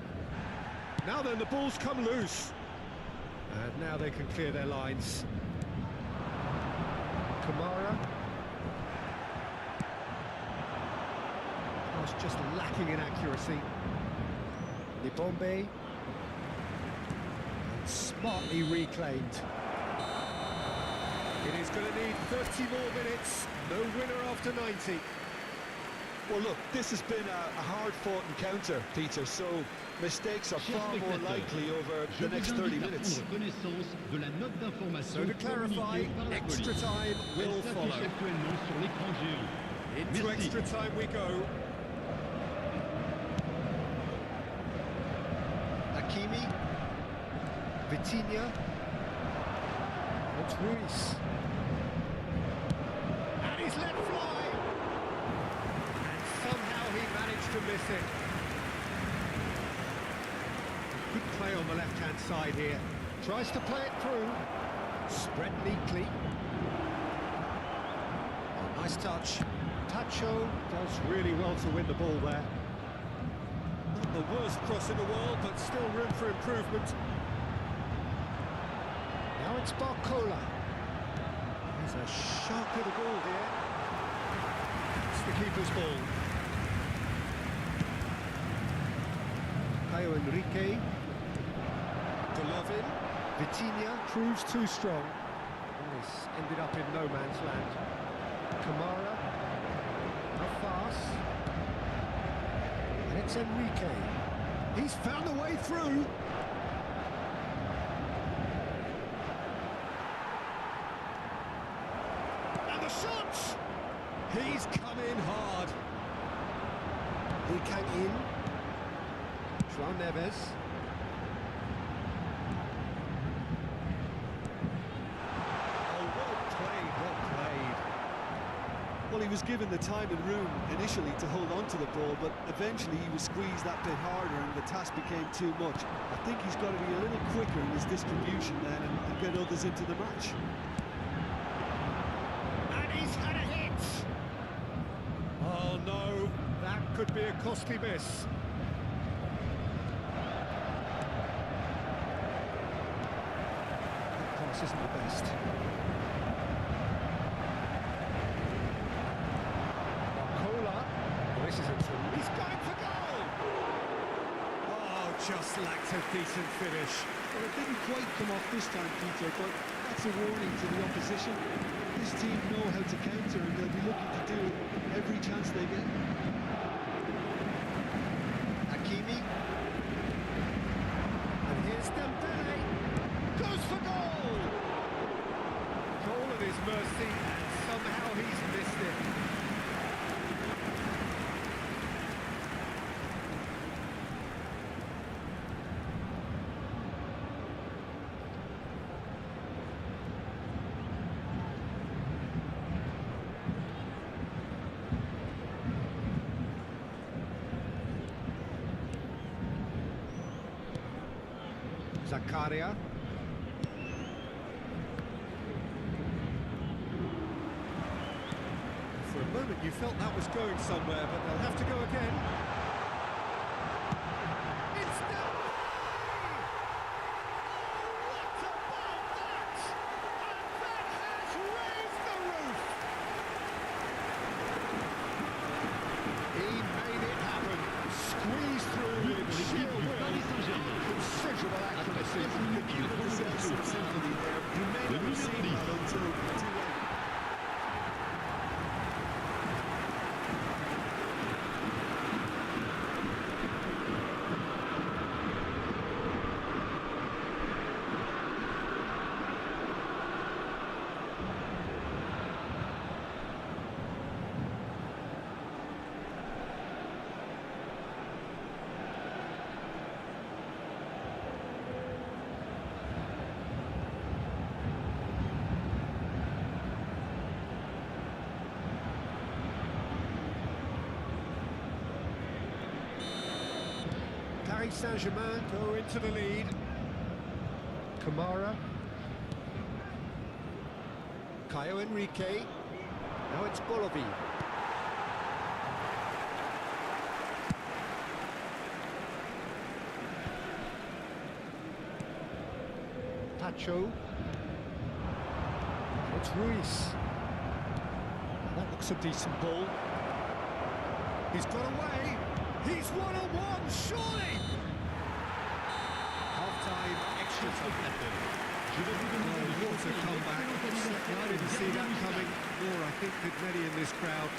Now then, the ball's come loose. And now they can clear their lines. Kamara. Just lacking in accuracy. Libombe. And smartly reclaimed. It is going to need 30 more minutes. No winner after 90. Well, look, this has been a hard-fought encounter, Peter, so mistakes are far more likely over the next 30 minutes. So to clarify, extra time will follow. Into extra time we go. Hakimi. Vitinha. It's Ruiz. And he's let fly. And somehow he managed to miss it. Good play on the left-hand side here. Tries to play it through. Spread neatly. Oh, nice touch. Tacho does really well to win the ball there. Not the worst cross in the world, but still room for improvement. Now it's Barcola. He's a sharp little ball here. It's the keeper's ball. Caio Henrique. Golovin. Vitinha proves too strong. And this ended up in no man's land. Kamara. How fast? And it's Enrique. He's found a way through. And the shot! He's come in hard. He came in. João Neves. Well, he was given the time and room initially to hold on to the ball, but eventually he was squeezed that bit harder and the task became too much. I think he's got to be a little quicker in his distribution then and get others into the match. And he's had a hit! Oh no, that could be a costly miss. That pass isn't the best. He's going for goal! Oh, just lacked a decent finish. Well, it didn't quite come off this time, Peter, but that's a warning to the opposition. This team know how to counter and they'll be looking to do it every chance they get. Hakimi. And here's Dembele. Goes for goal! Goal at his mercy, and somehow he's missed it. Zakaria. For a moment you felt that was going somewhere, but they'll have to go again. It's done! Oh, what about that? And that has raised the roof! He made it happen. Squeezed through with sheer will. Considerable accuracy. The keeper deserves some sympathy there. You may not have seen that until too late. Paris Saint-Germain go into the lead. Kamara. Caio Henrique. Now it's Golovin. Tacho. It's Ruiz. That looks a decent ball. He's got away. He's one-on-one, surely! Half-time, extra time. Oh, what a comeback. I didn't see that coming, nor I think did many in this crowd.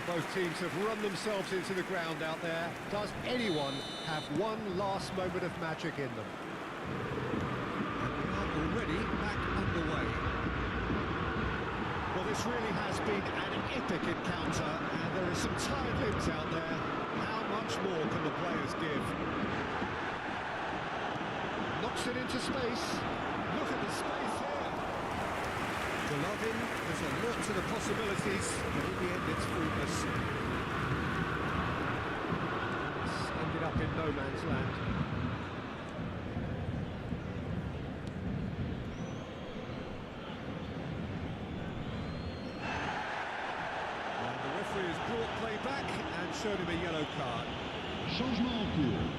Both teams have run themselves into the ground out there. Does anyone have one last moment of magic in them? And we are already back underway. Well, this really has been an epic encounter, and there are some tired limbs out there. How much more can the players give? Knocks it into space. Look at the space here. Golovin, there's a lot to the possibilities, but in the end it's fruitless. It's ended up in no man's land. And the referee has brought play back and showed him a yellow card. Changement en cours.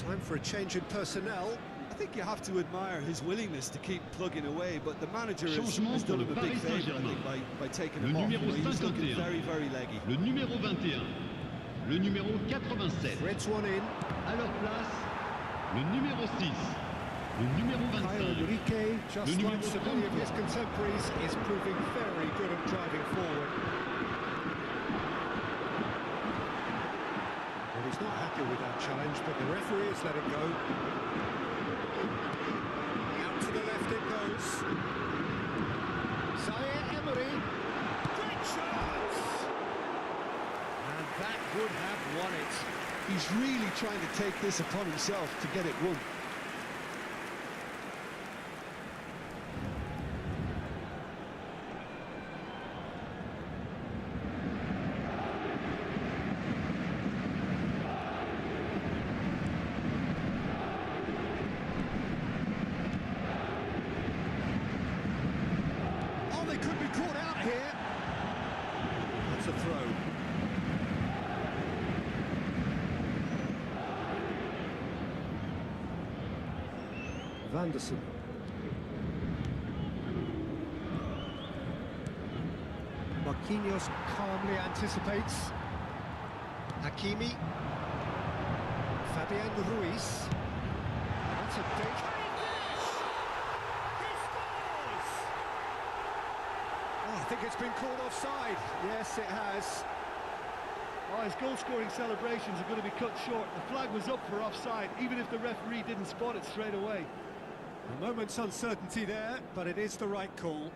Time for a change in personnel. I think you have to admire his willingness to keep plugging away, but the manager has done him a big favour, I think, by taking him off. He was looking very, very leggy. Le numéro 21, le numéro 87. Threads one in. À leur place, le numéro 6, le numéro Kyle 25. Enrique, just Le like numéro so many of 33. his contemporaries, is proving very good at driving forward. Well, he's not happy with that challenge, but the referee has let it go. Out to the left it goes. Zaire Emery. Great chance! And that would have won it. He's really trying to take this upon himself to get it won. Oh, they could be caught out here. That's a throw. Vanderson. Marquinhos calmly anticipates. Hakimi. Fabian Ruiz. That's a danger. Oh, I think it's been called offside. Yes, it has. Oh, his goal-scoring celebrations are going to be cut short. The flag was up for offside, even if the referee didn't spot it straight away. A moment's uncertainty there, but it is the right call.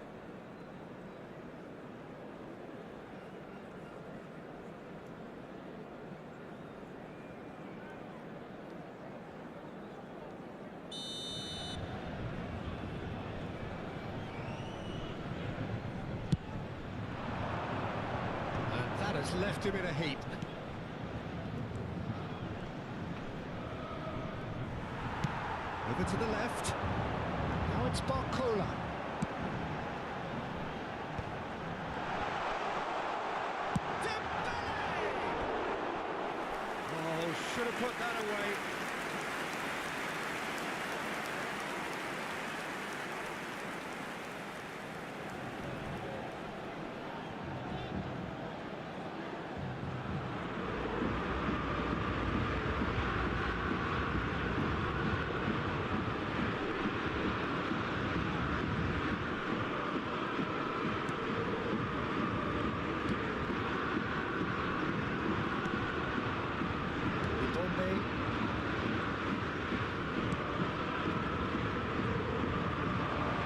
And that has left him in a heap. Over to the left. Now it's Barcola. Oh, should have put that away.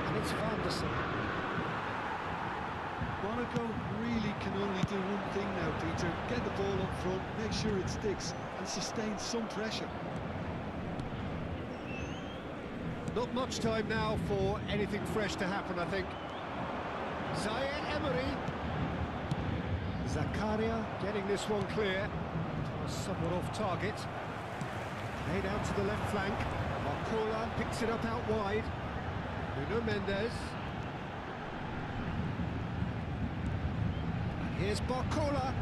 And it's Vanderson. Monaco really can only do one thing now, Peter. Get the ball up front, make sure it sticks, and sustain some pressure. Not much time now for anything fresh to happen, I think. Zaire Emery. Zakaria getting this one clear. Somewhat off target. Played out to the left flank. Barcola picks it up out wide. Nuno Mendes. And here's Barcola.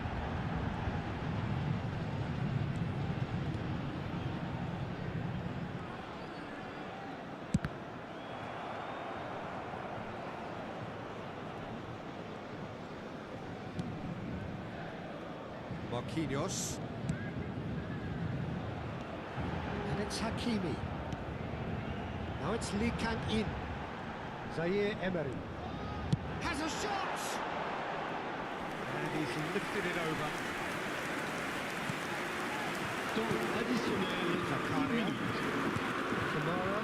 Marquinhos. And it's Hakimi. Now it's Lee Kang-in. Zaire Emery. Has a shot! And he's lifted it over. Temps additionnel. Zakaria. Kamara.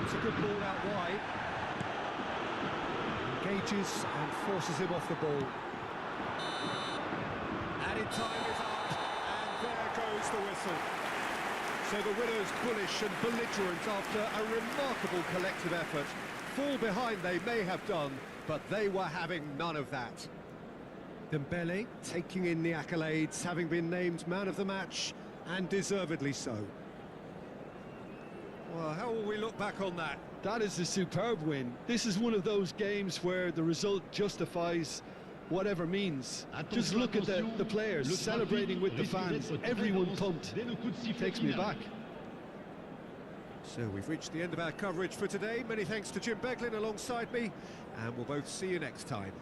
It's a good ball out wide. Engages and forces him off the ball. Added time is up, and there goes the whistle. So the winners bullish and belligerent after a remarkable collective effort. Fall behind they may have done, but they were having none of that. Dembele taking in the accolades, having been named man of the match, and deservedly so. Well, how will we look back on that? That is a superb win. This is one of those games where the result justifies whatever means. Just look at the players celebrating with the fans. Everyone pumped. Takes me back. So we've reached the end of our coverage for today. Many thanks to Jim Beglin alongside me, and we'll both see you next time.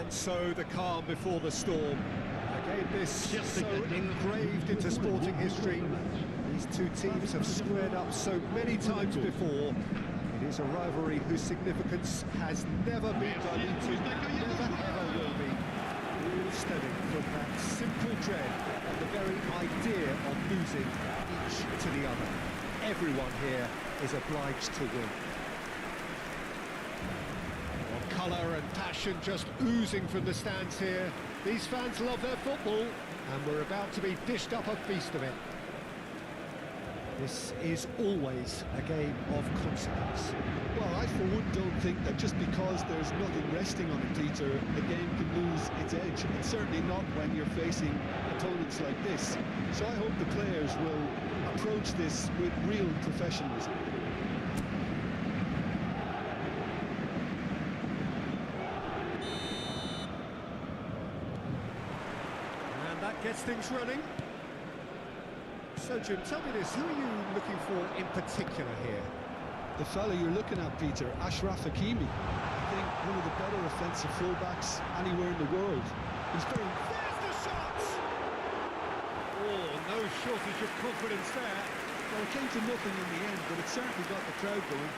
And so the calm before the storm. Again, this so engraved into sporting history. These two teams have squared up so many times before. It is a rivalry whose significance has never been diluted, never ever will be. All stemming from that simple dread and the very idea of losing each to the other. Everyone here is obliged to win. Colour and passion just oozing from the stands here. These fans love their football, and we're about to be dished up a feast of it. This is always a game of consequence. Well, I for one don't think that just because there's nothing resting on it, Peter, the game can lose its edge, and certainly not when you're facing opponents like this. So I hope the players will approach this with real professionalism. That gets things running. So, Jim, tell me this, who are you looking for in particular here? The fella you're looking at, Peter, Achraf Hakimi. I think one of the better offensive fullbacks anywhere in the world. He's very... There's the shot! Oh, no shortage of confidence there. Well, it came to nothing in the end, but it certainly got the crowd going.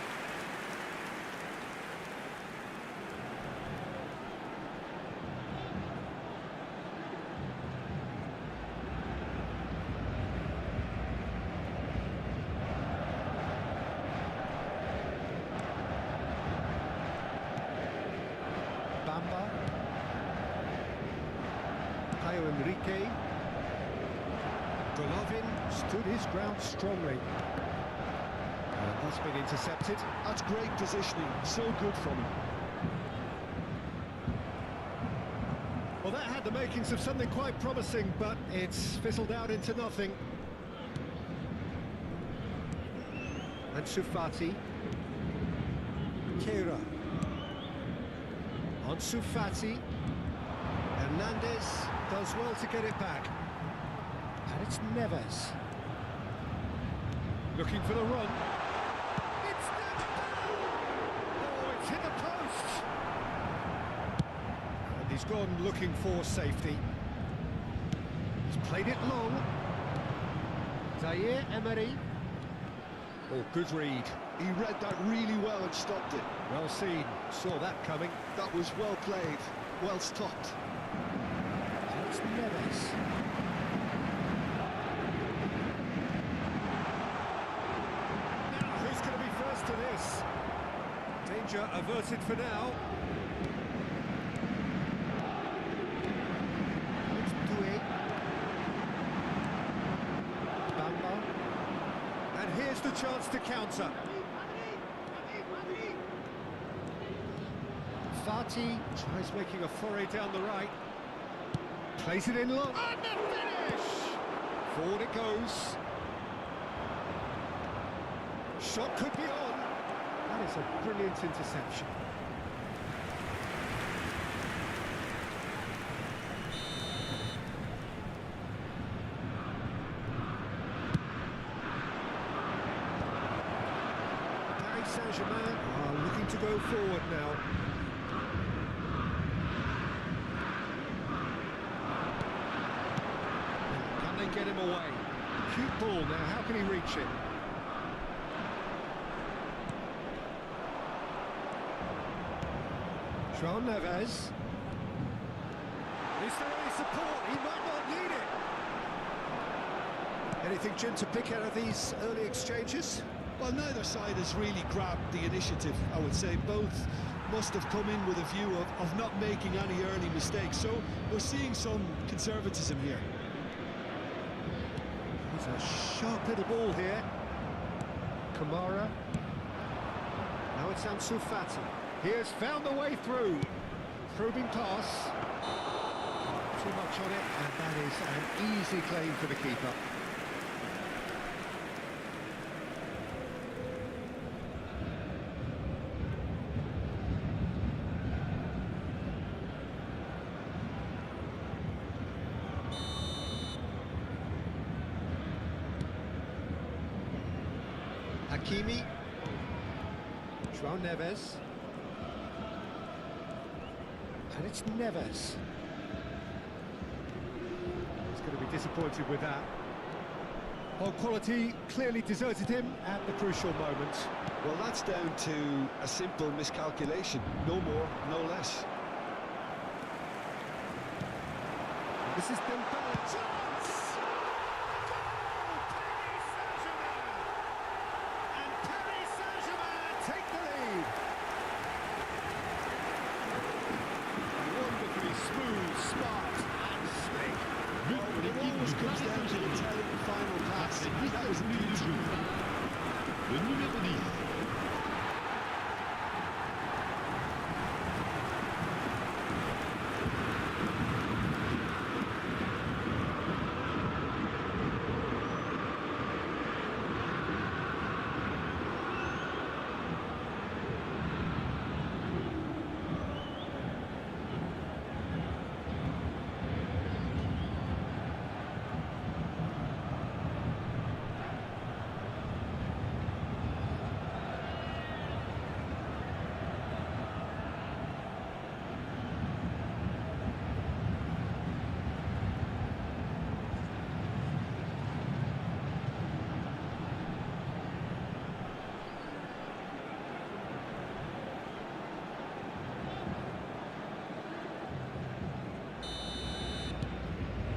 Enrique. Golovin stood his ground strongly. And that's been intercepted. That's great positioning, so good from him. Well, that had the makings of something quite promising, but it's fizzled out into nothing. Ansu Fati. Keira. Ansu Fati. Hernandez does well to get it back. And it's Neves. Looking for the run. It's Neves! Oh, it's hit the post! And he's gone looking for safety. He's played it long. Zaire Emery. Oh, good read. He read that really well and stopped it. Well seen. Saw that coming. That was well played, well stopped. It's Neves. Now, who's going to be first to this? Danger averted for now. It's Doué. Bamba. And here's the chance to counter. Fati tries making a foray down the right. Plays it in long. And the finish! Forward it goes. Shot could be on. That is a brilliant interception. Paris Saint-Germain are looking to go forward now. Get him away. Cute ball now, how can he reach it? João Neves. Is there any support? He might not need it. Anything, Jim, to pick out of these early exchanges? Well, neither side has really grabbed the initiative, I would say. Both must have come in with a view of not making any early mistakes. So we're seeing some conservatism here. It's a sharp little ball here. Kamara. Now it's Ansu Fati. He has found the way through. Probing pass. Too much on it, and that is an easy claim for the keeper. Hakimi, João Neves, And it's Neves. He's going to be disappointed with that. Well, quality clearly deserted him at the crucial moment. Well, that's down to a simple miscalculation. No more, no less. This is Dembele. Chance! Goal! Paris Saint-Germain! And Paris Saint-Germain take the lead. Wonderfully smooth, smart and slick. It always comes down to the telling final pass. That was a beauty. Le numéro 10.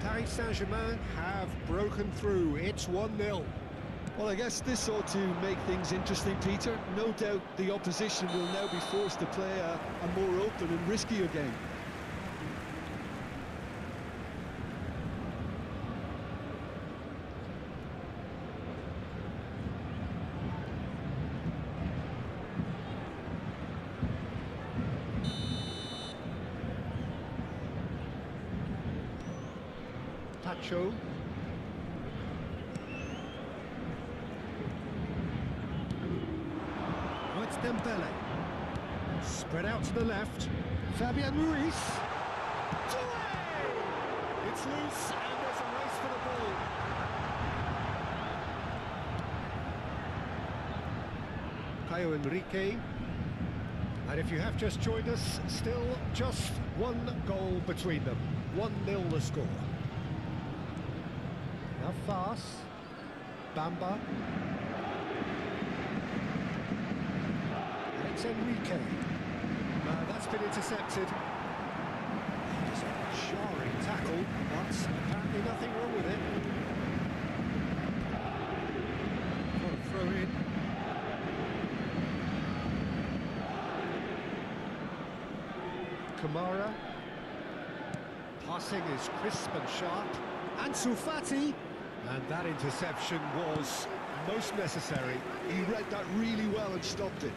Paris Saint-Germain have broken through. It's 1-0. Well, I guess this ought to make things interesting, Peter. No doubt the opposition will now be forced to play a more open and riskier game. Pacho. Oh, it's Dembele. Spread out to the left. Fabian Ruiz. It's loose and there's a race for the ball. Caio Henrique. And if you have just joined us, still just one goal between them. 1-0 the score. Now Fas, Bamba, and it's Enrique. That's been intercepted. It's a jarring tackle, but apparently nothing wrong with it. Got a throw in. Kamara. Passing is crisp and sharp. Ansu Fati. And that interception was most necessary. He read that really well and stopped it.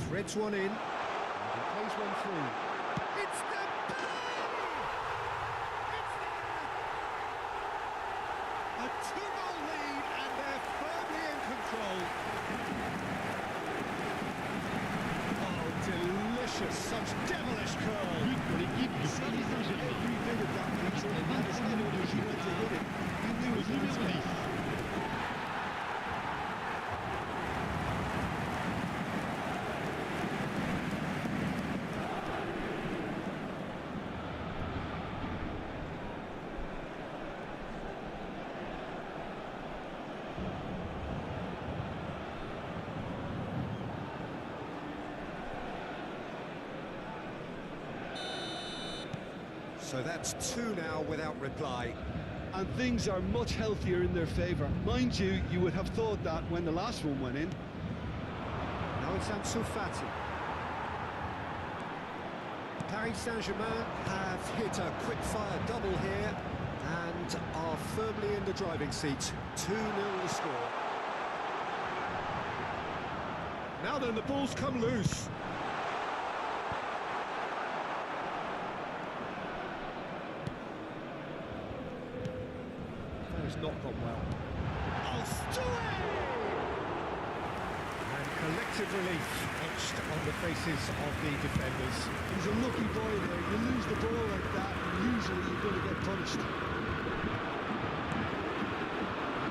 Threads one in, and he plays one through. It's the It's there! A 2-goal lead and they're firmly in control. Oh, delicious, such devilish curl. But pour l'équipe de Paris Saint-Germain. Every bit of that, Peter, and that is not only he went to hit it. He knew Le it was numéro 10. So that's two now without reply. And things are much healthier in their favour. Mind you, you would have thought that when the last one went in. Now it's Ansu Fati. Paris Saint-Germain have hit a quick-fire double here and are firmly in the driving seat. 2-0 the score. Now then, the ball's come loose. That has not gone well. And collective relief etched on the faces of the defenders. He's a lucky boy there. You lose the ball like that, and usually you're going to get punished.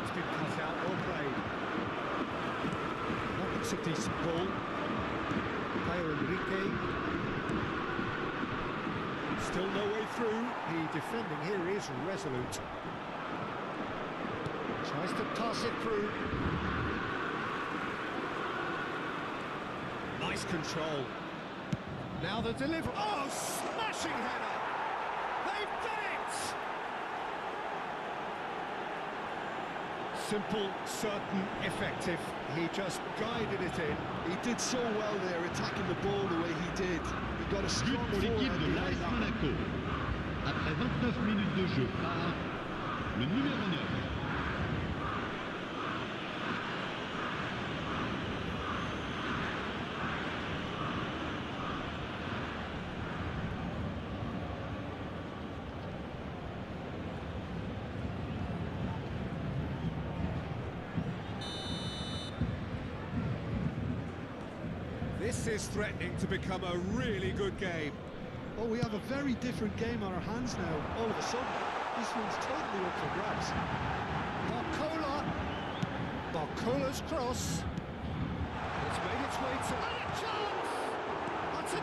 It's been cut out, well played. That looks a decent ball. Caio Henrique. Still no way through. The defending here is resolute. Tries to pass it through. Nice control. Now the delivery. Oh, smashing header! They've done it! Simple, certain, effective. He just guided it in. He did so well there, attacking the ball the way he did. He got a But strong pour l'équipe forehand de behind l'AS that. Monaco. Après 29 minutes de jeu par le numéro 9. This is threatening to become a really good game. Oh, we have a very different game on our hands now. All of a sudden, this one's totally up for grabs. Barcola's cross. It's made its way to... And a chance! That's it.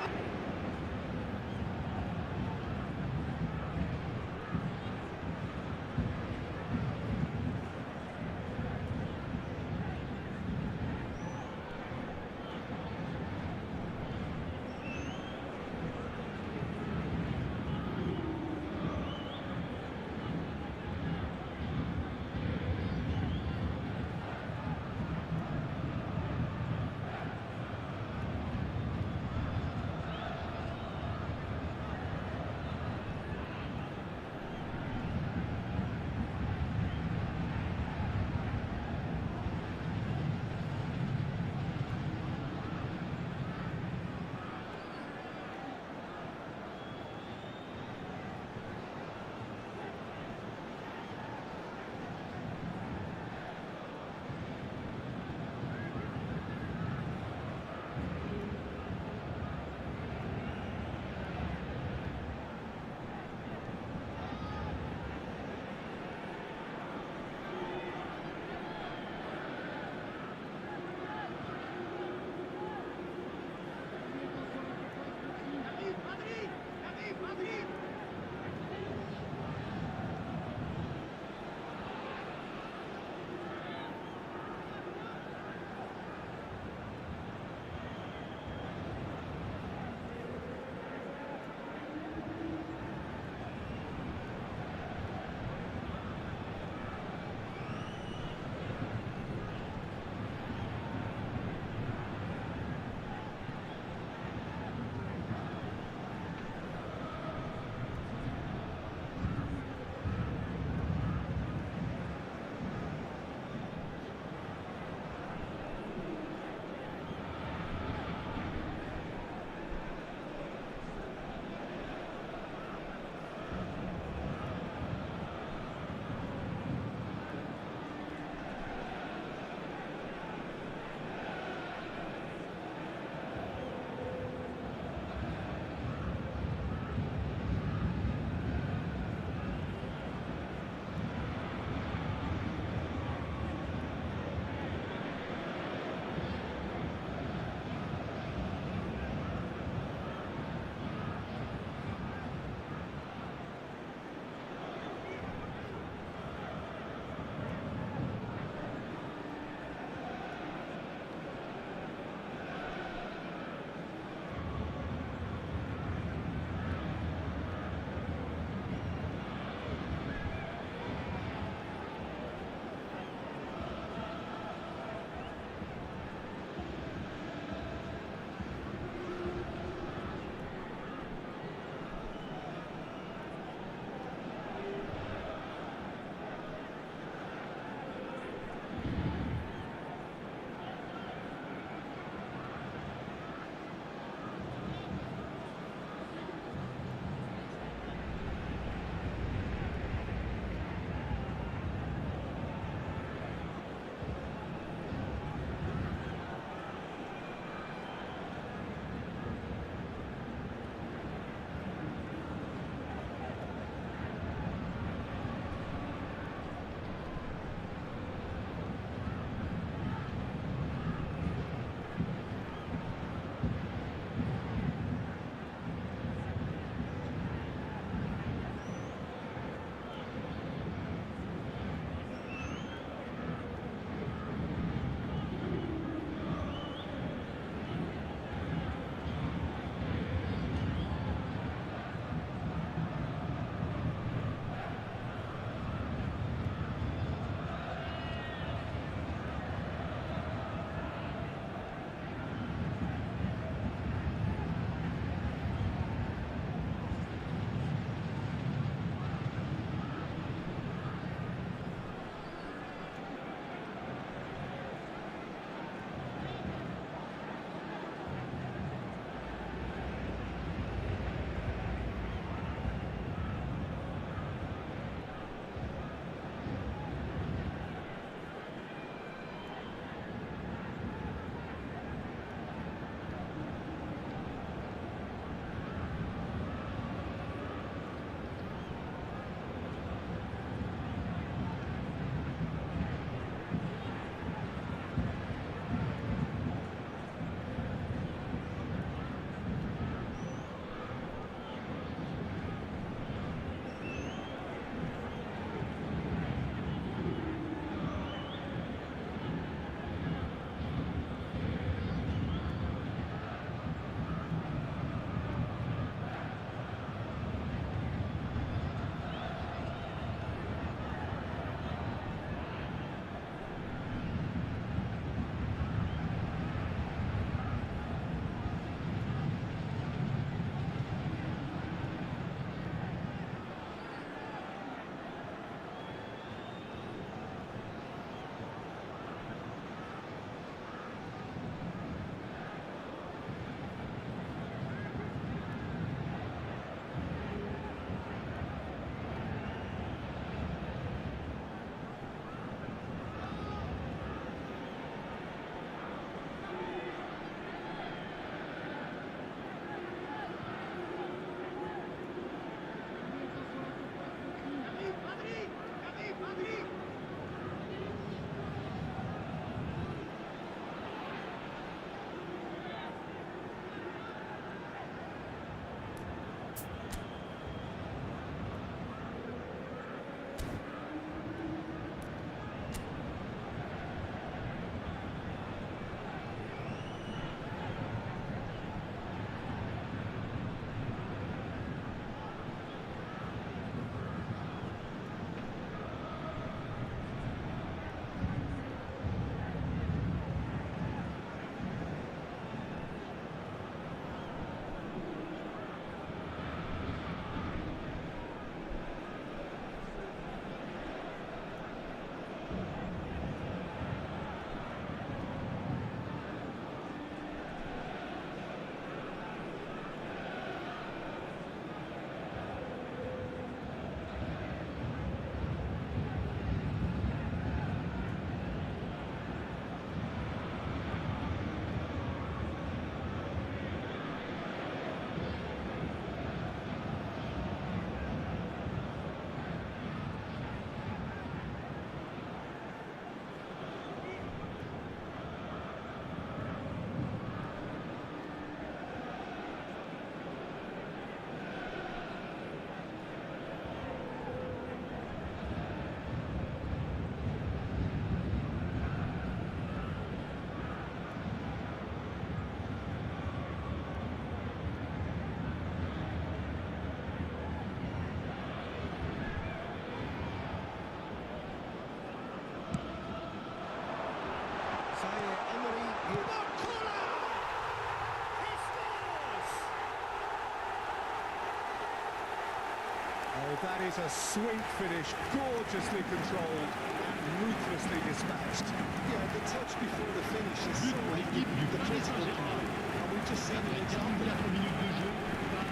That is a sweet finish, gorgeously controlled and ruthlessly dispatched. Yeah, the touch before the finish is so But pour l'équipe du the Paris critical Saint-Germain. part. And we've just seen an Après example. 44 minutes de jeu par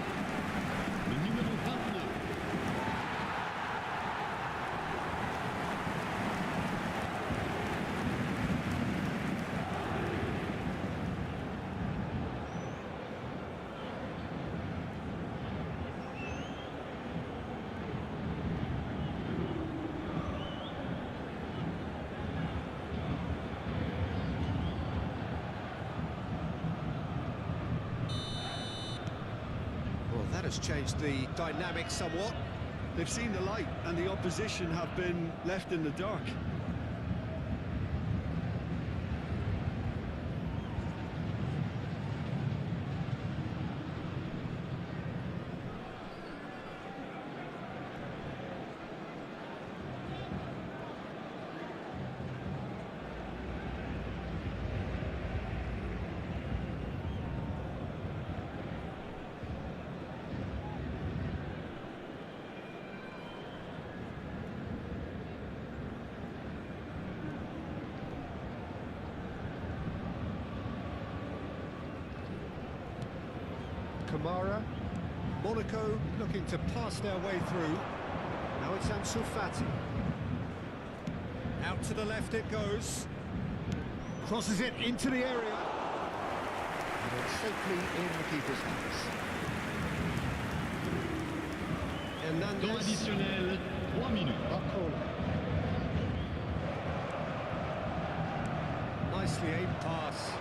le numéro 29. Well, that has changed the dynamic somewhat. They've seen the light and the opposition have been left in the dark. Kamara, Monaco looking to pass their way through. Now it's Ansu Fati. Out to the left it goes. Crosses it into the area. And it's safely in the keeper's hands. Temps Hernandez. additionnel, 3 minutes. Barcola. Nicely aimed pass.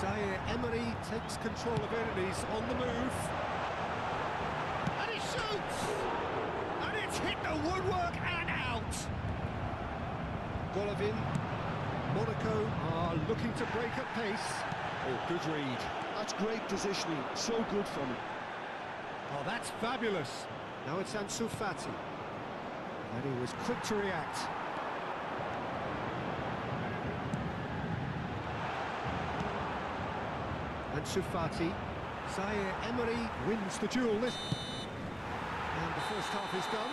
Zaire Emery takes control of it and he's on the move. And he shoots! And it's hit the woodwork and out! Golovin. Monaco are looking to break at pace. Oh, good read. That's great positioning, so good from him. Oh, that's fabulous. Now it's Ansu Fati. And he was quick to react. Ansu Fati. Zaire Emery wins the duel. And the first half is done.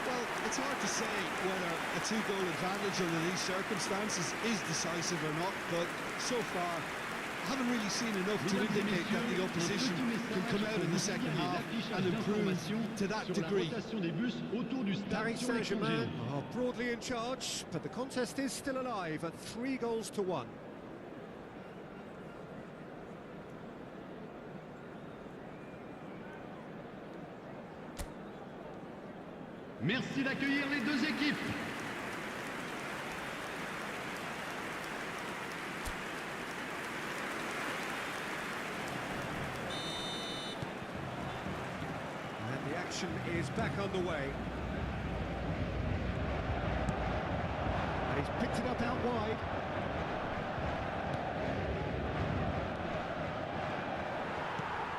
Well, it's hard to say whether a two-goal advantage under these circumstances is decisive or not, but so far, I haven't really seen enough to indicate that the opposition can come out in the second half and improve to that degree. Paris Saint-Germain are broadly in charge, but the contest is still alive at 3-1. Merci d'accueillir les deux équipes. And the action is back underway. And he's picked it up out wide.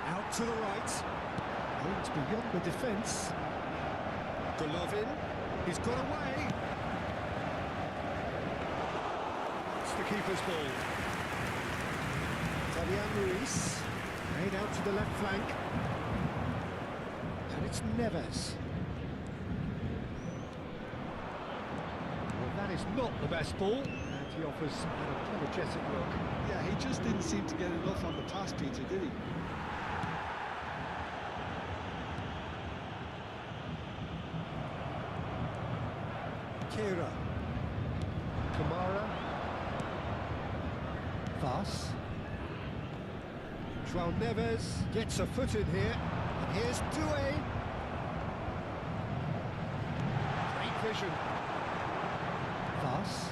Out to the right. Oh, it's beyond the defence. Golovin, he's got away. It's the keeper's ball. Fabian Ruiz, made out to the left flank. And it's Neves. Well, that is not the best ball. And he offers an apologetic look. Yeah, he just didn't seem to get enough on the pass, Peter, did he? Kira. Kamara. Vas. João Neves gets a foot in here. And here's Doué. Great vision. Vas.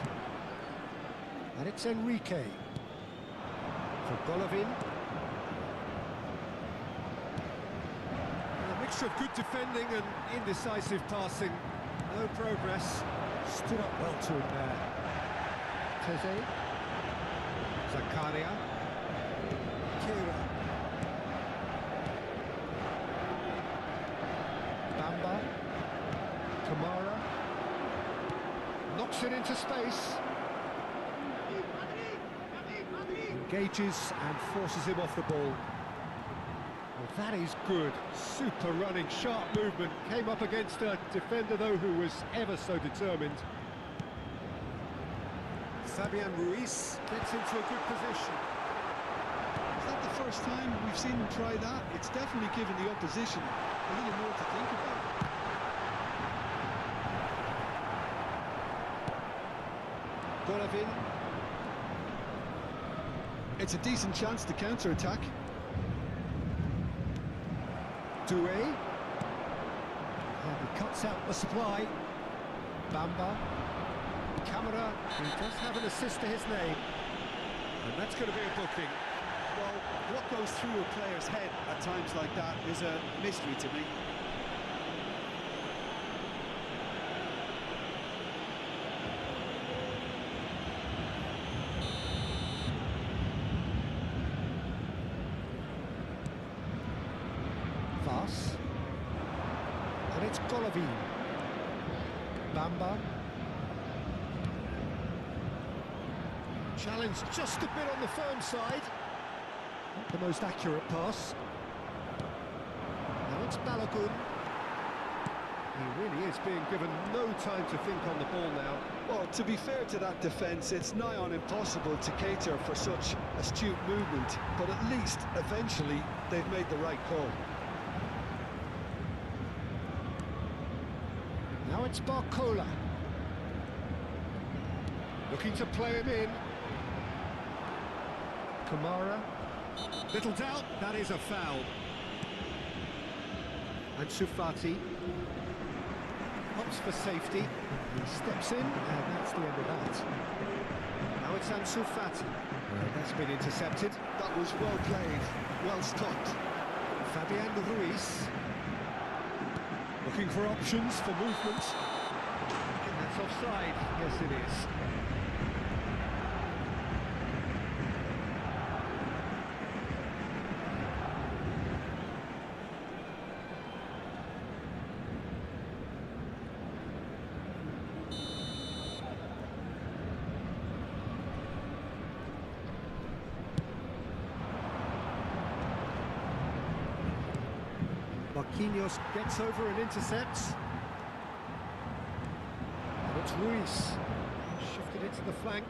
And it's Enrique. For Golovin. A mixture of good defending and indecisive passing. No progress. Stood up well to him there. Teze. Zakaria. Kira. Bamba. Kamara. Knocks it into space. Engages and forces him off the ball. Well, That is good. Super running, sharp movement. Came up against a defender, though, who was ever so determined. Fabian Ruiz gets into a good position. Is that the first time we've seen him try that? It's definitely given the opposition a little more to think about. Golovin. It's a decent chance to counter-attack. Doué. And he cuts out the supply. Bamba. Camara, who does have an assist to his name. And that's going to be a booking. Well, what goes through a player's head at times like that is a mystery to me. Vas. And it's Golovin. Bamba. Challenge just a bit on the firm side. Not the most accurate pass. Now it's Balogun. He really is being given no time to think on the ball now. Well, to be fair to that defence, it's nigh on impossible to cater for such astute movement, but at least, eventually, they've made the right call. Now it's Barcola. Looking to play him in. Kamara. Little doubt, that is a foul. Ansu Fati opts for safety. He steps in, and that's the end of that. Now it's Ansu Fati. That's been intercepted. That was well played, well stopped. Fabian Ruiz. Looking for options for movement. And that's offside. Yes, it is. Marquinhos gets over and intercepts. And it's Ruiz. Shifted into the flank.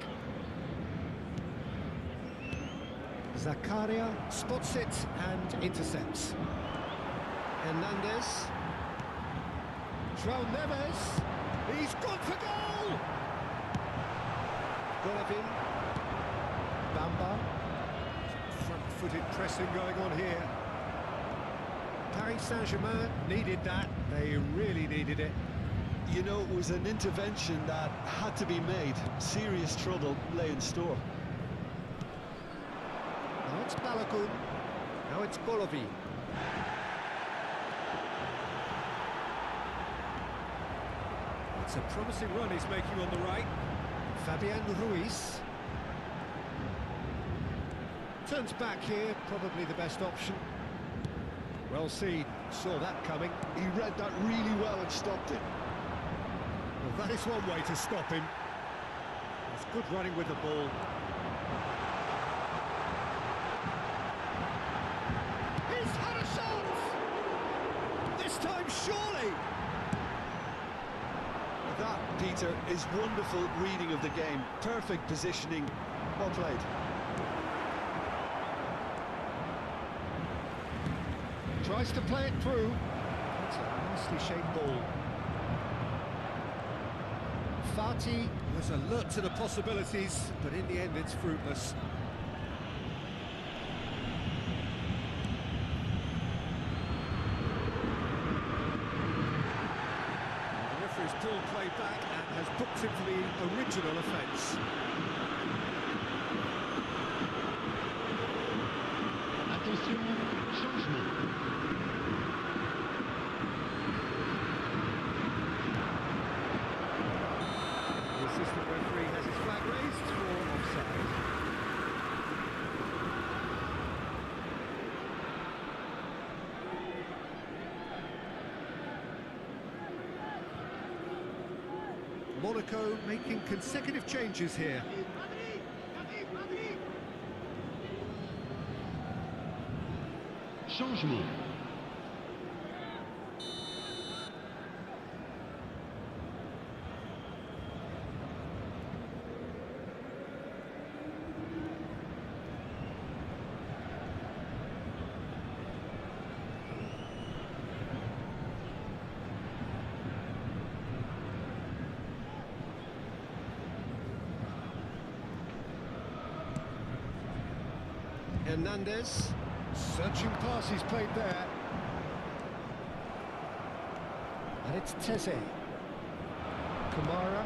Zakaria spots it and intercepts. Hernandez. João Neves. He's gone for goal! Golovin. Bamba. Front-footed pressing going on here. Paris Saint-Germain needed that. They really needed it. You know, it was an intervention that had to be made. Serious trouble lay in store. Now it's Balogun. Now it's Golovin. It's a promising run he's making on the right. Fabian Ruiz. Turns back here, probably the best option. Well seen, saw that coming. He read that really well and stopped it. Well, that is one way to stop him. It's good running with the ball. He's had a shot! This time, surely! That, Peter, is wonderful reading of the game. Perfect positioning. Well played. Tries to play it through. That's a nicely shaped ball. Fati was alert to the possibilities, but in the end it's fruitless. The referee's pulled play back and has booked him for the original offence. Attention, changement. The assistant referee has his flag raised for offside. Monaco making consecutive changes here. Changement. Hernandez, searching pass he's played there. And it's Teze. Kamara,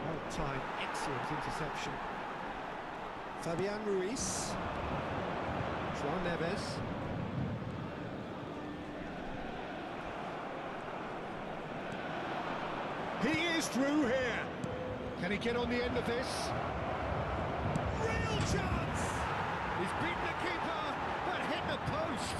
well timed, excellent interception. Fabian Ruiz. João Neves. He is through here. Can he get on the end of this? Real chance! He's beaten the keeper, but hit the post.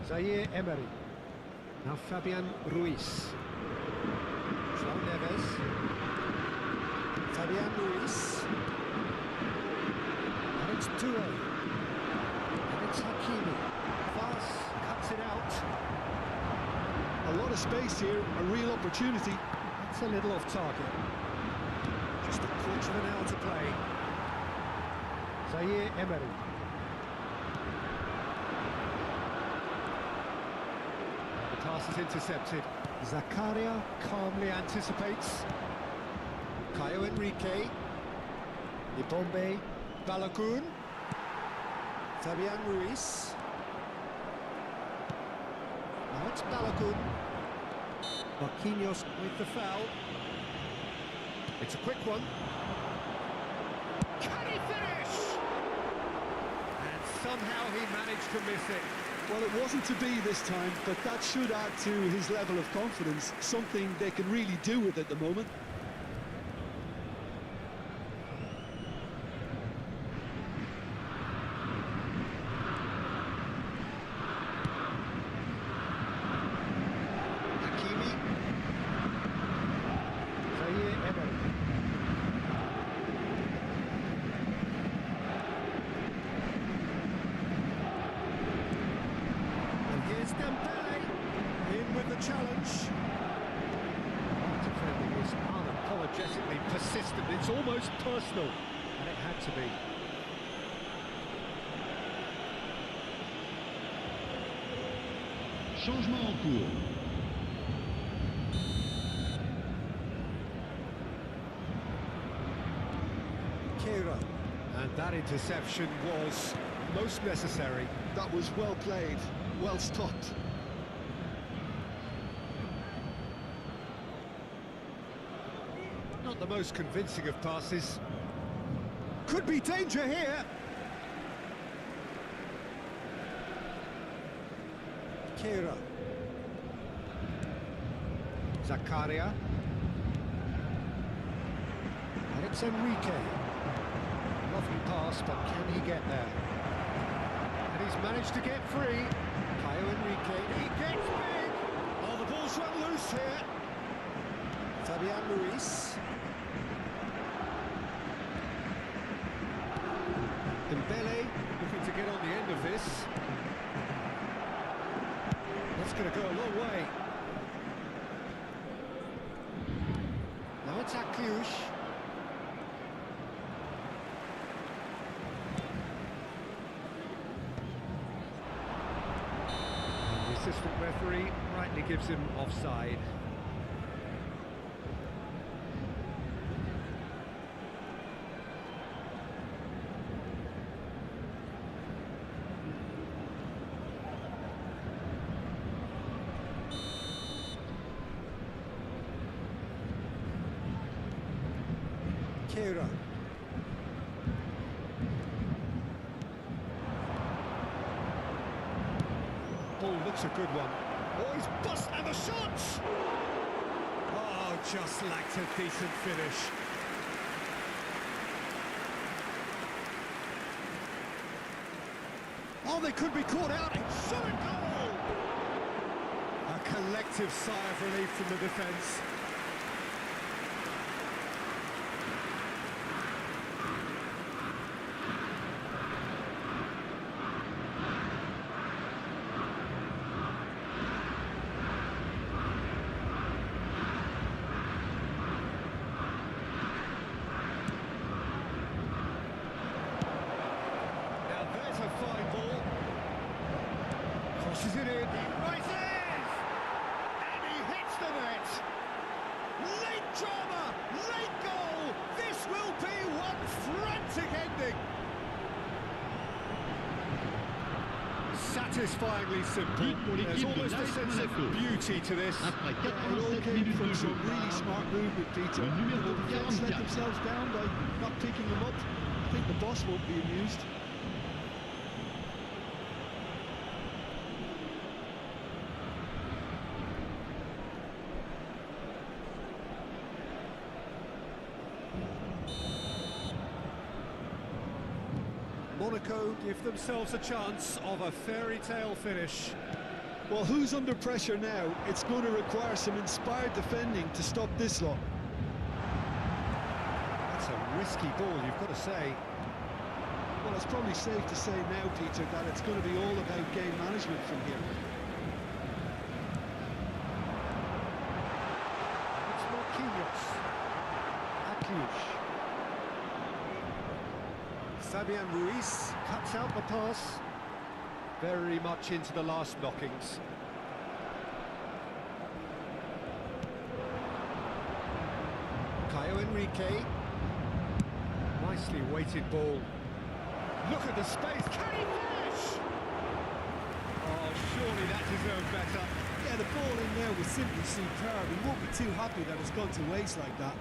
Zaire Emery. Now Fabian Ruiz. João Neves. Fabian Ruiz. And it's Toure. And it's Hakimi. Fast, cuts it out. A lot of space here, a real opportunity. It's a little off target. Just a quarter of an hour to play. Zaire Emery. The pass is intercepted. Zakaria calmly anticipates. Caio Henrique. Ibombe. Balogun. Fabian Ruiz. Now it's Balogun. Marquinhos with the foul. It's a quick one. Can he finish? And somehow he managed to miss it. Well, it wasn't to be this time, but that should add to his level of confidence, something they can really do with at the moment. Hakimi. Zaire Emery. And here's Dembele in with the challenge. Defending is unapologetically persistent. It's almost personal, and it had to be. Changement en cours. Keira. And that interception was most necessary. That was well played, well stopped. Not the most convincing of passes. Could be danger here. Keira. Zakaria. And it's Enrique. Lovely pass, but can he get there? And he's managed to get free. Caio Henrique. He gets big. Oh, the ball's run loose here. Fabian Ruiz. Dembele looking to get on the end of this. That's going to go a long way. Now it's Akliush. And the assistant referee rightly gives him offside. Keira. Ball looks a good one. Oh, he's bust and the shots! Oh, just lacked a decent finish. Oh, they could be caught out. It's shot a goal! A collective sigh of relief from the defence. Crosses it in, he rises! And he hits the net! Late drama, late goal! This will be one frantic ending! Satisfyingly simple. There's almost a sense of beauty to this. Après It all 87 came minutes from de jeu some really par smart movement, Peter. le numéro The defence let 44. themselves down by not picking them up. I think the boss won't be amused. Monaco give themselves a chance of a fairy tale finish. Well, who's under pressure now? It's going to require some inspired defending to stop this lot. That's a risky ball, you've got to say. Well, it's probably safe to say now, Peter, that it's going to be all about game management from here. It's Marquinhos. Akleuch. Fabian Ruiz cuts out the pass. Very much into the last knockings. Caio Henrique. Nicely weighted ball. Look at the space. Can he finish? Oh, surely that deserved better. Yeah, the ball in there was simply superb. He won't be too happy that it's gone to waste like that.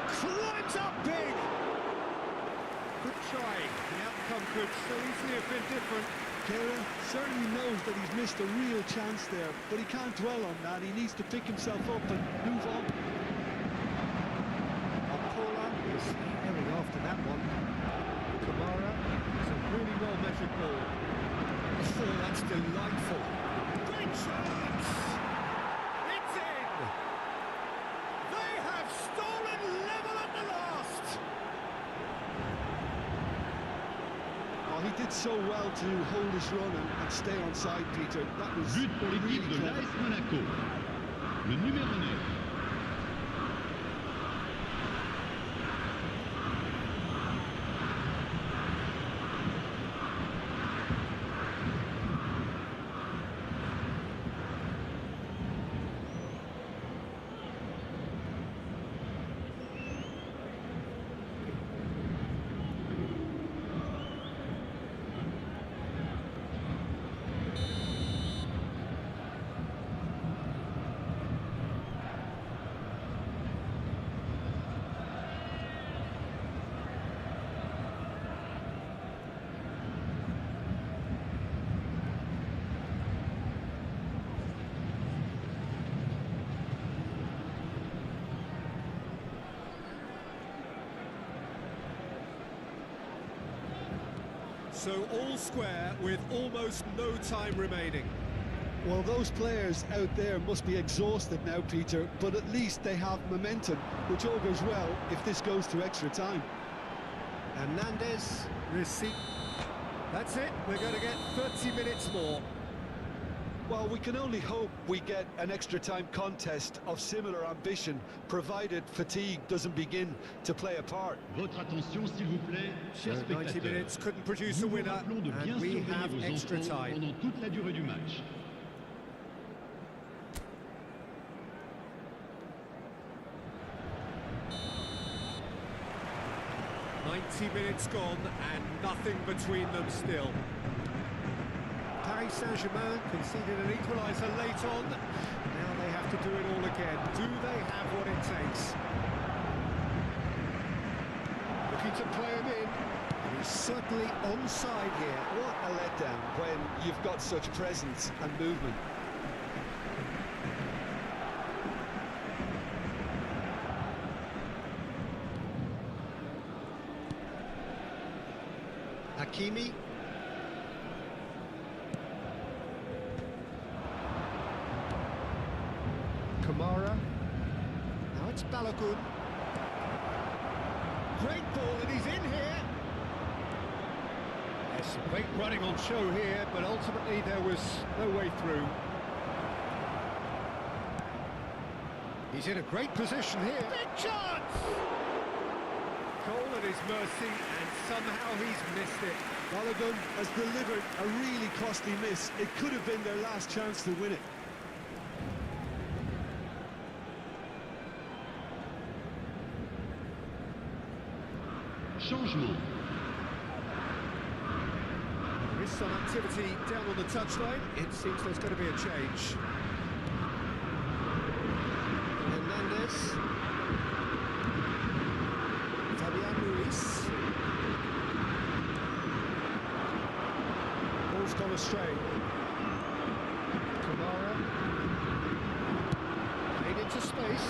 Climbs up big. Good try. The outcome could so easily have been different. Kera certainly knows that he's missed a real chance there, but he can't dwell on that. He needs to pick himself up and move on. Apola is herring after that one. Kamara, it's a really well-measured ball. Oh, that's delightful. Great chance! It's in! They have stolen level at the last! Oh, he did so well to hold his run and stay on side, Peter. That was But pour l'équipe really de clever. l'AS Monaco. Le numéro 9. So all square with almost no time remaining. Well, those players out there must be exhausted now, Peter, but at least they have momentum, which all goes well if this goes to extra time. Hernandez, receipt. That's it, we're going to get 30 minutes more. Well, we can only hope we get an extra time contest of similar ambition, provided fatigue doesn't begin to play a part. Votre attention, s'il vous plaît, chers 90 spectateurs. minutes couldn't produce a Nous vous winner, rappelons de bien and we surveiller have vos extra enfants time. pendant toute la durée du match. Minutes gone and nothing between them still. Paris Saint-Germain conceded an equaliser late on. Now they have to do it all again. Do they have what it takes? Looking to play him in. And he certainly onside here. What a letdown when you've got such presence and movement. Hakimi. Kamara. Now it's Balogun. Great ball, and he's in here. There's some great running on show here, but ultimately there was no way through. He's in a great position here. Big chance! Goal at his mercy, and somehow he's missed it. Balogun has delivered a really costly miss. It could have been their last chance to win it. Changement. There is some activity down on the touchline. It seems there's going to be a change. Hernandez. Fabian Ruiz. Ball's gone astray. Kamara. Played into space.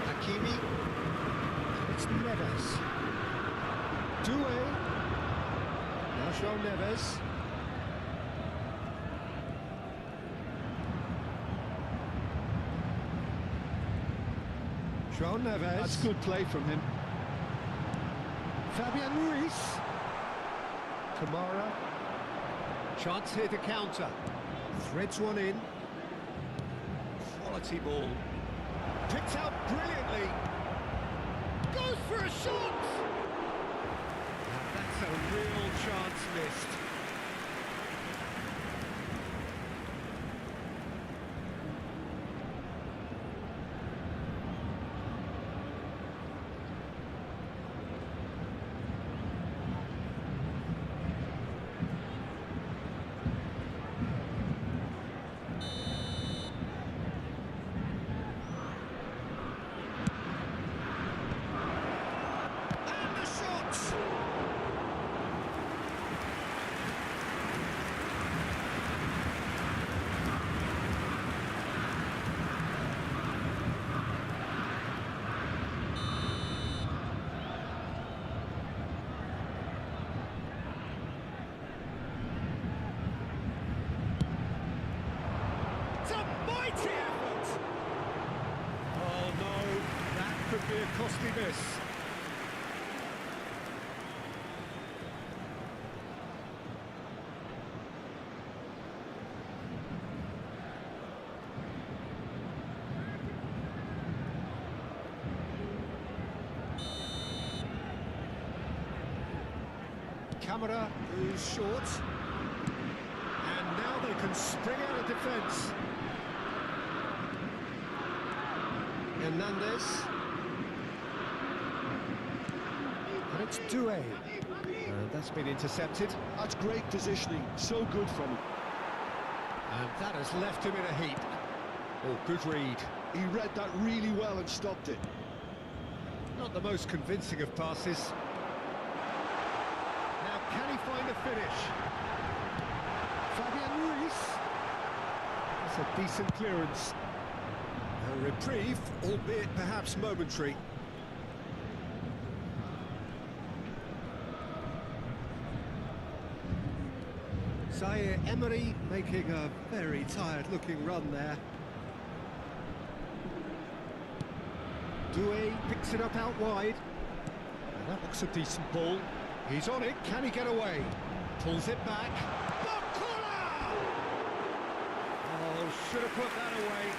Hakimi. It's Neves. Doué. Now João Neves. João Neves. That's good play from him. Fabian Ruiz. Kamara. Chance here to counter. Threads one in. Quality ball. Picked out brilliantly. Goes for a shot! That's a real chance missed. Could be a costly miss. Camera is short. And now they can spring out of defence. Hernandez. And it's Doué. And that's been intercepted. That's great positioning. So good from him. And that has left him in a heap. Oh, good read. He read that really well and stopped it. Not the most convincing of passes. Now, can he find a finish? Fabian Ruiz. That's a decent clearance. A reprieve, albeit perhaps momentary. Zaire Emery making a very tired-looking run there. Doué picks it up out wide. And that looks a decent ball. He's on it, can he get away? Pulls it back. Bakula! Oh, should have put that away.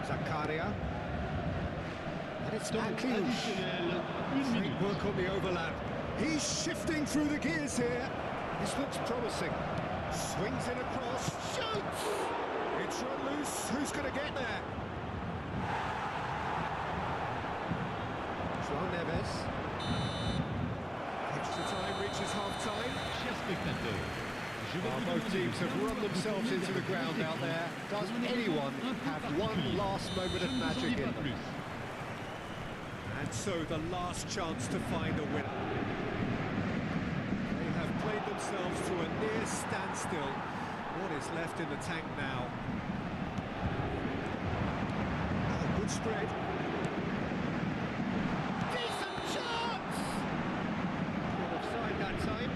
Zakaria. And it's not clean. Great work on the overlap. He's shifting through the gears here. This looks promising. Swings it across. Shoots! It's run loose. Who's going to get there? Both teams have run themselves into the ground out there. Does anyone have one last moment of magic in them? And so the last chance to find a winner. They have played themselves to a near standstill. What is left in the tank now? Good spread. Decent chance! Not offside that time.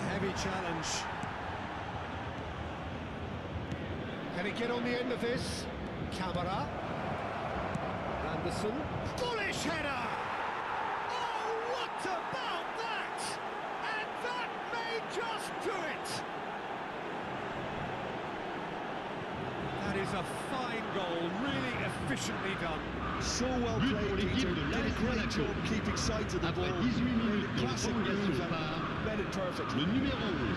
Heavy challenge. Can he get on the end of this? Camera. Anderson. Bullish header! Oh, what about that? And that may just do it! That is a fine goal, really efficiently done. So well But pour played, l'équipe Peter. de Did a l'AS great Monaco. job keeping sight of the ball. Après 18 Made minutes a de classic move prolongation and par read it perfect. le numéro 11.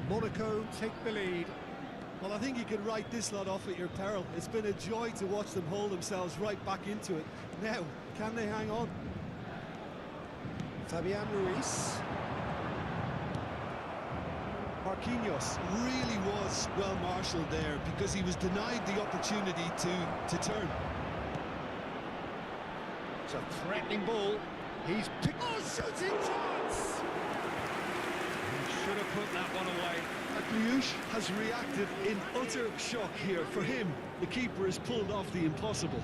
Monaco take the lead. Well, I think you can write this lot off at your peril. It's been a joy to watch them hold themselves right back into it. Now, can they hang on? Fabian Ruiz. Marquinhos really was well marshalled there because he was denied the opportunity to turn. It's a threatening ball. He's picked. Oh, shooting chance! He should have put that one away. Kliush has reacted in utter shock here. For him, the keeper has pulled off the impossible.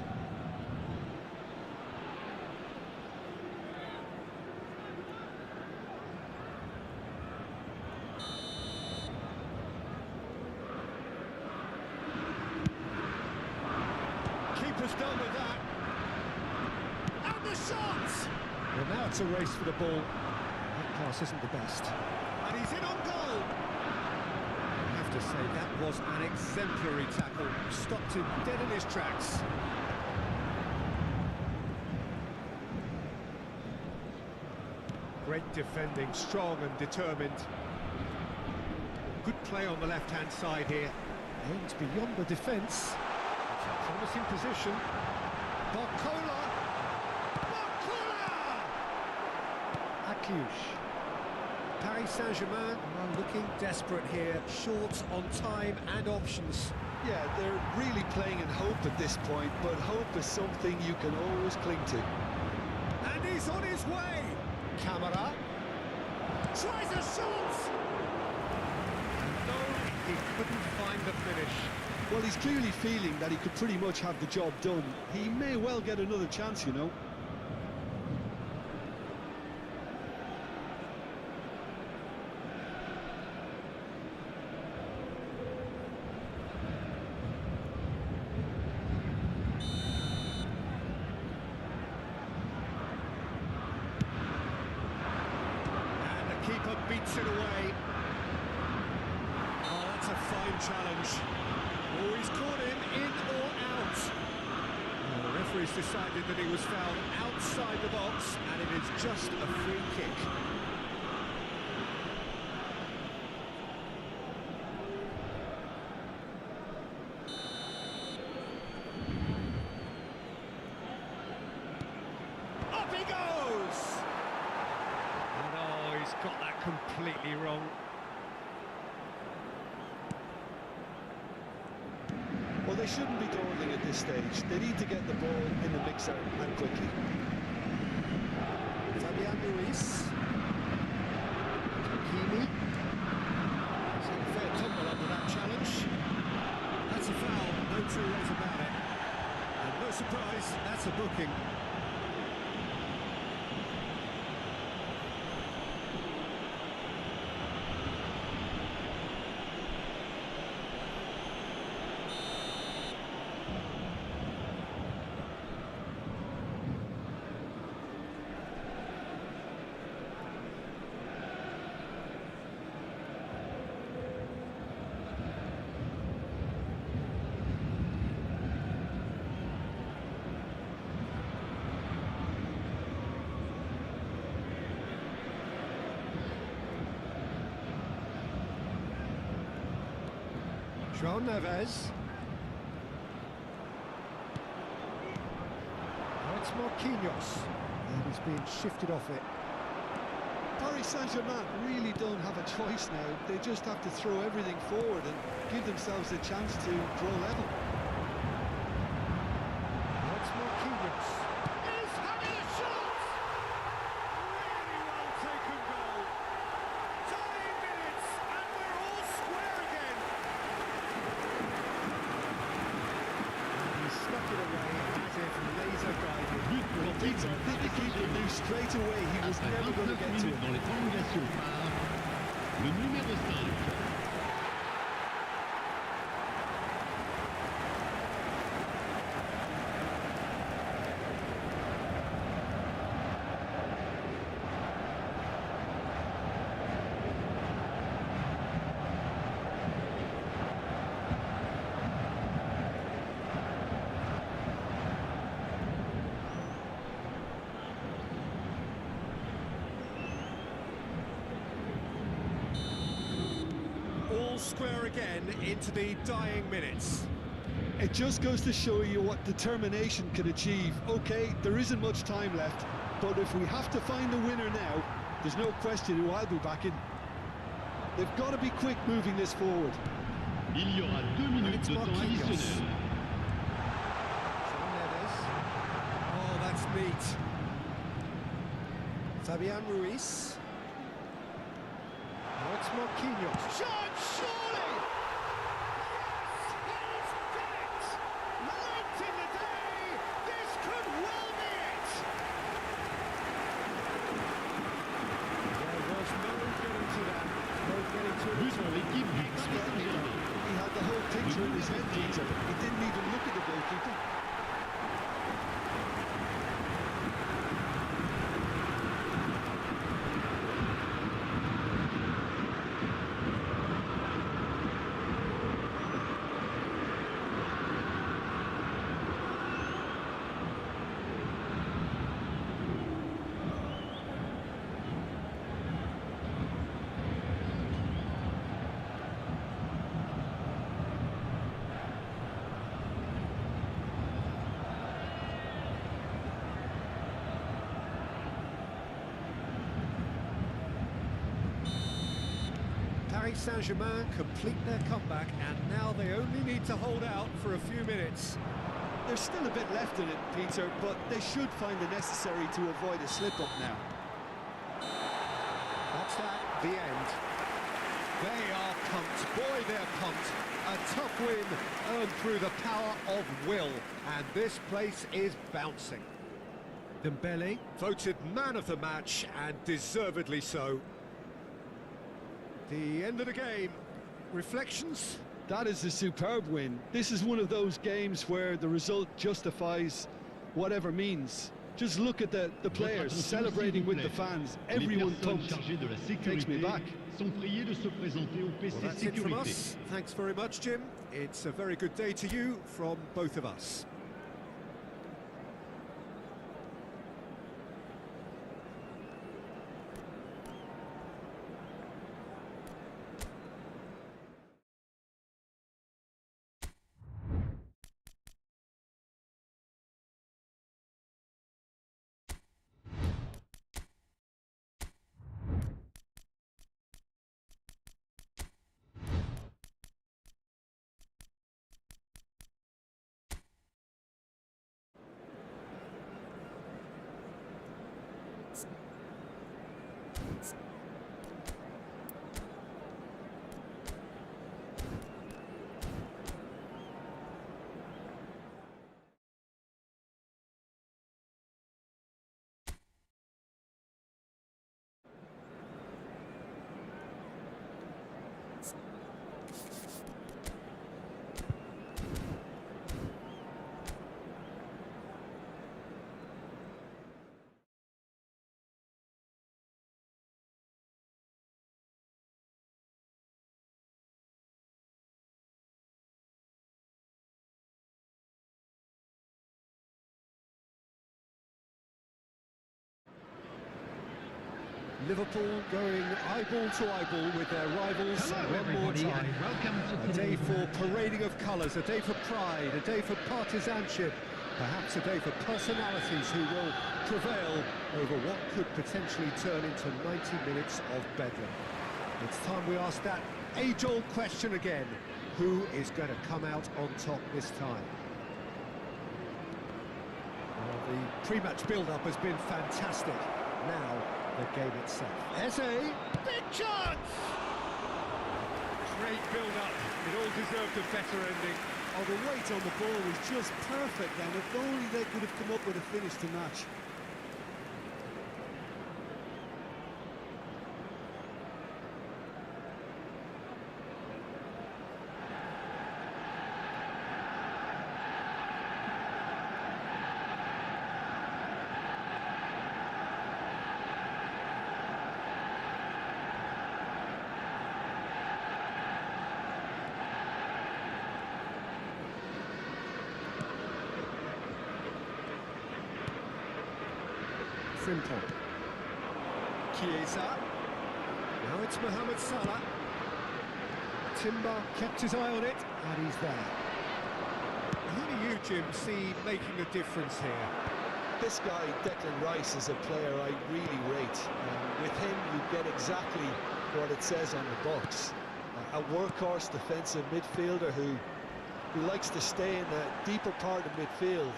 Keeper's done with that. And the shot! Well, now it's a race for the ball. That pass isn't the best. And he's in on goal. I have to say, that was an exemplary tackle. Stopped him dead in his tracks. Great defending, strong and determined. Good play on the left-hand side here. Aims beyond the defence. It's a promising position. Barcola! Akiush. Paris Saint-Germain are looking desperate here, short on time and options. Yeah, they're really playing in hope at this point, but hope is something you can always cling to. And he's on his way! Camera. Tries a shot! No, he couldn't find the finish. Well, he's clearly feeling that he could pretty much have the job done. He may well get another chance, you know. Keeper beats it away. Oh, that's a fine challenge. Oh, he's caught him in or out. Oh, the referee's decided that he was fouled outside the box, and it is just a free kick. Up he goes! And oh, he's got that completely wrong. Well, they shouldn't be dawdling at this stage. They need to get the ball in the mixer and quickly. Fabian Ruiz. Hakimi. He's had a fair tumble under that challenge. That's a foul, no two ways about it. And no surprise, that's a booking. João Neves. Oh, it's Marquinhos. And he's being shifted off it. Paris Saint-Germain really don't have a choice now. They just have to throw everything forward and give themselves a chance to draw level. Oh, it's Marquinhos. He's having a shot! Really well taken goal. Dying minutes, and we're all square again. He stuck it away as if laser guided. But pour l'équipe. I think the keeper knew straight away he was Après never going to 29 get to minutes it. dans les prolongations par le numéro 5. All square again into the dying minutes. It just goes to show you what determination can achieve. Okay, there isn't much time left, but if we have to find the winner now, there's no question who I'll be backing. They've got to be quick moving this forward. Il y aura 2 minutes de temps additionnel. João Neves. Oh, that's neat. Fabian Ruiz. Oh, it's Marquinhos. Shot, surely! Yes, he's done it! Late in the day, this could well be it! There was no getting to that. No getting to it. But pour l'équipe du Paris Saint-Germain. He had the whole picture in his head, Peter. He didn't even look at the goalkeeper. Paris Saint-Germain complete their comeback, and now they only need to hold out for a few minutes. There's still a bit left in it, Peter, but they should find the necessary to avoid a slip-up now. That's that, the end. They are pumped. Boy, they're pumped. A tough win earned through the power of will. And this place is bouncing. Dembele. Voted man of the match, and deservedly so. The end of the game. Reflections? That is a superb win. This is one of those games where the result justifies whatever means. Just look at the players celebrating with the fans. Everyone pumped. Takes me back. Sont priés de se présenter au PC Well, that's it from Sécurité. us. Thanks very much, Jim. It's a very good day to you from both of us. Liverpool going eyeball to eyeball with their rivals Hello one more everybody time. and welcome to A day today's for match. parading of colours, a day for pride, a day for partisanship, perhaps a day for personalities who will prevail over what could potentially turn into 90 minutes of bedlam. It's time we ask that age-old question again: who is going to come out on top this time? Well, the pre-match build-up has been fantastic. Now, the game itself. Eze! Big chance! Great build-up. It all deserved a better ending. Oh, the weight on the ball was just perfect then. If only they could have come up with a finish to match. Frimpong. Chiesa. Now it's Mohamed Salah. Timber kept his eye on it, and he's there. Who do you, Jim, see making a difference here? This guy, Declan Rice, is a player I really rate. With him, you get exactly what it says on the box. A workhorse defensive midfielder who likes to stay in the deeper part of midfield,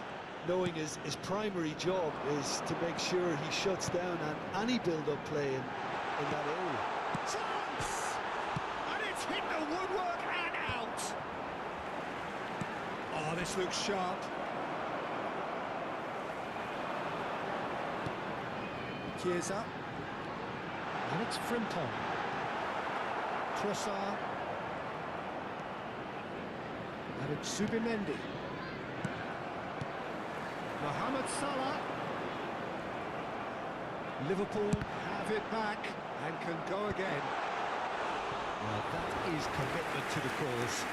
knowing his primary job is to make sure he shuts down any build-up play in that area. Chance! And it's hit the woodwork and out! Oh, this looks sharp. Chiesa. And it's Frimpong. Trossard. And it's Subimendi. Mohamed Salah. Liverpool have it back and can go again. Well, that is commitment to the cause.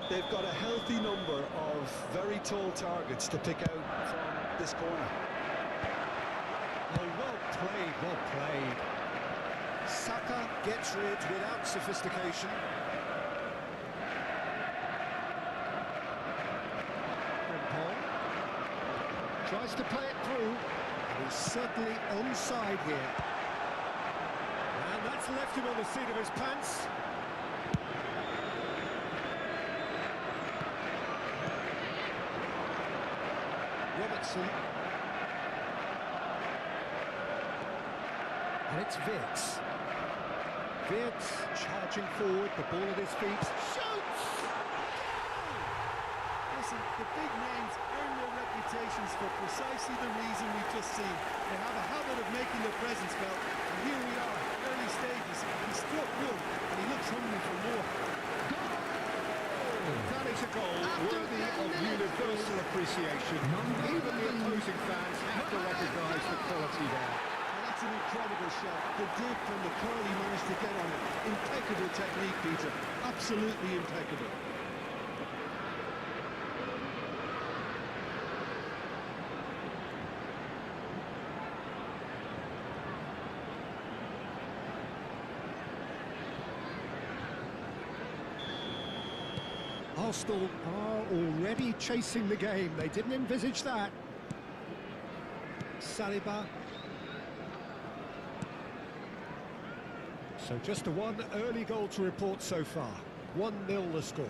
They've got a healthy number of very tall targets to pick out from this corner. Oh, well played, well played. Saka gets rid without sophistication. Frimpong tries to play it through, and he's certainly onside here. And that's left him on the seat of his pants. Robertson. And it's Wirtz. Wirtz charging forward, the ball at his feet. Shoots! Listen, the big names earn their reputations for precisely the reason we've just seen. They have a habit of making their presence felt, and here we are, early stages. He struck good, and he looks hungry for more. That is a goal worthy of universal appreciation. Even the opposing fans have to recognise the quality there. Well, that's an incredible shot. The dip and the curl he managed to get on it. Impeccable technique, Peter. Absolutely impeccable. Arsenal are already chasing the game. They didn't envisage that. Saliba. So just the one early goal to report so far. 1-0 the score.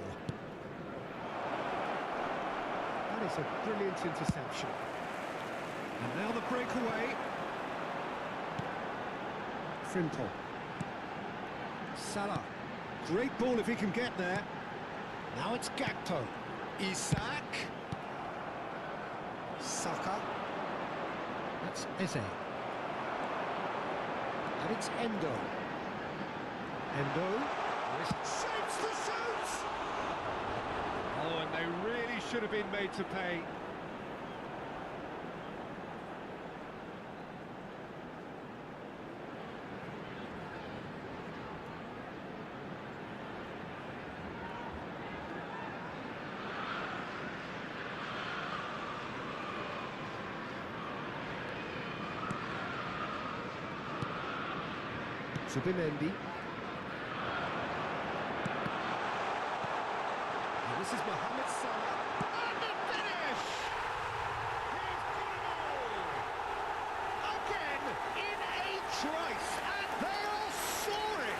That is a brilliant interception. And now the breakaway. Frimpong. Salah. Great ball if he can get there. Now it's Gakpo. Isak. Saka. That's Eze. And it's Endo. Endo. Shapes the shoot! Oh, and they really should have been made to pay. Zubimendi. And this is Mohamed Salah. And the finish! He's got it all! Again, in a trice, and they are soaring!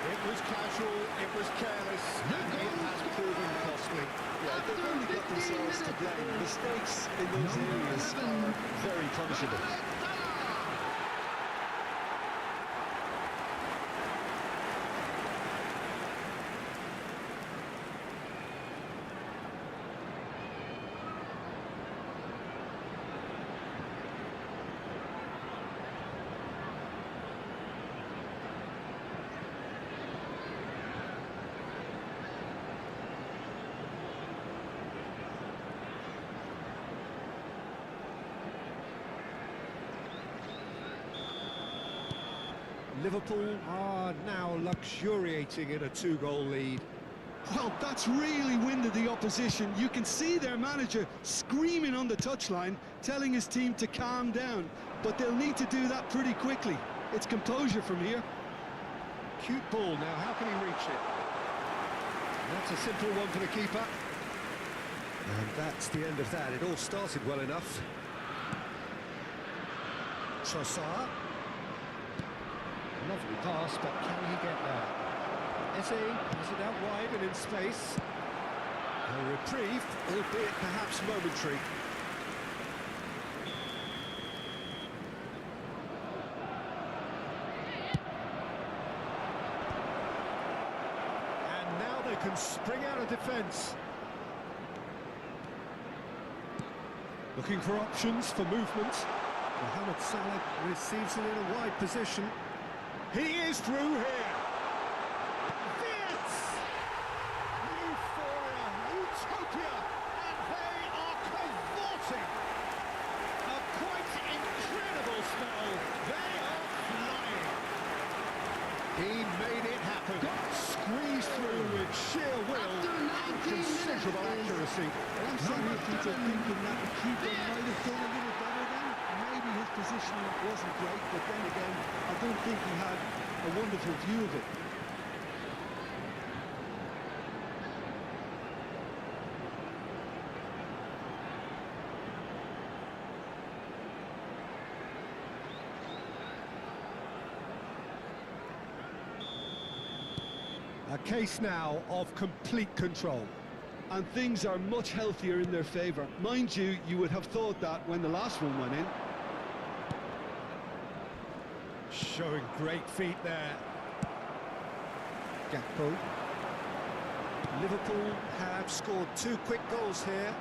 It was casual, it was careless, and it has proven costly. Yeah, they've only got themselves to blame. Mistakes in those areas are very punishable. Liverpool are now luxuriating in a 2-goal lead. Well, that's really winded the opposition. You can see their manager screaming on the touchline, telling his team to calm down. But they'll need to do that pretty quickly. It's composure from here. Cute ball now, how can he reach it? That's a simple one for the keeper. And that's the end of that. It all started well enough. Trossard. Lovely pass, but can he get there? Eze has it out wide and in space. A reprieve, albeit perhaps momentary. And now they can spring out of defence. Looking for options for movement. Mohamed Salah receives it in a wide position. He is through here. This! Euphoria, utopia, and they are cavorting. A quite incredible spell. They are flying. He made it happen. Squeezed through with sheer will and considerable accuracy. I'm sorry, Peter, thinking that the keeper might have done a little better then. Maybe his positioning wasn't great, but then again, I don't think he had a wonderful view of it. A case now of complete control. And things are much healthier in their favour. Mind you, you would have thought that when the last one went in. Showing great feet there. Gakpo. Liverpool have scored 2 quick goals here.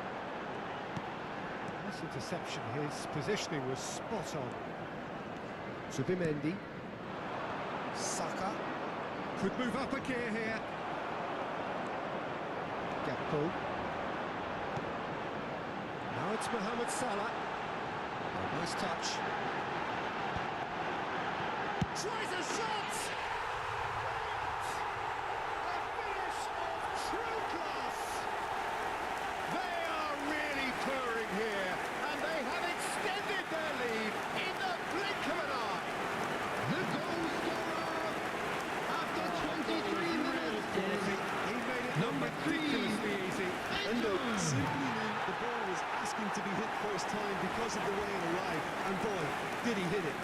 Nice interception, his positioning was spot on. Zubimendi. Saka. Could move up a gear here. Gakpo. Now it's Mohamed Salah. Oh, nice touch. Tries a shot! A finish of true class! They are really purring here, and they have extended their lead in the blink of an eye. The goal scorer after 23 minutes is He made it number 3. ridiculously easy. Endo simply knew the ball was asking to be hit first time because of the way it arrived. And boy, did he hit it.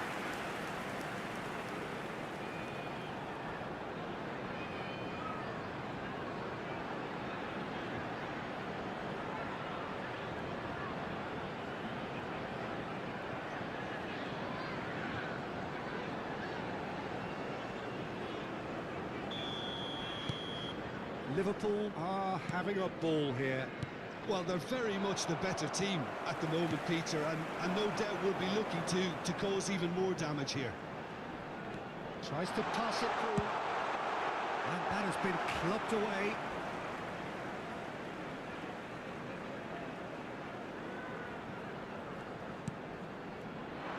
Liverpool are having a ball here. Well, they're very much the better team at the moment, Peter, and no doubt will be looking to cause even more damage here. Tries to pass it through. And that has been clubbed away.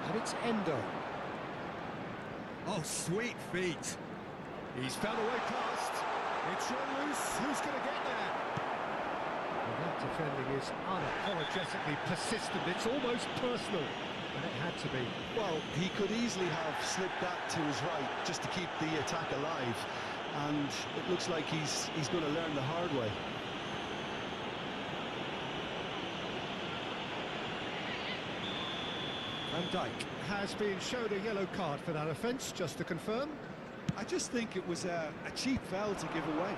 And it's Endo. Oh, sweet feet. He's found a way past. It's run loose. Who's going to get there? Well, that defending is unapologetically persistent. It's almost personal. And it had to be. Well, he could easily have slipped that to his right just to keep the attack alive, and it looks like he's going to learn the hard way. Van Dijk has been shown a yellow card for that offence, just to confirm. I just think it was a cheap foul to give away.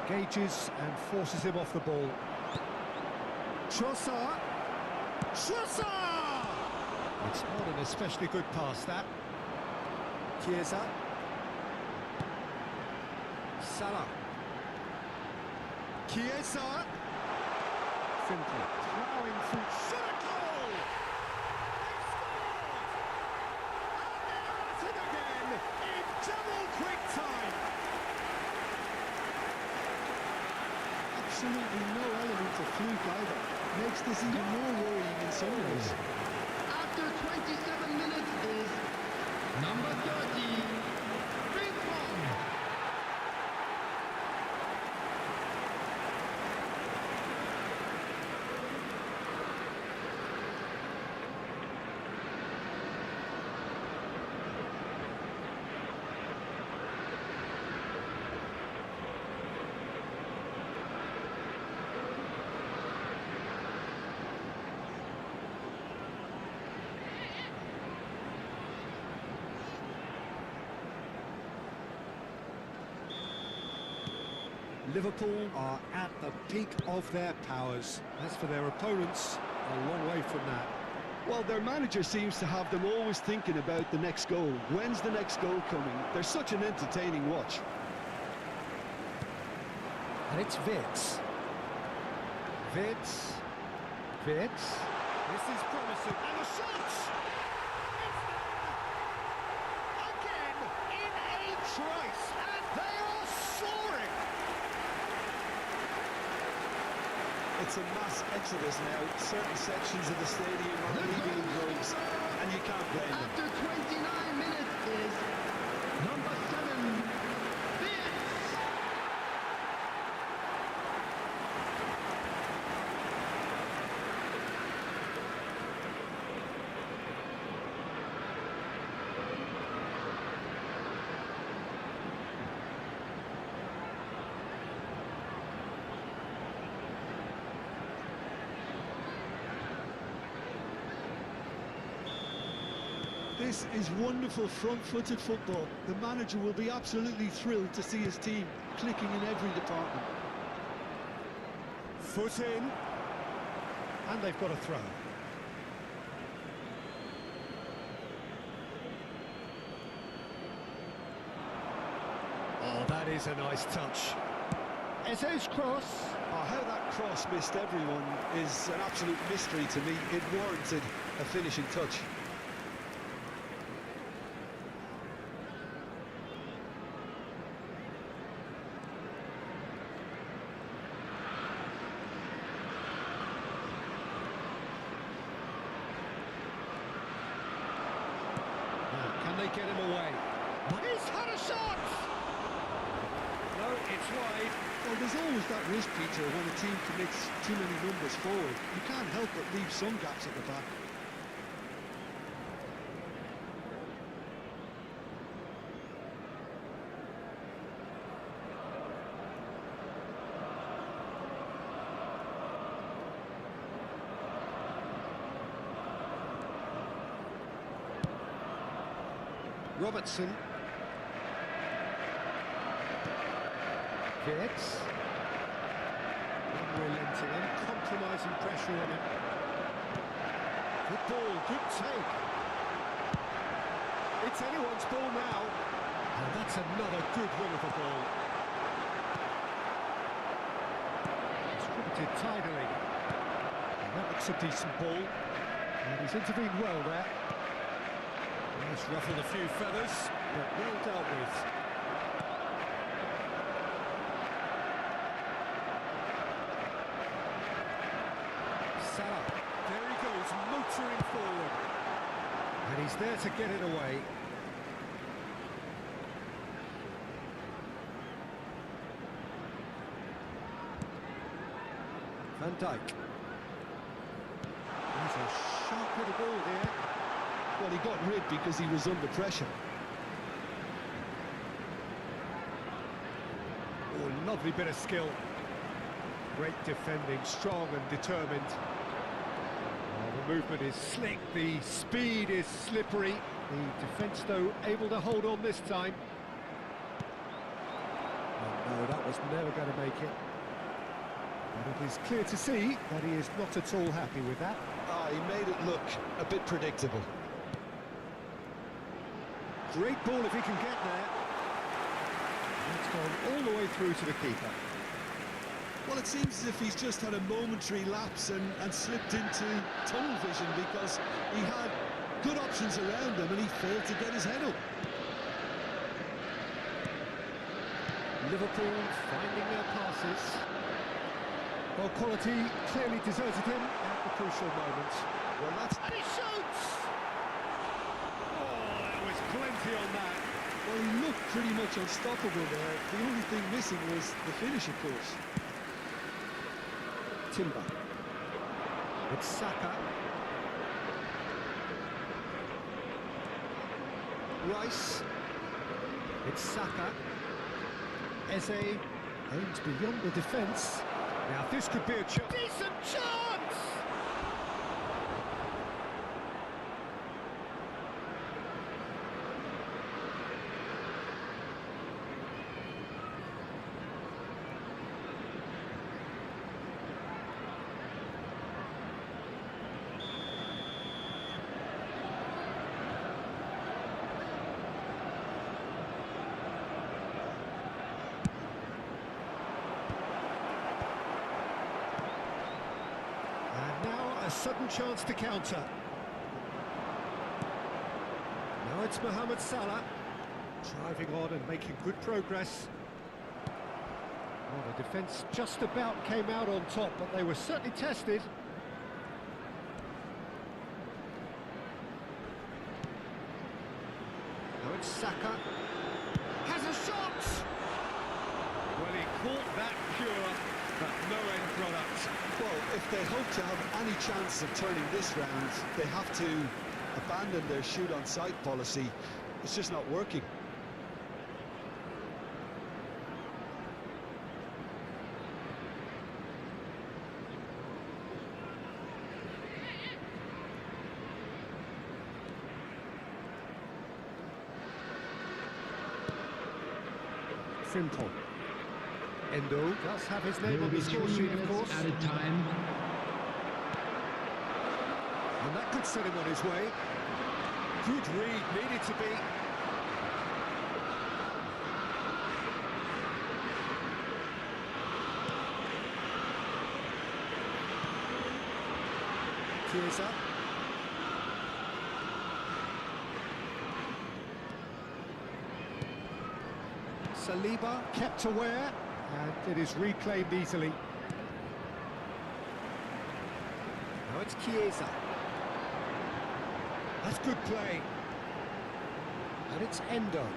Engages and forces him off the ball. Trossard! Trossard! It's not an especially good pass, that. Chiesa. Salah. Chiesa. Simply plowing through. Shot a goal! They scored! And they're at it again in double quick time. Absolutely no element of fluke either. Makes this even more worrying in some ways. After 27 minutes is number 30, Frimpong. Liverpool are at the peak of their powers. As for their opponents, a long way from that. Well, their manager seems to have them always thinking about the next goal. When's the next goal coming? They're such an entertaining watch. And it's Wirtz. Wirtz. Wirtz. This is promising. And a shot! It's there! Again, in a trice. And they are soaring! It's a mass exodus now. Certain sections of the stadium are leaving in droves, and you can't blame them. After 29 minutes is number 7, Wirtz. This is wonderful front-footed football. The manager will be absolutely thrilled to see his team clicking in every department. Foot in. And they've got a throw. Oh, that is a nice touch. Eze's cross. Oh, how that cross missed everyone is an absolute mystery to me. It warranted a finishing touch. Can they get him away? He's had a shot! No, it's wide. Well, there's always that risk, Peter, when a team commits too many numbers forward. You can't help but leave some gaps at the back. Robertson. Wirtz. Unrelenting, uncompromising pressure on him. Good ball, good take. It's anyone's ball now. And that's another good win of the ball. Distributed tidily. And that looks a decent ball. And he's intervened well there. Just ruffled a few feathers, but well dealt with. Salah, there he goes, motoring forward. And he's there to get it away. Van Dijk. There's a sharp little ball here. got rid because he was under pressure. Oh, lovely bit of skill. Great defending, strong and determined. Oh, the movement is slick, the speed is slippery. The defence, though, able to hold on this time. Oh, no, that was never going to make it. But it is clear to see that he is not at all happy with that. Ah, he made it look a bit predictable. Great ball if he can get there. It's gone all the way through to the keeper. Well, it seems as if he's just had a momentary lapse and slipped into tunnel vision because he had good options around him and he failed to get his head up. Liverpool finding their passes. Well, quality clearly deserted him at the crucial moment. Well, that's... And he shoots! Oh, there was plenty on that. Well, he looked pretty much unstoppable there. The only thing missing was the finish, of course. Timber. It's Saka. Rice. It's Saka. Eze aims beyond the defence. Now this could be a chance. Decent chance! A sudden chance to counter. Now it's Mohamed Salah, driving on and making good progress. Well, the defence just about came out on top, but they were certainly tested. Now it's Saka. Has a shot! Well, he caught that pure, but no end product. Well, if they hope to have any chance of turning this round, they have to abandon their shoot-on-sight policy. It's just not working. Frimpong. Endo does have his name There will on be the score 3 sheet, of minutes course. added time. And that could set him on his way. Good read, needed to be. Chiesa. Saliba kept aware, and it is reclaimed easily. Now it's Chiesa. That's good play. And it's Endo.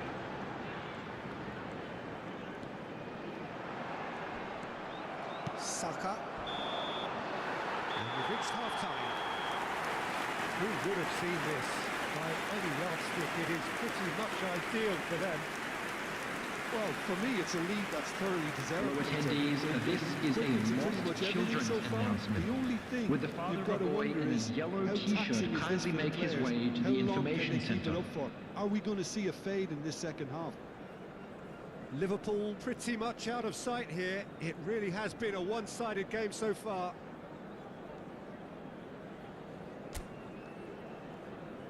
Saka. And we've reached half-time. Who would have seen this? By any yardstick, it is pretty much ideal for them. Well, for me, it's a lead that's thoroughly Hello deserved. attendees, this is a lost children's announcement. The only thing Would the father you've of a got to boy wonder in a is yellow how t-shirt taxing is this kindly for the make his players? way to How the long information can they keep center? it up for? Are we going to see a fade in this second half? Liverpool pretty much out of sight here. It really has been a one-sided game so far.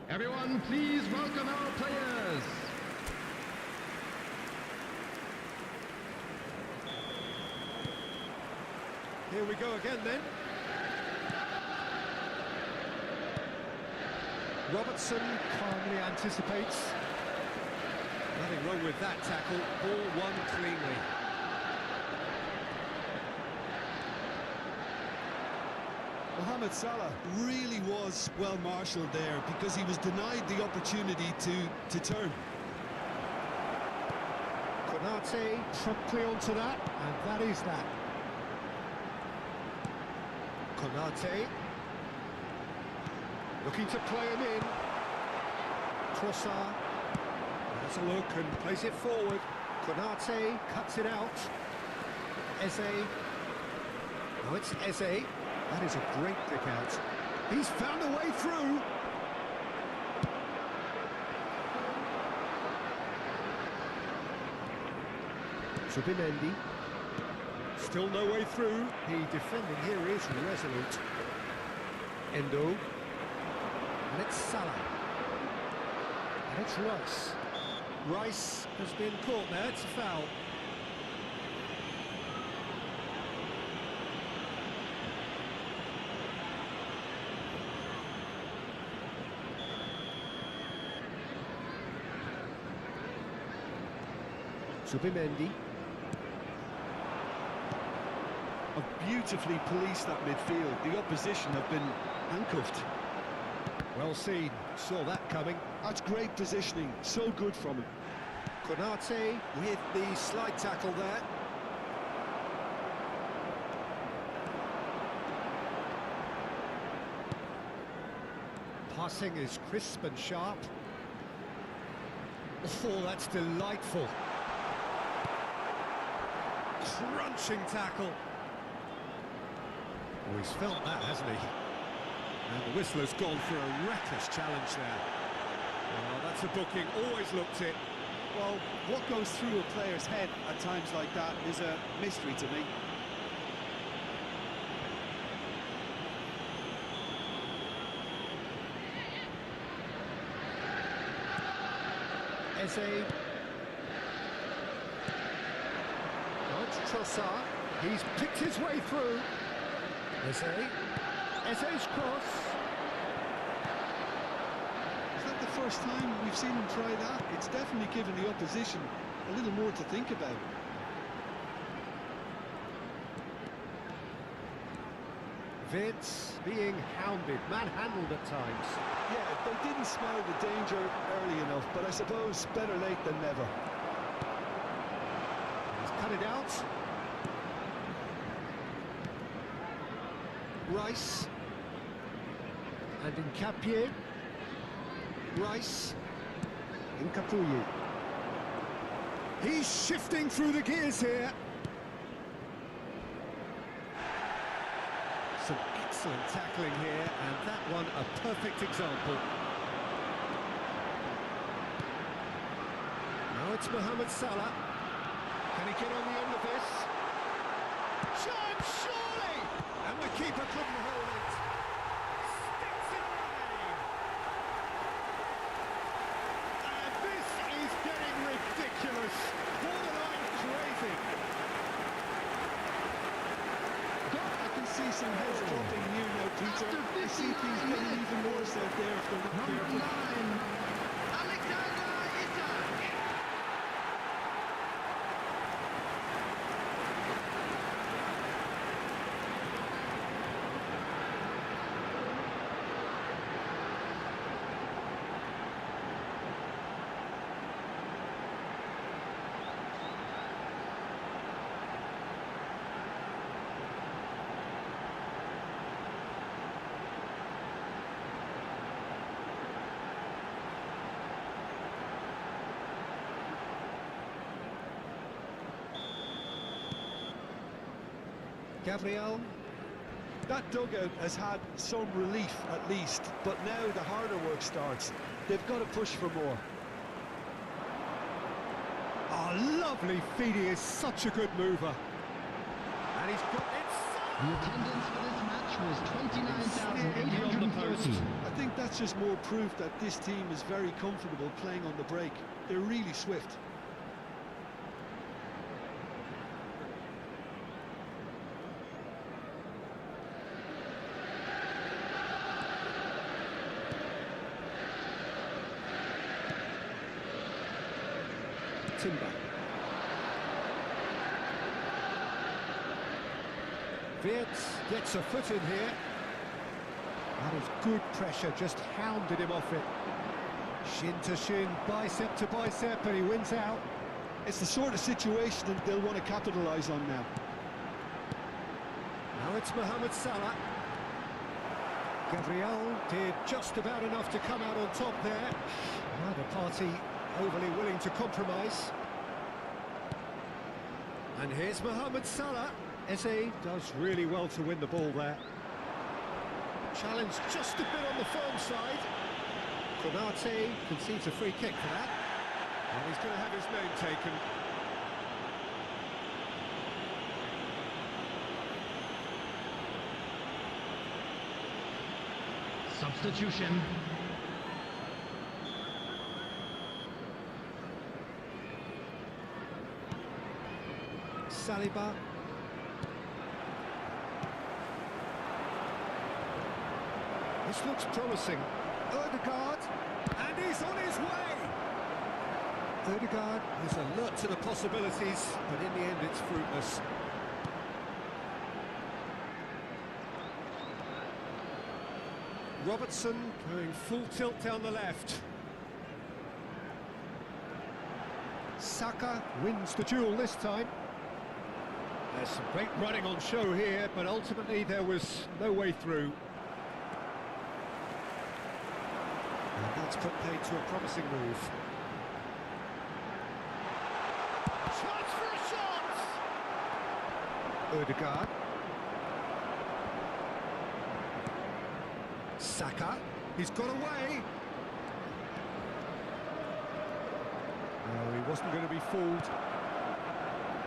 Everyone, please welcome our players. Here we go again then. Robertson calmly anticipates. Nothing wrong with that tackle. Ball won cleanly. Mohamed Salah really was well marshalled there because he was denied the opportunity to turn. Konate promptly onto that, and that is that. Konate looking to play him in. Trossard. Has a look and plays it forward. Konate cuts it out. Eze. Now it's Eze. That is a great pick out. He's found a way through. Zubimendi. Still no way through. The defending here is resolute. Endo. And it's Salah. And it's Rice. Rice has been caught there. It's a foul. Zubimendi. Have beautifully policed that midfield. The opposition have been handcuffed. Well seen. Saw that coming. That's great positioning. So good from him. Konate with the slide tackle there. Passing is crisp and sharp. Oh, that's delightful. Crunching tackle. Oh, he's felt that, hasn't he? And the whistler's gone for a reckless challenge there. Oh, that's a booking, always looked it. Well, what goes through a player's head at times like that is a mystery to me. Eze. Oh, it's Trossard. He's picked his way through. Eze. Eze's cross. Is that the first time we've seen him try that? It's definitely given the opposition a little more to think about. Vince being hounded, manhandled at times. Yeah, they didn't smell the danger early enough, but I suppose better late than never. He's cut it out. Rice. And Nkapie. Rice. Nkapuyi. He's shifting through the gears here. Some excellent tackling here, and that one a perfect example. Now it's Mohamed Salah. Can he get on the end of this? Chance, surely! And the keeper couldn't hold it. Sticks it away. And this is getting ridiculous. Borderline crazy. I can see some heads dropping here now, Peter. I see things getting even worse out there if they're not careful. Gabriel. That dugout has had some relief at least, but now the harder work starts. They've got to push for more. Oh, lovely feed. He is such a good mover. And he's got it. The attendance for this match was 29,830. I think that's just more proof that this team is very comfortable playing on the break. They're really swift. Timber. Wirtz gets a foot in here. That is good pressure, just hounded him off it. Shin to shin, bicep to bicep, and he wins out. It's the sort of situation that they'll want to capitalise on now. Now it's Mohamed Salah. Gabriel did just about enough to come out on top there. Neither party overly willing to compromise. And here's Mohamed Salah. Eze does really well to win the ball there. Challenge just a bit on the firm side. Konate concedes a free kick for that. And he's going to have his name taken. Substitution. Saliba. This looks promising. Odegaard, and he's on his way! Odegaard is alert to the possibilities, but in the end it's fruitless. Robertson going full tilt down the left. Saka wins the duel this time. There's some great running on show here, but ultimately there was no way through. And that's put paid to a promising move. Chance for a shot! Odegaard. Saka, he's got away. No, he wasn't going to be fooled.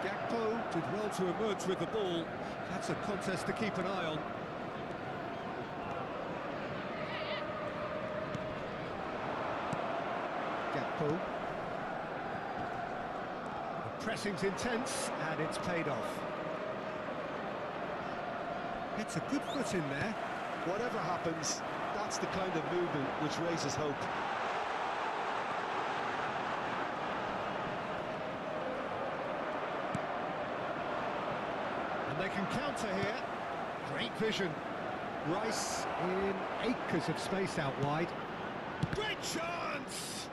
Gakpo did well to emerge with the ball. That's a contest to keep an eye on. Gakpo. The pressing's intense, and it's paid off. It's a good foot in there. Whatever happens, that's the kind of movement which raises hope. And they can counter here. Great vision. Rice in acres of space out wide. Great chance!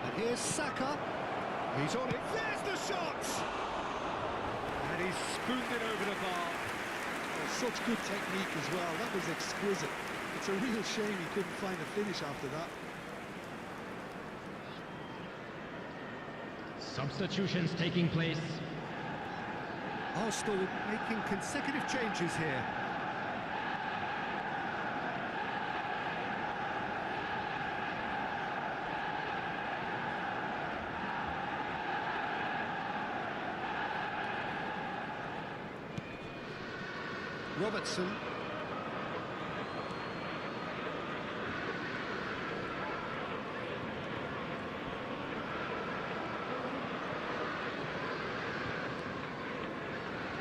And here's Saka. He's on it. There's the shot! And he's spooned it over the bar. Such good technique as well. That was exquisite. It's a real shame he couldn't find a finish after that. Substitutions taking place. Arsenal making consecutive changes here. Robertson.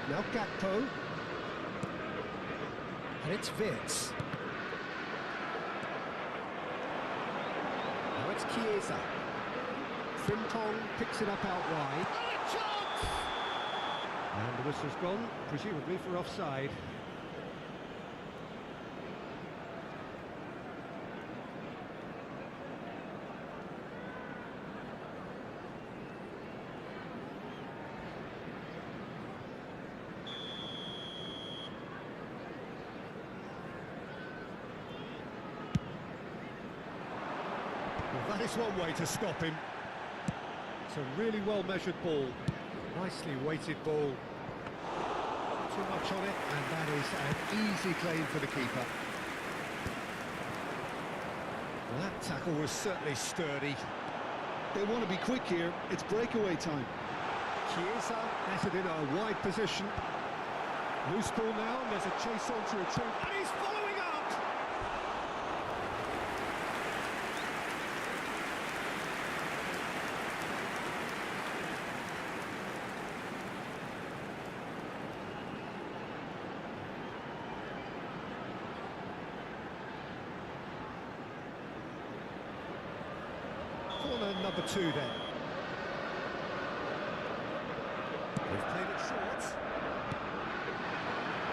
Now Gakpo. And it's Wirtz. Now it's Chiesa. Frimpong picks it up out wide. And the whistle's gone, presumably for offside. Well, that is one way to stop him. It's a really well-measured ball. Nicely weighted ball. Not too much on it, and that is an easy claim for the keeper. Well, that tackle was certainly sturdy. They want to be quick here. It's breakaway time. Chiesa netted in a wide position. Loose ball now, and there's a chase on to retrieve. And he's following up! Corner number 2 then. They've played it short.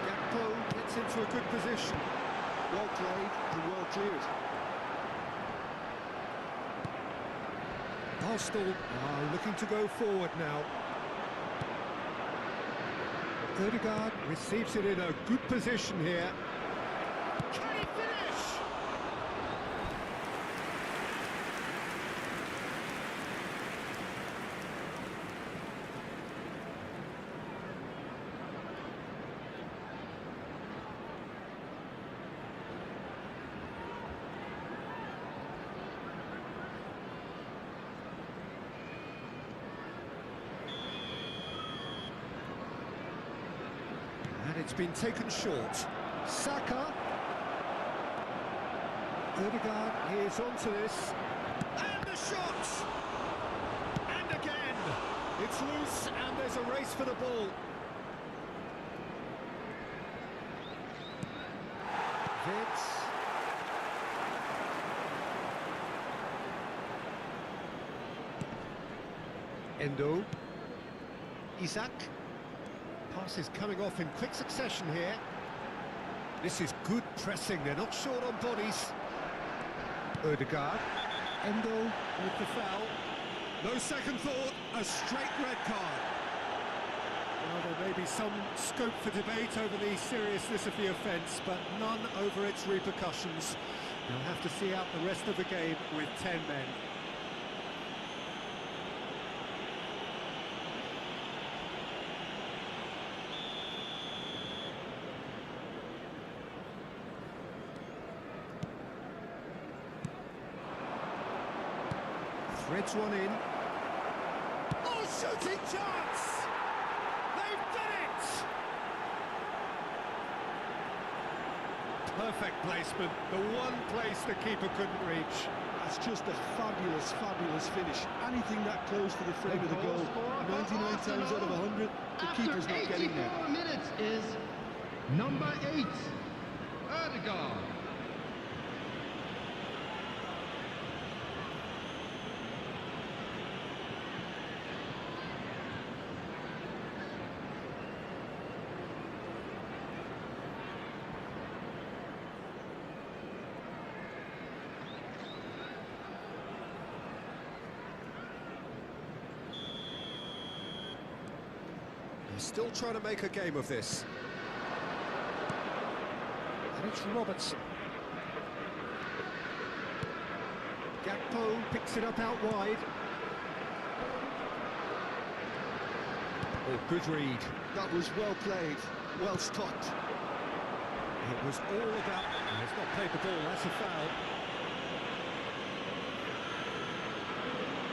Gakpo gets into a good position. Well played and well cleared. Arsenal are looking to go forward now. Odegaard receives it in a good position here. Can he finish? And it's been taken short. Saka. Odegaard is onto this. And the shot! And again! It's loose and there's a race for the ball. Vince. Endo. Isaac. Pass is coming off in quick succession here. This is good pressing, they're not short on bodies. Odegaard. Endo with the foul. No second thought, a straight red card. Well, there may be some scope for debate over the seriousness of the offence, but none over its repercussions. They'll have to see out the rest of the game with 10 men. Threads one in. Oh, shooting chance! They've done it! Perfect placement, the one place the keeper couldn't reach. That's just a fabulous, fabulous finish. Anything that close to the frame of the goal, 99 times out of 100, the keeper's not getting there. After 84 minutes is number 8, Odegaard. Still trying to make a game of this. And it's Robertson. Gakpo picks it up out wide. Oh, good read. That was well played, well stopped. It was all about... He's not played the ball, that's a foul.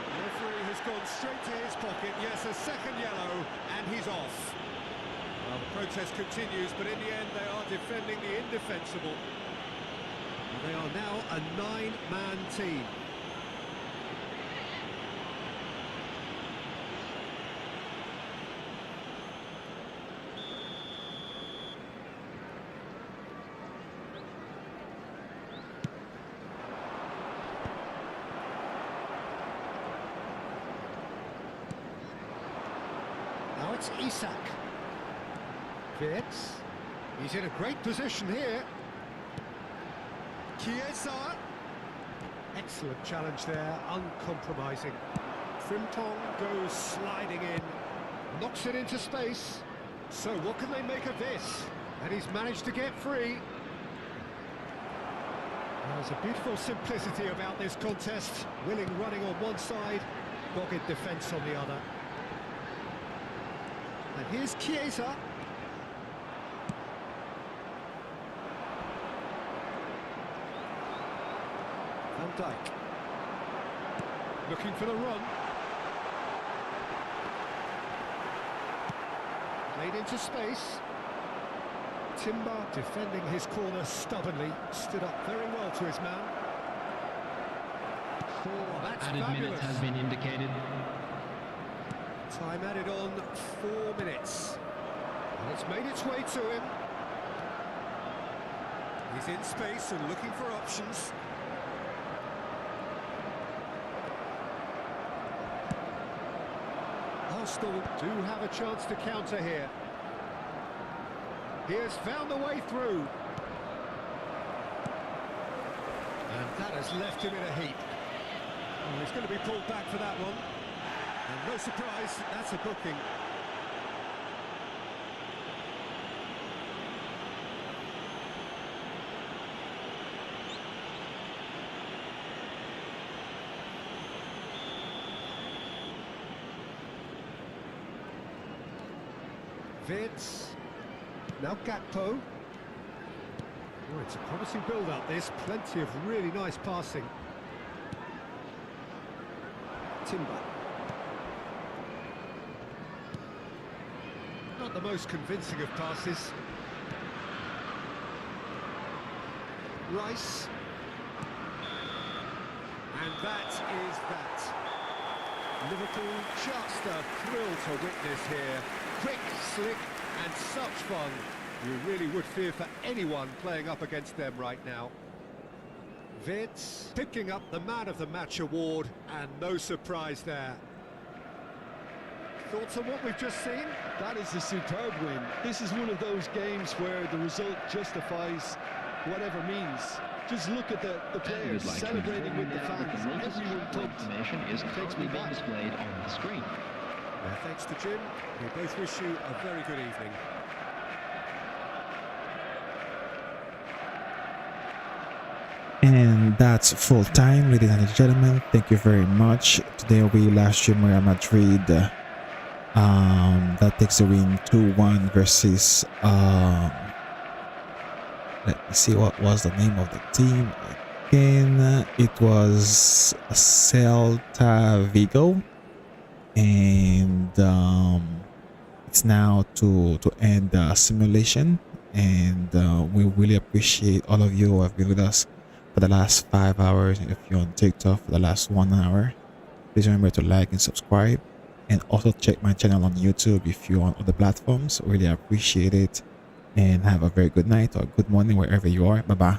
The referee has gone straight to his pocket. Yes, a second yellow, and he's off. Well, the protest continues, but in the end they are defending the indefensible. And they are now a 9-man team. Now it's Isak. Fitz. He's in a great position here. Chiesa. Excellent challenge there, uncompromising. Frimpong goes sliding in, knocks it into space. So what can they make of this? And he's managed to get free. There's a beautiful simplicity about this contest. Willing running on one side, dogged defence on the other. And here's Chiesa. Van Dijk. Looking for the run. Played into space. Timber defending his corner stubbornly. Stood up very well to his man. Oh, that's Added fabulous. minutes has been indicated. Time added on 4 minutes. And it's made its way to him. He's in space and looking for options. Arsenal do have a chance to counter here. He has found the way through. And that has left him in a heap. Oh, he's going to be pulled back for that one. And no surprise, that's a booking. Wirtz. Now Gakpo. Oh, it's a promising build-up, this. Plenty of really nice passing. Timber. Not the most convincing of passes. Rice. And that is that. Liverpool just a thrill to witness here. Quick, slick, and such fun. You really would fear for anyone playing up against them right now. Wirtz picking up the Man of the Match award, and no surprise there. Thoughts on what we've just seen? That is a superb win. This is one of those games where the result justifies whatever means. Just look at the players celebrating with the fans. Everyone pumped. Information is currently being displayed on the screen. Thanks to Jim. We both wish you a very good evening. And that's full time, ladies and gentlemen. Thank you very much. Today we live stream Real Madrid. That takes the win 2-1 versus let me see, what was the name of the team again? It was Celta Vigo, and it's now to end the simulation. And we really appreciate all of you who have been with us for the last 5 hours. If you're on TikTok for the last 1 hour, please remember to like and subscribe, and also check my channel on YouTube if you're on other platforms. Really appreciate it, and have a very good night or good morning wherever you are. Bye bye.